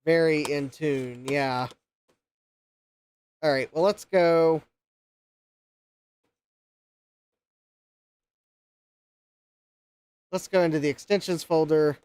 very in tune. Yeah. All right, well, let's go. Let's go into the extensions folder.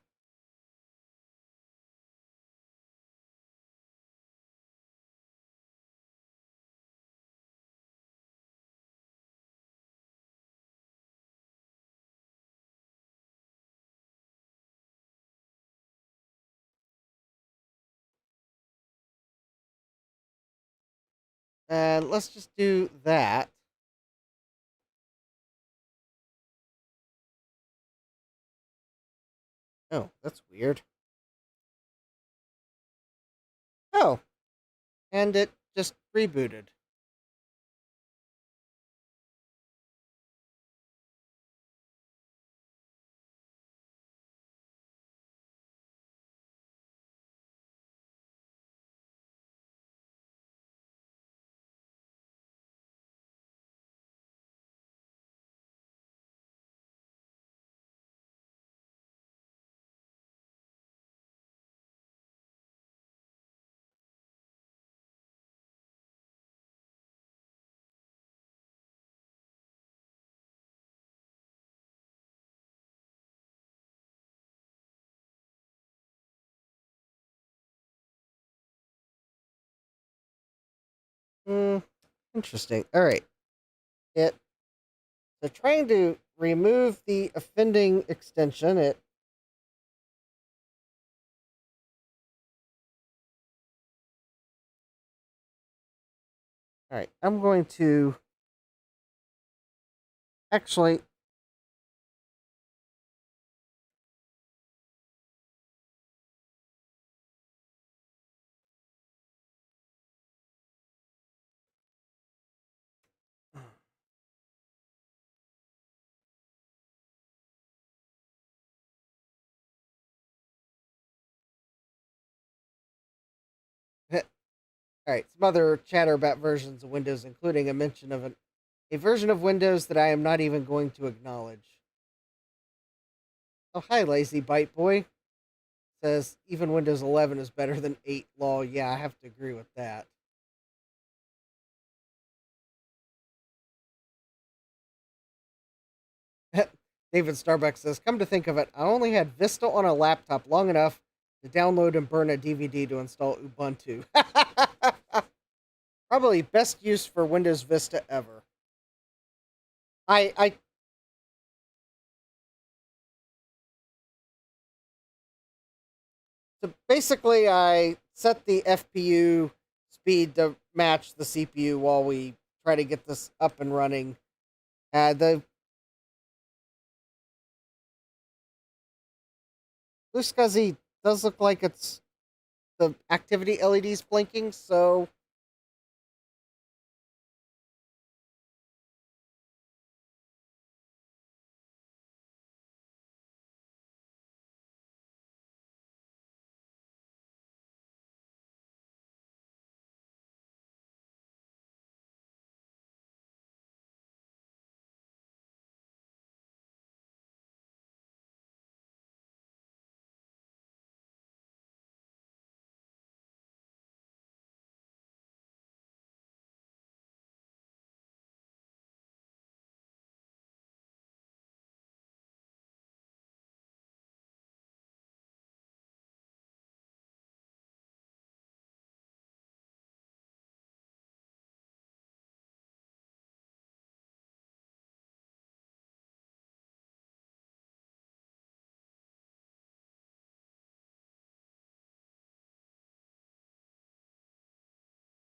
And let's just do that. Oh, that's weird. Oh, and it just rebooted. Hmm, interesting. All right. It So trying to remove the offending extension. All right. I'm going to actually. All right. Some other chatter about versions of Windows, including a mention of a version of Windows that I am not even going to acknowledge. Oh, hi, lazy bite boy. Says even Windows 11 is better than 8. Lol. Yeah, I have to agree with that. David Starbucks says, come to think of it, I only had Vista on a laptop long enough to download and burn a DVD to install Ubuntu. Probably best use for Windows Vista ever. I So basically I set the FPU speed to match the CPU while we try to get this up and running. The Blue Scuzzy does look like it's the activity LEDs blinking, so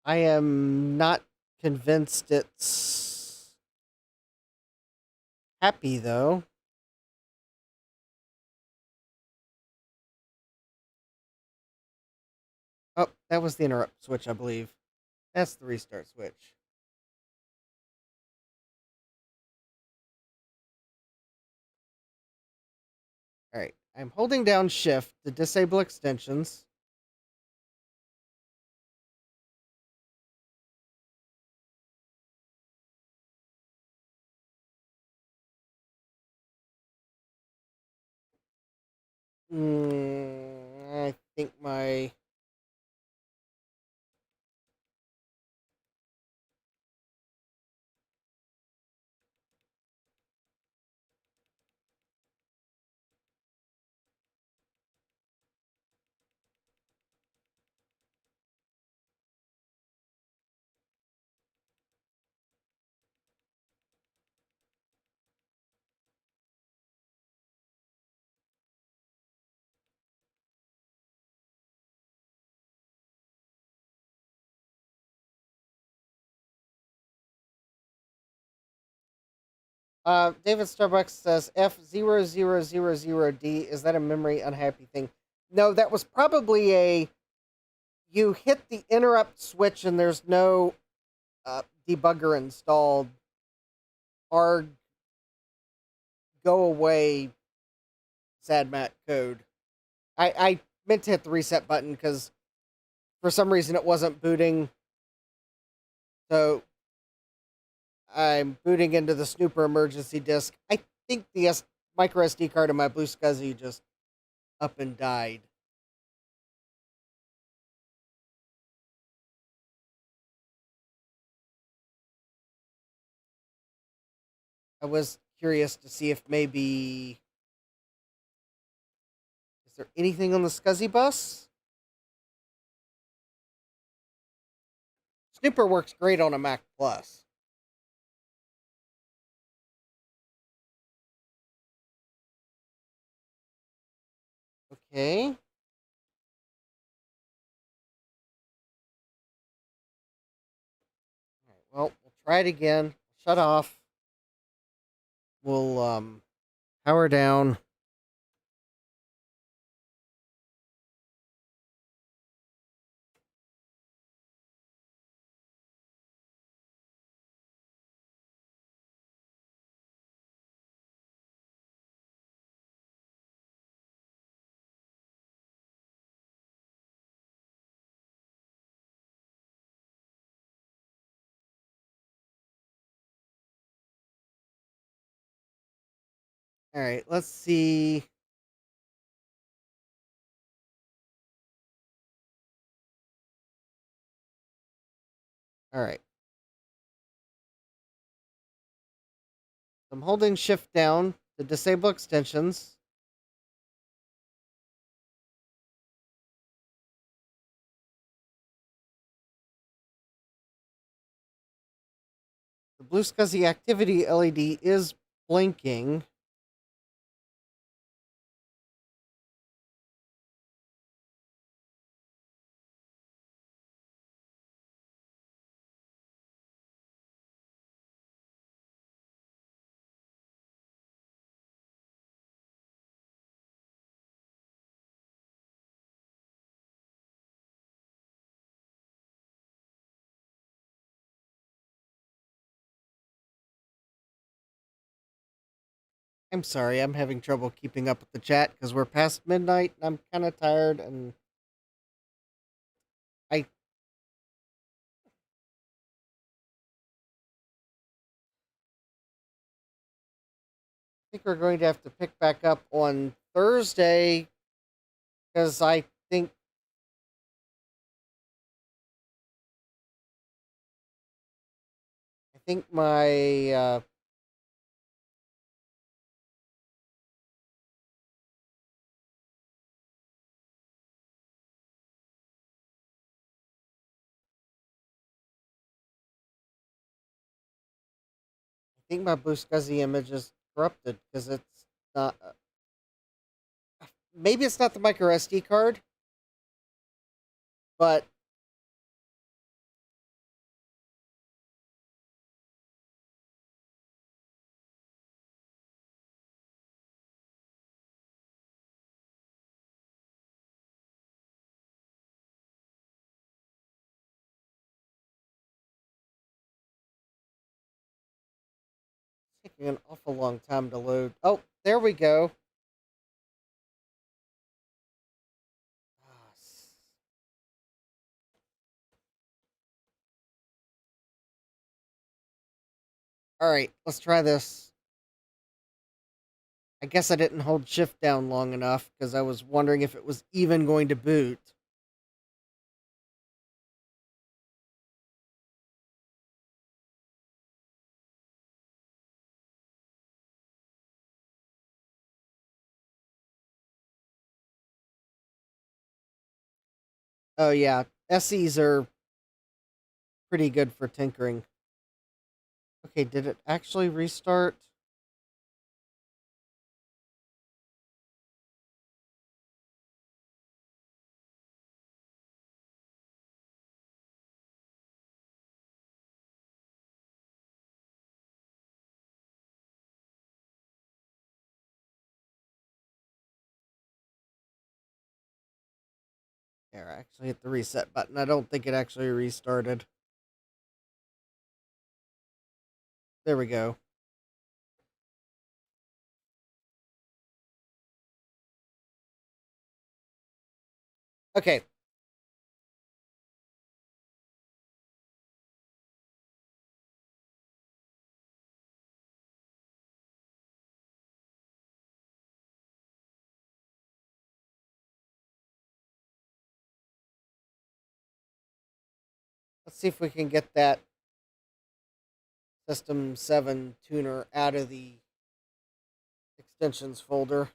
I am not convinced it's happy though. Oh, that was the interrupt switch, I believe. That's the restart switch. All right, I'm holding down shift to disable extensions. I think my David Starbucks says F0000D. Is that a memory unhappy thing? No, that was probably a. You hit the interrupt switch and there's no debugger installed. Or go away SADMAT code. I meant to hit the reset button because for some reason it wasn't booting. So I'm booting into the Snooper emergency disk. I think the micro SD card in my Blue Scuzzy just up and died. I was curious to see if maybe is there anything on the Scuzzy bus? Snooper works great on a Mac Plus. Okay. All right, well, we'll try it again. Shut off. We'll power down. All right, let's see. All right. I'm holding shift down to disable extensions. The blue SCSI activity LED is blinking. I'm sorry, I'm having trouble keeping up with the chat because we're past midnight and I'm kind of tired and I think we're going to have to pick back up on Thursday because think I think my blue SCSI image is corrupted because it's not. Maybe it's not the micro SD card, but it's taking an awful long time to load. Oh, there we go. All right, let's try this. I guess I didn't hold shift down long enough because I was wondering if it was even going to boot. Oh yeah, SEs are pretty good for tinkering. Okay, did it actually restart? There, I actually hit the reset button. I don't think it actually restarted. There we go. Okay. Let's see if we can get that System 7 tuner out of the extensions folder.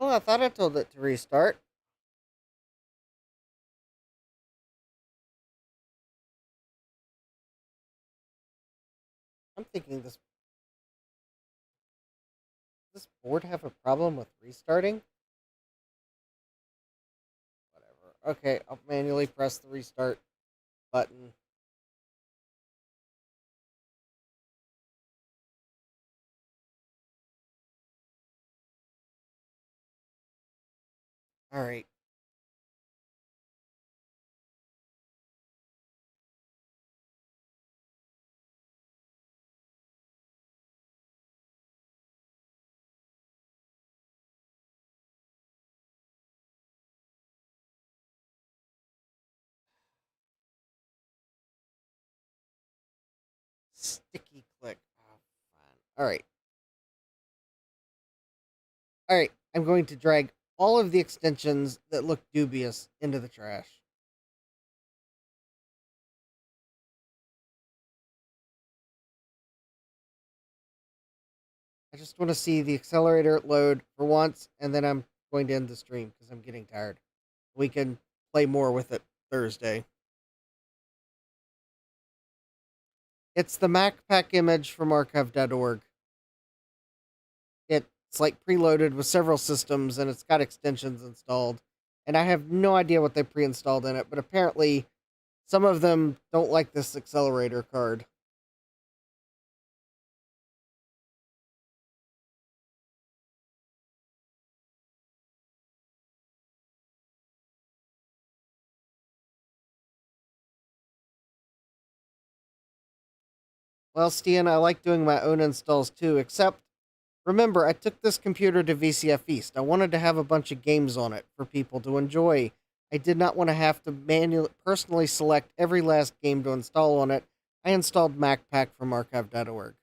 Oh, I thought I told it to restart. I'm thinking this board have a problem with restarting? Whatever. Okay, I'll manually press the restart button. All right. Sticky click. Oh, fine. All right. All right. I'm going to drag all of the extensions that look dubious into the trash. I just want to see the accelerator load for once, and then I'm going to end the stream because I'm getting tired. We can play more with it Thursday. It's the MacPack image from archive.org. It's like preloaded with several systems and it's got extensions installed. And I have no idea what they pre installed in it, but apparently some of them don't like this accelerator card. Well, Stian, I like doing my own installs too, except remember, I took this computer to VCF East. I wanted to have a bunch of games on it for people to enjoy. I did not want to have to manually personally select every last game to install on it. I installed MacPack from archive.org.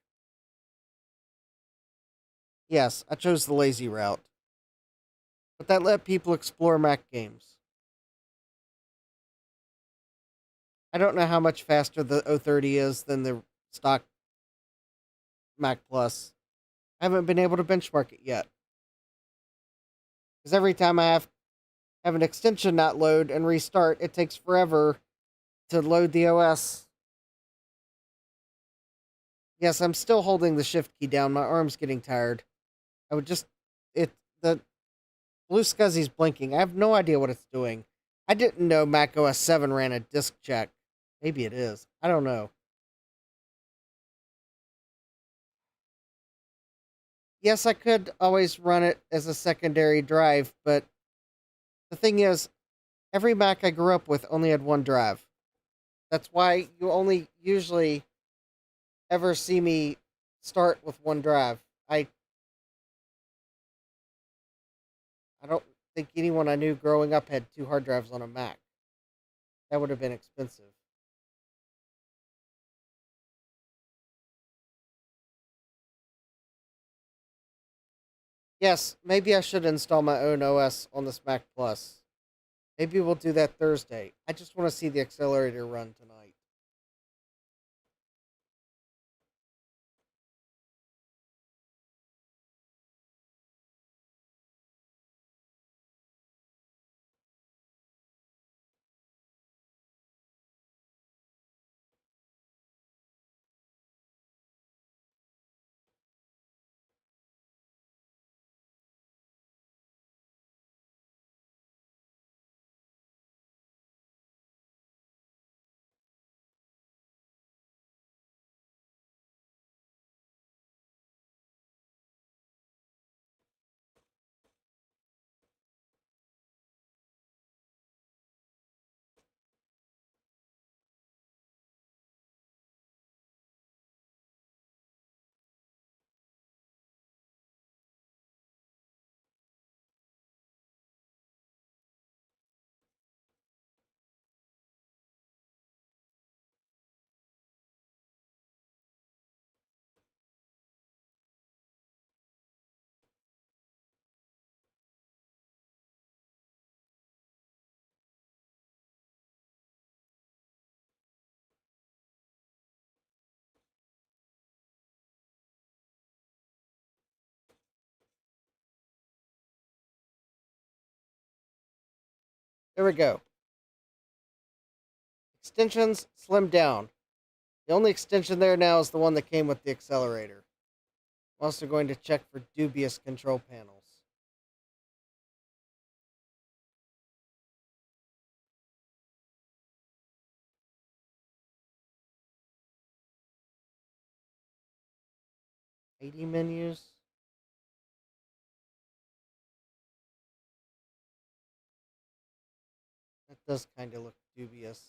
Yes, I chose the lazy route. But that let people explore Mac games. I don't know how much faster the 030 is than the stock Mac Plus. I haven't been able to benchmark it yet. Because every time I have an extension not load and restart, it takes forever to load the OS. Yes, I'm still holding the shift key down. My arm's getting tired. I would just it the blue scuzzy's blinking. I have no idea what it's doing. I didn't know Mac OS 7 ran a disk check. Maybe it is. I don't know. Yes, I could always run it as a secondary drive, but the thing is, every Mac I grew up with only had one drive. That's why you only usually ever see me start with one drive. I don't think anyone I knew growing up had two hard drives on a Mac. That would have been expensive. Yes, maybe I should install my own OS on this Mac Plus. Maybe we'll do that Thursday. I just want to see the accelerator run tonight. There we go. Extensions slimmed down. The only extension there now is the one that came with the accelerator. I'm also going to check for dubious control panels. ID menus. That does kind of look dubious.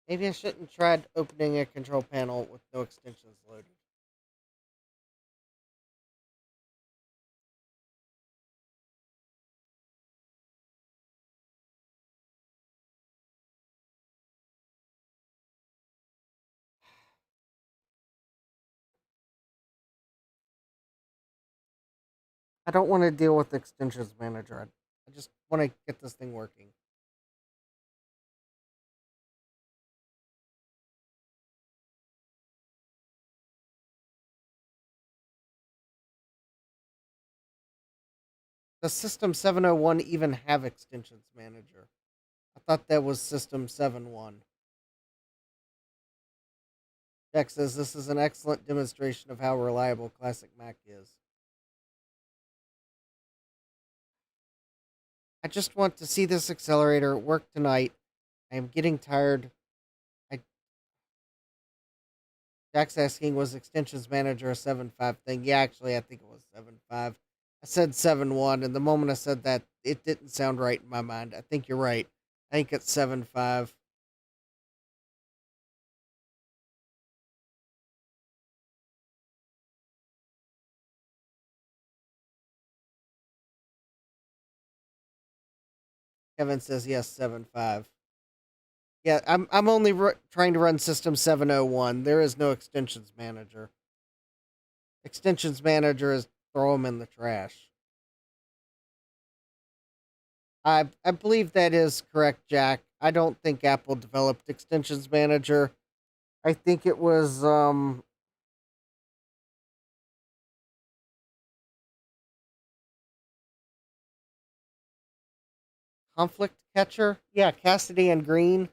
Maybe I shouldn't try opening a control panel with no extensions loaded. I don't want to deal with the extensions manager. I just want to get this thing working. Does System 701 even have extensions manager? I thought that was System 7.1. Jack says this is an excellent demonstration of how reliable Classic Mac is. I just want to see this accelerator work tonight. I am getting tired. Jack's asking, was extensions manager a 7.5 thing? Yeah, actually, I think it was 7.5. I said 7.1, and the moment I said that, it didn't sound right in my mind. I think you're right. I think it's 7.5. Kevin says yes, 7.5. Yeah, I'm only trying to run System 701. There is no extensions manager. Extensions manager is throw them in the trash. I believe that is correct, Jack. I don't think Apple developed extensions manager. I think it was conflict catcher. Yeah, Cassidy and Green.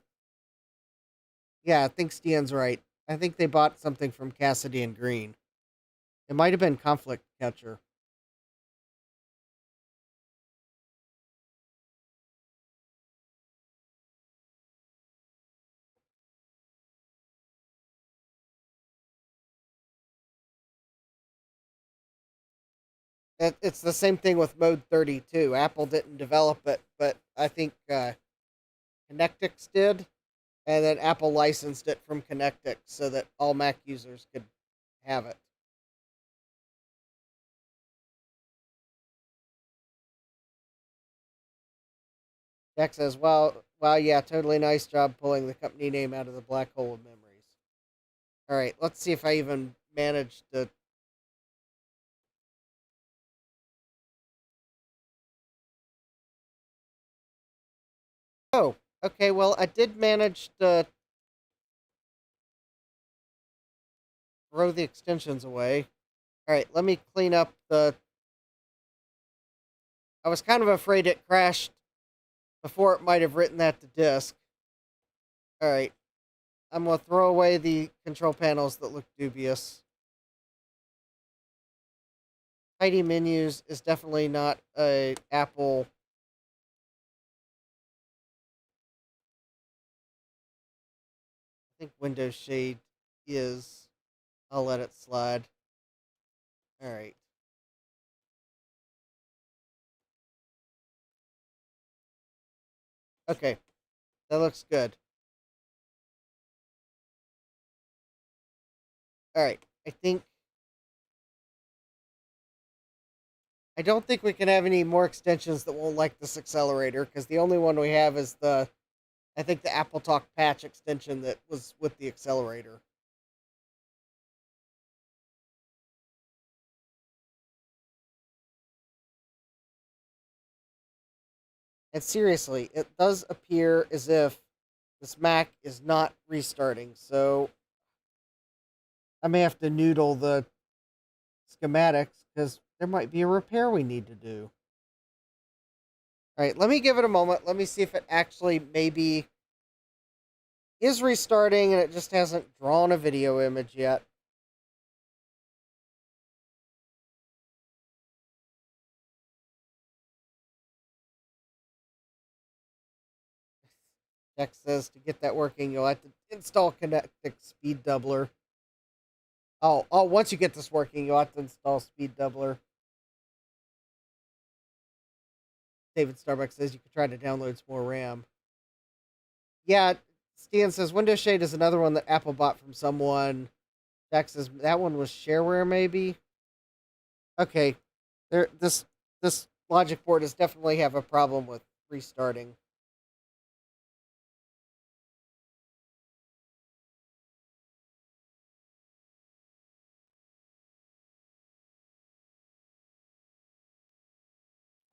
Yeah, I think Stian's right. I think they bought something from Cassidy and Green. It might have been conflict catcher. It's the same thing with Mode 32. Apple didn't develop it, but I think Connectix did, and then Apple licensed it from Connectix so that all Mac users could have it. Jack says, wow, yeah, totally nice job pulling the company name out of the black hole of memories. All right, let's see if I even managed to. Oh, okay, well, I did manage to throw the extensions away. All right, let me clean up the. I was kind of afraid it crashed before it might have written that to disk. All right, I'm going to throw away the control panels that look dubious. Tidy menus is definitely not a Apple. I think Windows Shade is. I'll let it slide. All right. Okay, that looks good. All right, I think I don't think we can have any more extensions that won't like this accelerator, because the only one we have is I think the Apple Talk patch extension that was with the accelerator. And seriously, it does appear as if this Mac is not restarting, so I may have to noodle the schematics because there might be a repair we need to do. All right, let me give it a moment. Let me see if it actually maybe is restarting and it just hasn't drawn a video image yet. Jack says to get that working, you'll have to install Kinetic Speed Doubler. Oh, once you get this working, you'll have to install Speed Doubler. David Starbucks says you could try to download some more RAM. Yeah, Stan says Windows Shade is another one that Apple bought from someone. Jack says that one was shareware, maybe. Okay, this logic board does definitely have a problem with restarting.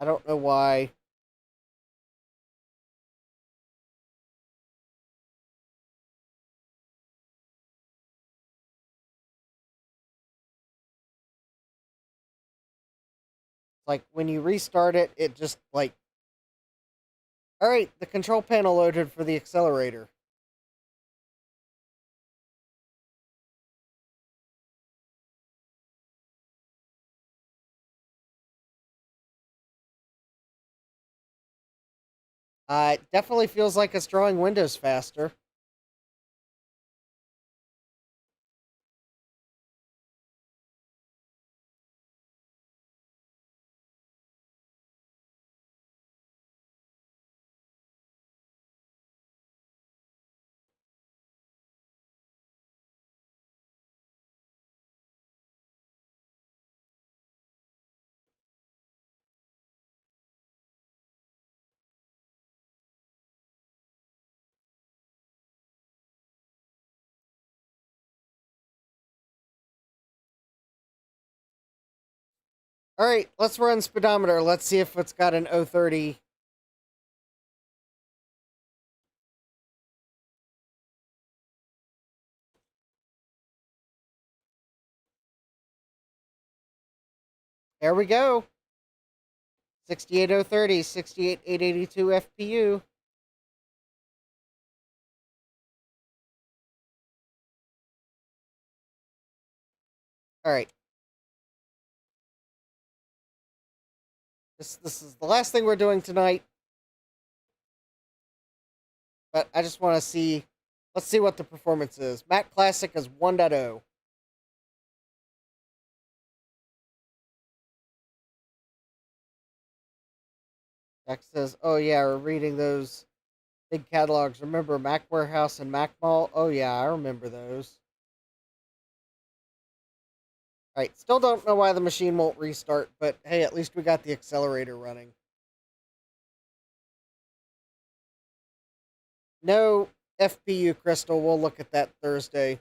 I don't know why. Like when you restart it, it just like, all right, the control panel loaded for the accelerator. It definitely feels like it's drawing windows faster. All right, let's run speedometer. Let's see if it's got an 030. There we go. 68030, 68882 FPU. All right. This is the last thing we're doing tonight. But I just want to see. Let's see what the performance is. Mac Classic is 1.0. Jack says, oh yeah, we're reading those big catalogs. Remember Mac Warehouse and Mac Mall? Oh yeah, I remember those. Alright, still don't know why the machine won't restart, but hey, at least we got the accelerator running. No FPU crystal, we'll look at that Thursday.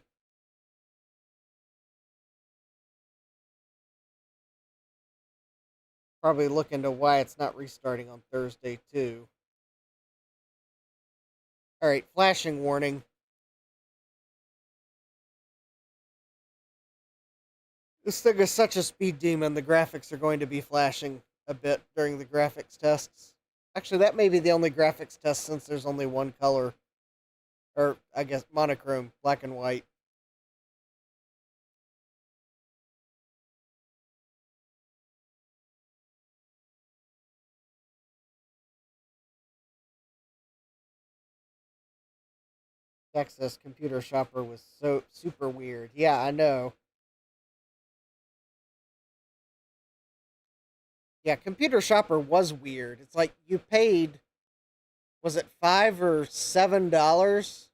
Probably look into why it's not restarting on Thursday too. Alright, flashing warning. This thing is such a speed demon, the graphics are going to be flashing a bit during the graphics tests. Actually, that may be the only graphics test since there's only one color. Or, I guess, monochrome, black and white. Texas Computer Shopper was so super weird. Yeah, I know. Yeah, Computer Shopper was weird. It's like you paid, was it $5 or $7?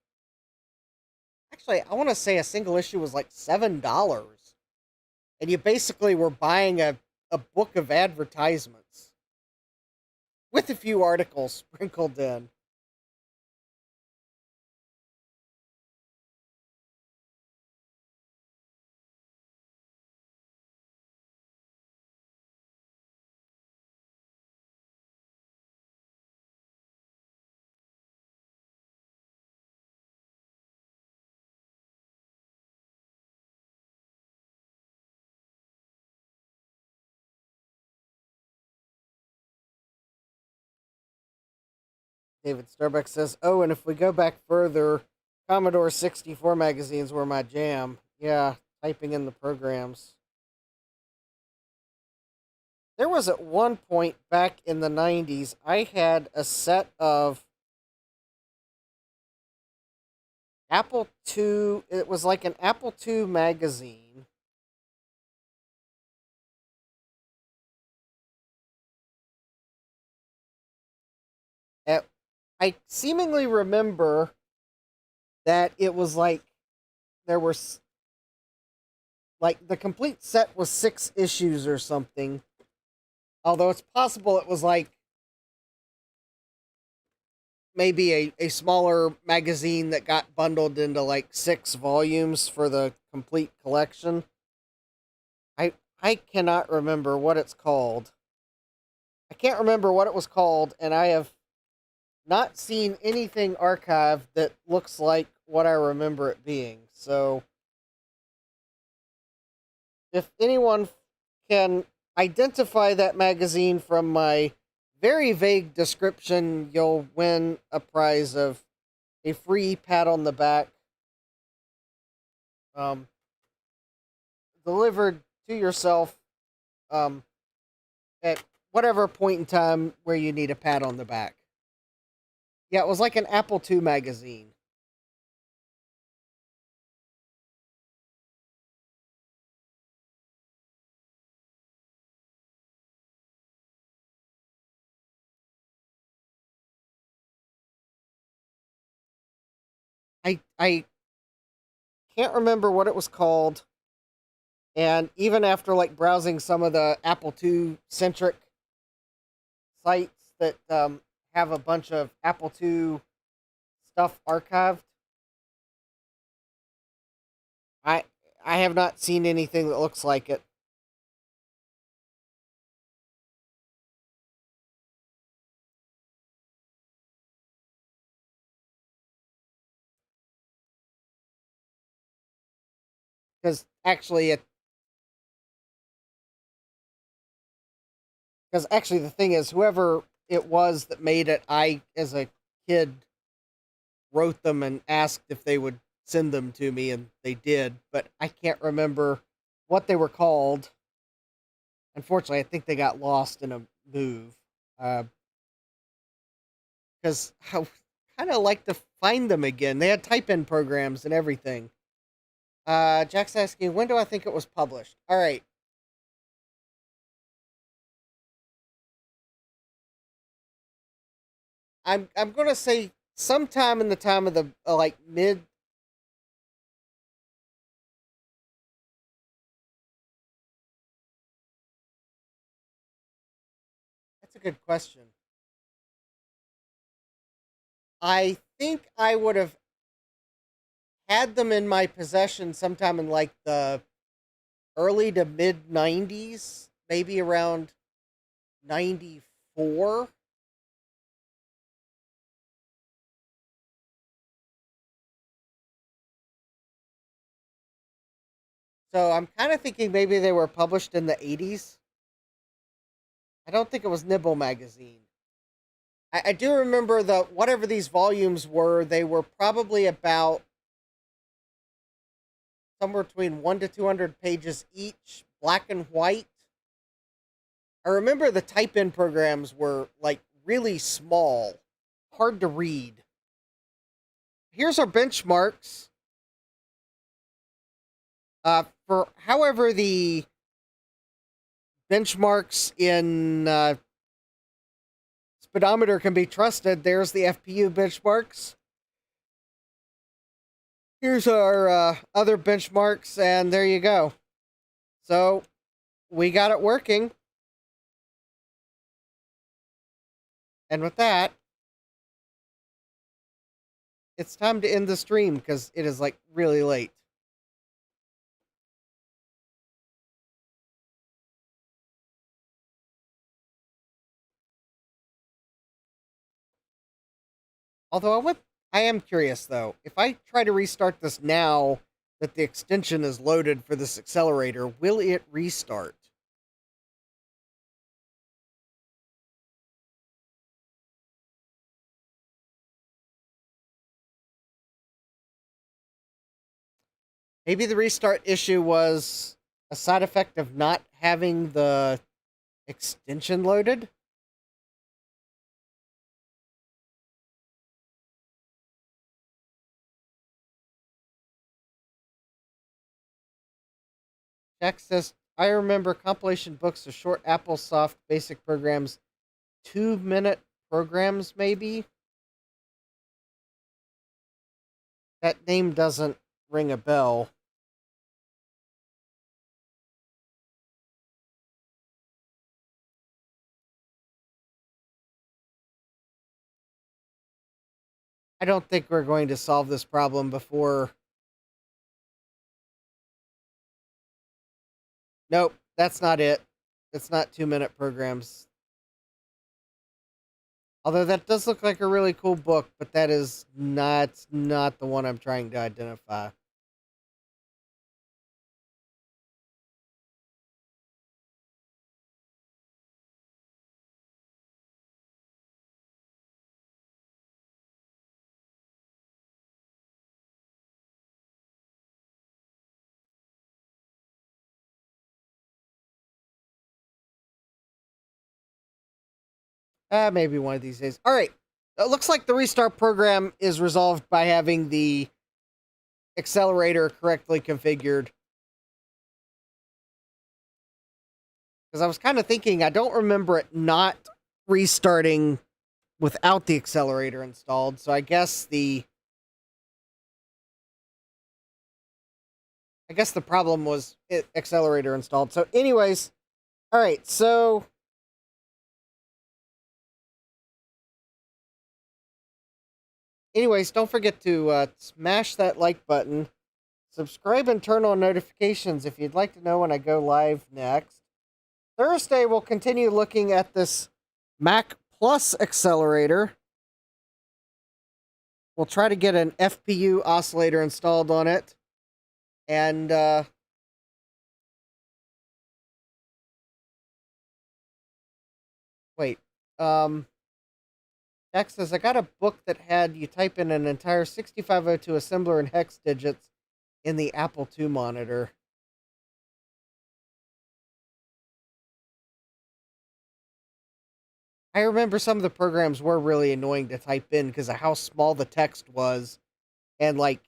Actually, I want to say a single issue was like $7, and you basically were buying a book of advertisements with a few articles sprinkled in. David Starbuck says, oh, and if we go back further, Commodore 64 magazines were my jam. Yeah, typing in the programs. There was at one point back in the 90s, I had a set of Apple II. It was like an Apple II magazine. I seemingly remember that it was like there were like the complete set was 6 issues or something. Although it's possible it was like maybe a smaller magazine that got bundled into like 6 volumes for the complete collection. I cannot remember what it's called. I can't remember what it was called, and I have not seen anything archived that looks like what I remember it being. So if anyone can identify that magazine from my very vague description, you'll win a prize of a free pat on the back, delivered to yourself at whatever point in time where you need a pat on the back. Yeah, it was like an Apple II magazine. I can't remember what it was called, and even after like browsing some of the Apple II centric sites that have a bunch of Apple II stuff archived, I I have not seen anything that looks like it. Because actually, the thing is, whoever it was that made it, I as a kid wrote them and asked if they would send them to me, and they did. But I can't remember what they were called. Unfortunately, I think they got lost in a move. Because I kind of like to find them again. They had type-in programs and everything. Jack's asking, when do I think it was published? All right. I'm gonna say sometime in the time of the like mid. That's a good question. I think I would have had them in my possession sometime in like the early to mid 90s, maybe around 94. So I'm kind of thinking maybe they were published in the 80s. I don't think it was Nibble magazine. I do remember the whatever these volumes were, they were probably about somewhere between 1 to 200 pages each, black and white. I remember the type-in programs were like really small, hard to read. Here's our benchmarks. For however the benchmarks in speedometer can be trusted, there's the FPU benchmarks. Here's our other benchmarks, and there you go. So we got it working. And with that, it's time to end the stream because it is like really late. Although I am curious though. If I try to restart this now that the extension is loaded for this accelerator, will it restart? Maybe the restart issue was a side effect of not having the extension loaded? Jack says, I remember compilation books of short AppleSoft basic programs, 2-minute programs, maybe? That name doesn't ring a bell. I don't think we're going to solve this problem before... Nope, that's not it. It's not 2-minute programs. Although that does look like a really cool book, but that is not the one I'm trying to identify. Maybe one of these days. All right. It looks like the restart program is resolved by having the accelerator correctly configured. Because I was kind of thinking, I don't remember it not restarting without the accelerator installed. So I guess the problem was accelerator installed. So anyways, all right. So anyways, don't forget to smash that like button. Subscribe and turn on notifications if you'd like to know when I go live next. Thursday, we'll continue looking at this Mac Plus accelerator. We'll try to get an FPU oscillator installed on it. And, wait. Jack says, I got a book that had you type in an entire 6502 assembler in hex digits in the Apple II monitor. I remember some of the programs were really annoying to type in because of how small the text was. And, like,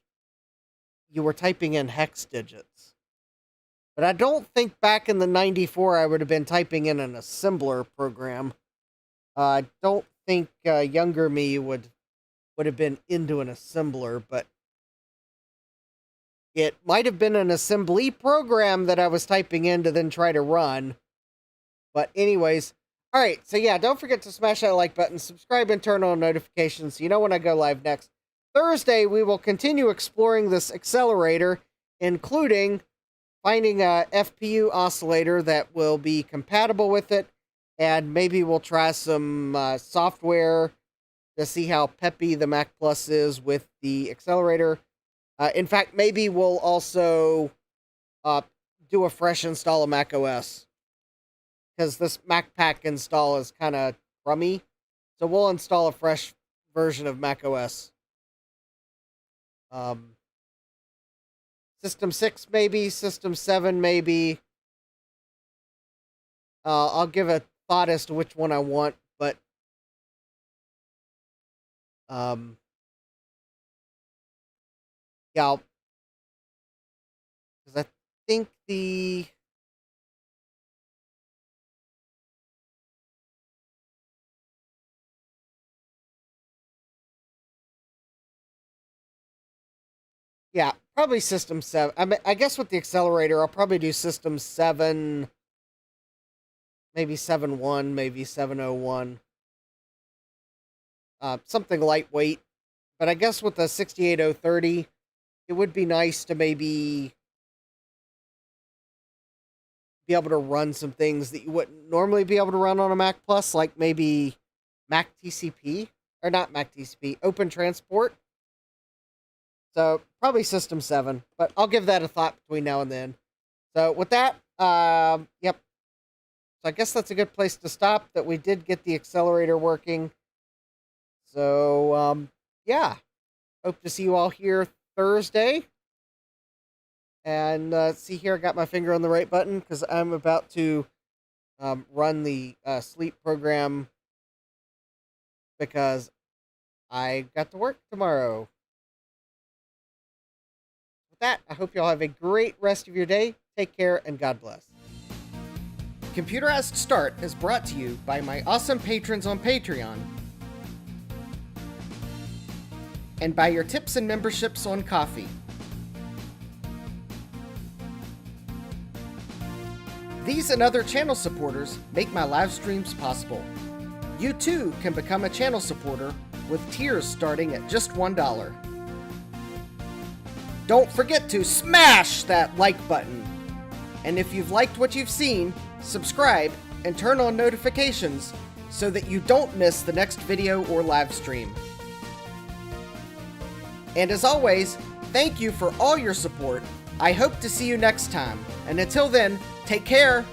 you were typing in hex digits. But I don't think back in the 94 I would have been typing in an assembler program. I don't think younger me would have been into an assembler, but it might have been an assembly program that I was typing in to then try to run. But anyways, all right, so yeah, don't forget to smash that like button, subscribe, and turn on notifications so you know when I go live next. Thursday, we will continue exploring this accelerator, including finding a FPU oscillator that will be compatible with it, and maybe we'll try some software to see how peppy the Mac Plus is with the accelerator. In fact, maybe we'll also do a fresh install of Mac OS, because this Mac Pack install is kind of crummy. So we'll install a fresh version of Mac OS. System 6 maybe, System 7 maybe. I'll give a thought as to which one I want, but yeah, because I think the yeah, probably System 7. I mean, I guess with the accelerator, I'll probably do System 7, maybe 7.1, maybe 7.01. something lightweight. But I guess with the 68030, it would be nice to maybe be able to run some things that you wouldn't normally be able to run on a Mac Plus, like maybe Mac TCP, or not Mac TCP, Open Transport. So probably System 7, but I'll give that a thought between now and then. So with that, yep. So I guess that's a good place to stop, that we did get the accelerator working. So, yeah. Hope to see you all here Thursday. And see here, I got my finger on the right button because I'm about to run the sleep program because I got to work tomorrow. With that, I hope you all have a great rest of your day. Take care and God bless. Computerized Start is brought to you by my awesome patrons on Patreon and by your tips and memberships on Ko-fi. These and other channel supporters make my live streams possible. You too can become a channel supporter with tiers starting at just $1. Don't forget to smash that like button. And if you've liked what you've seen, subscribe and turn on notifications so that you don't miss the next video or live stream. And as always, thank you for all your support. I hope to see you next time. And until then, take care.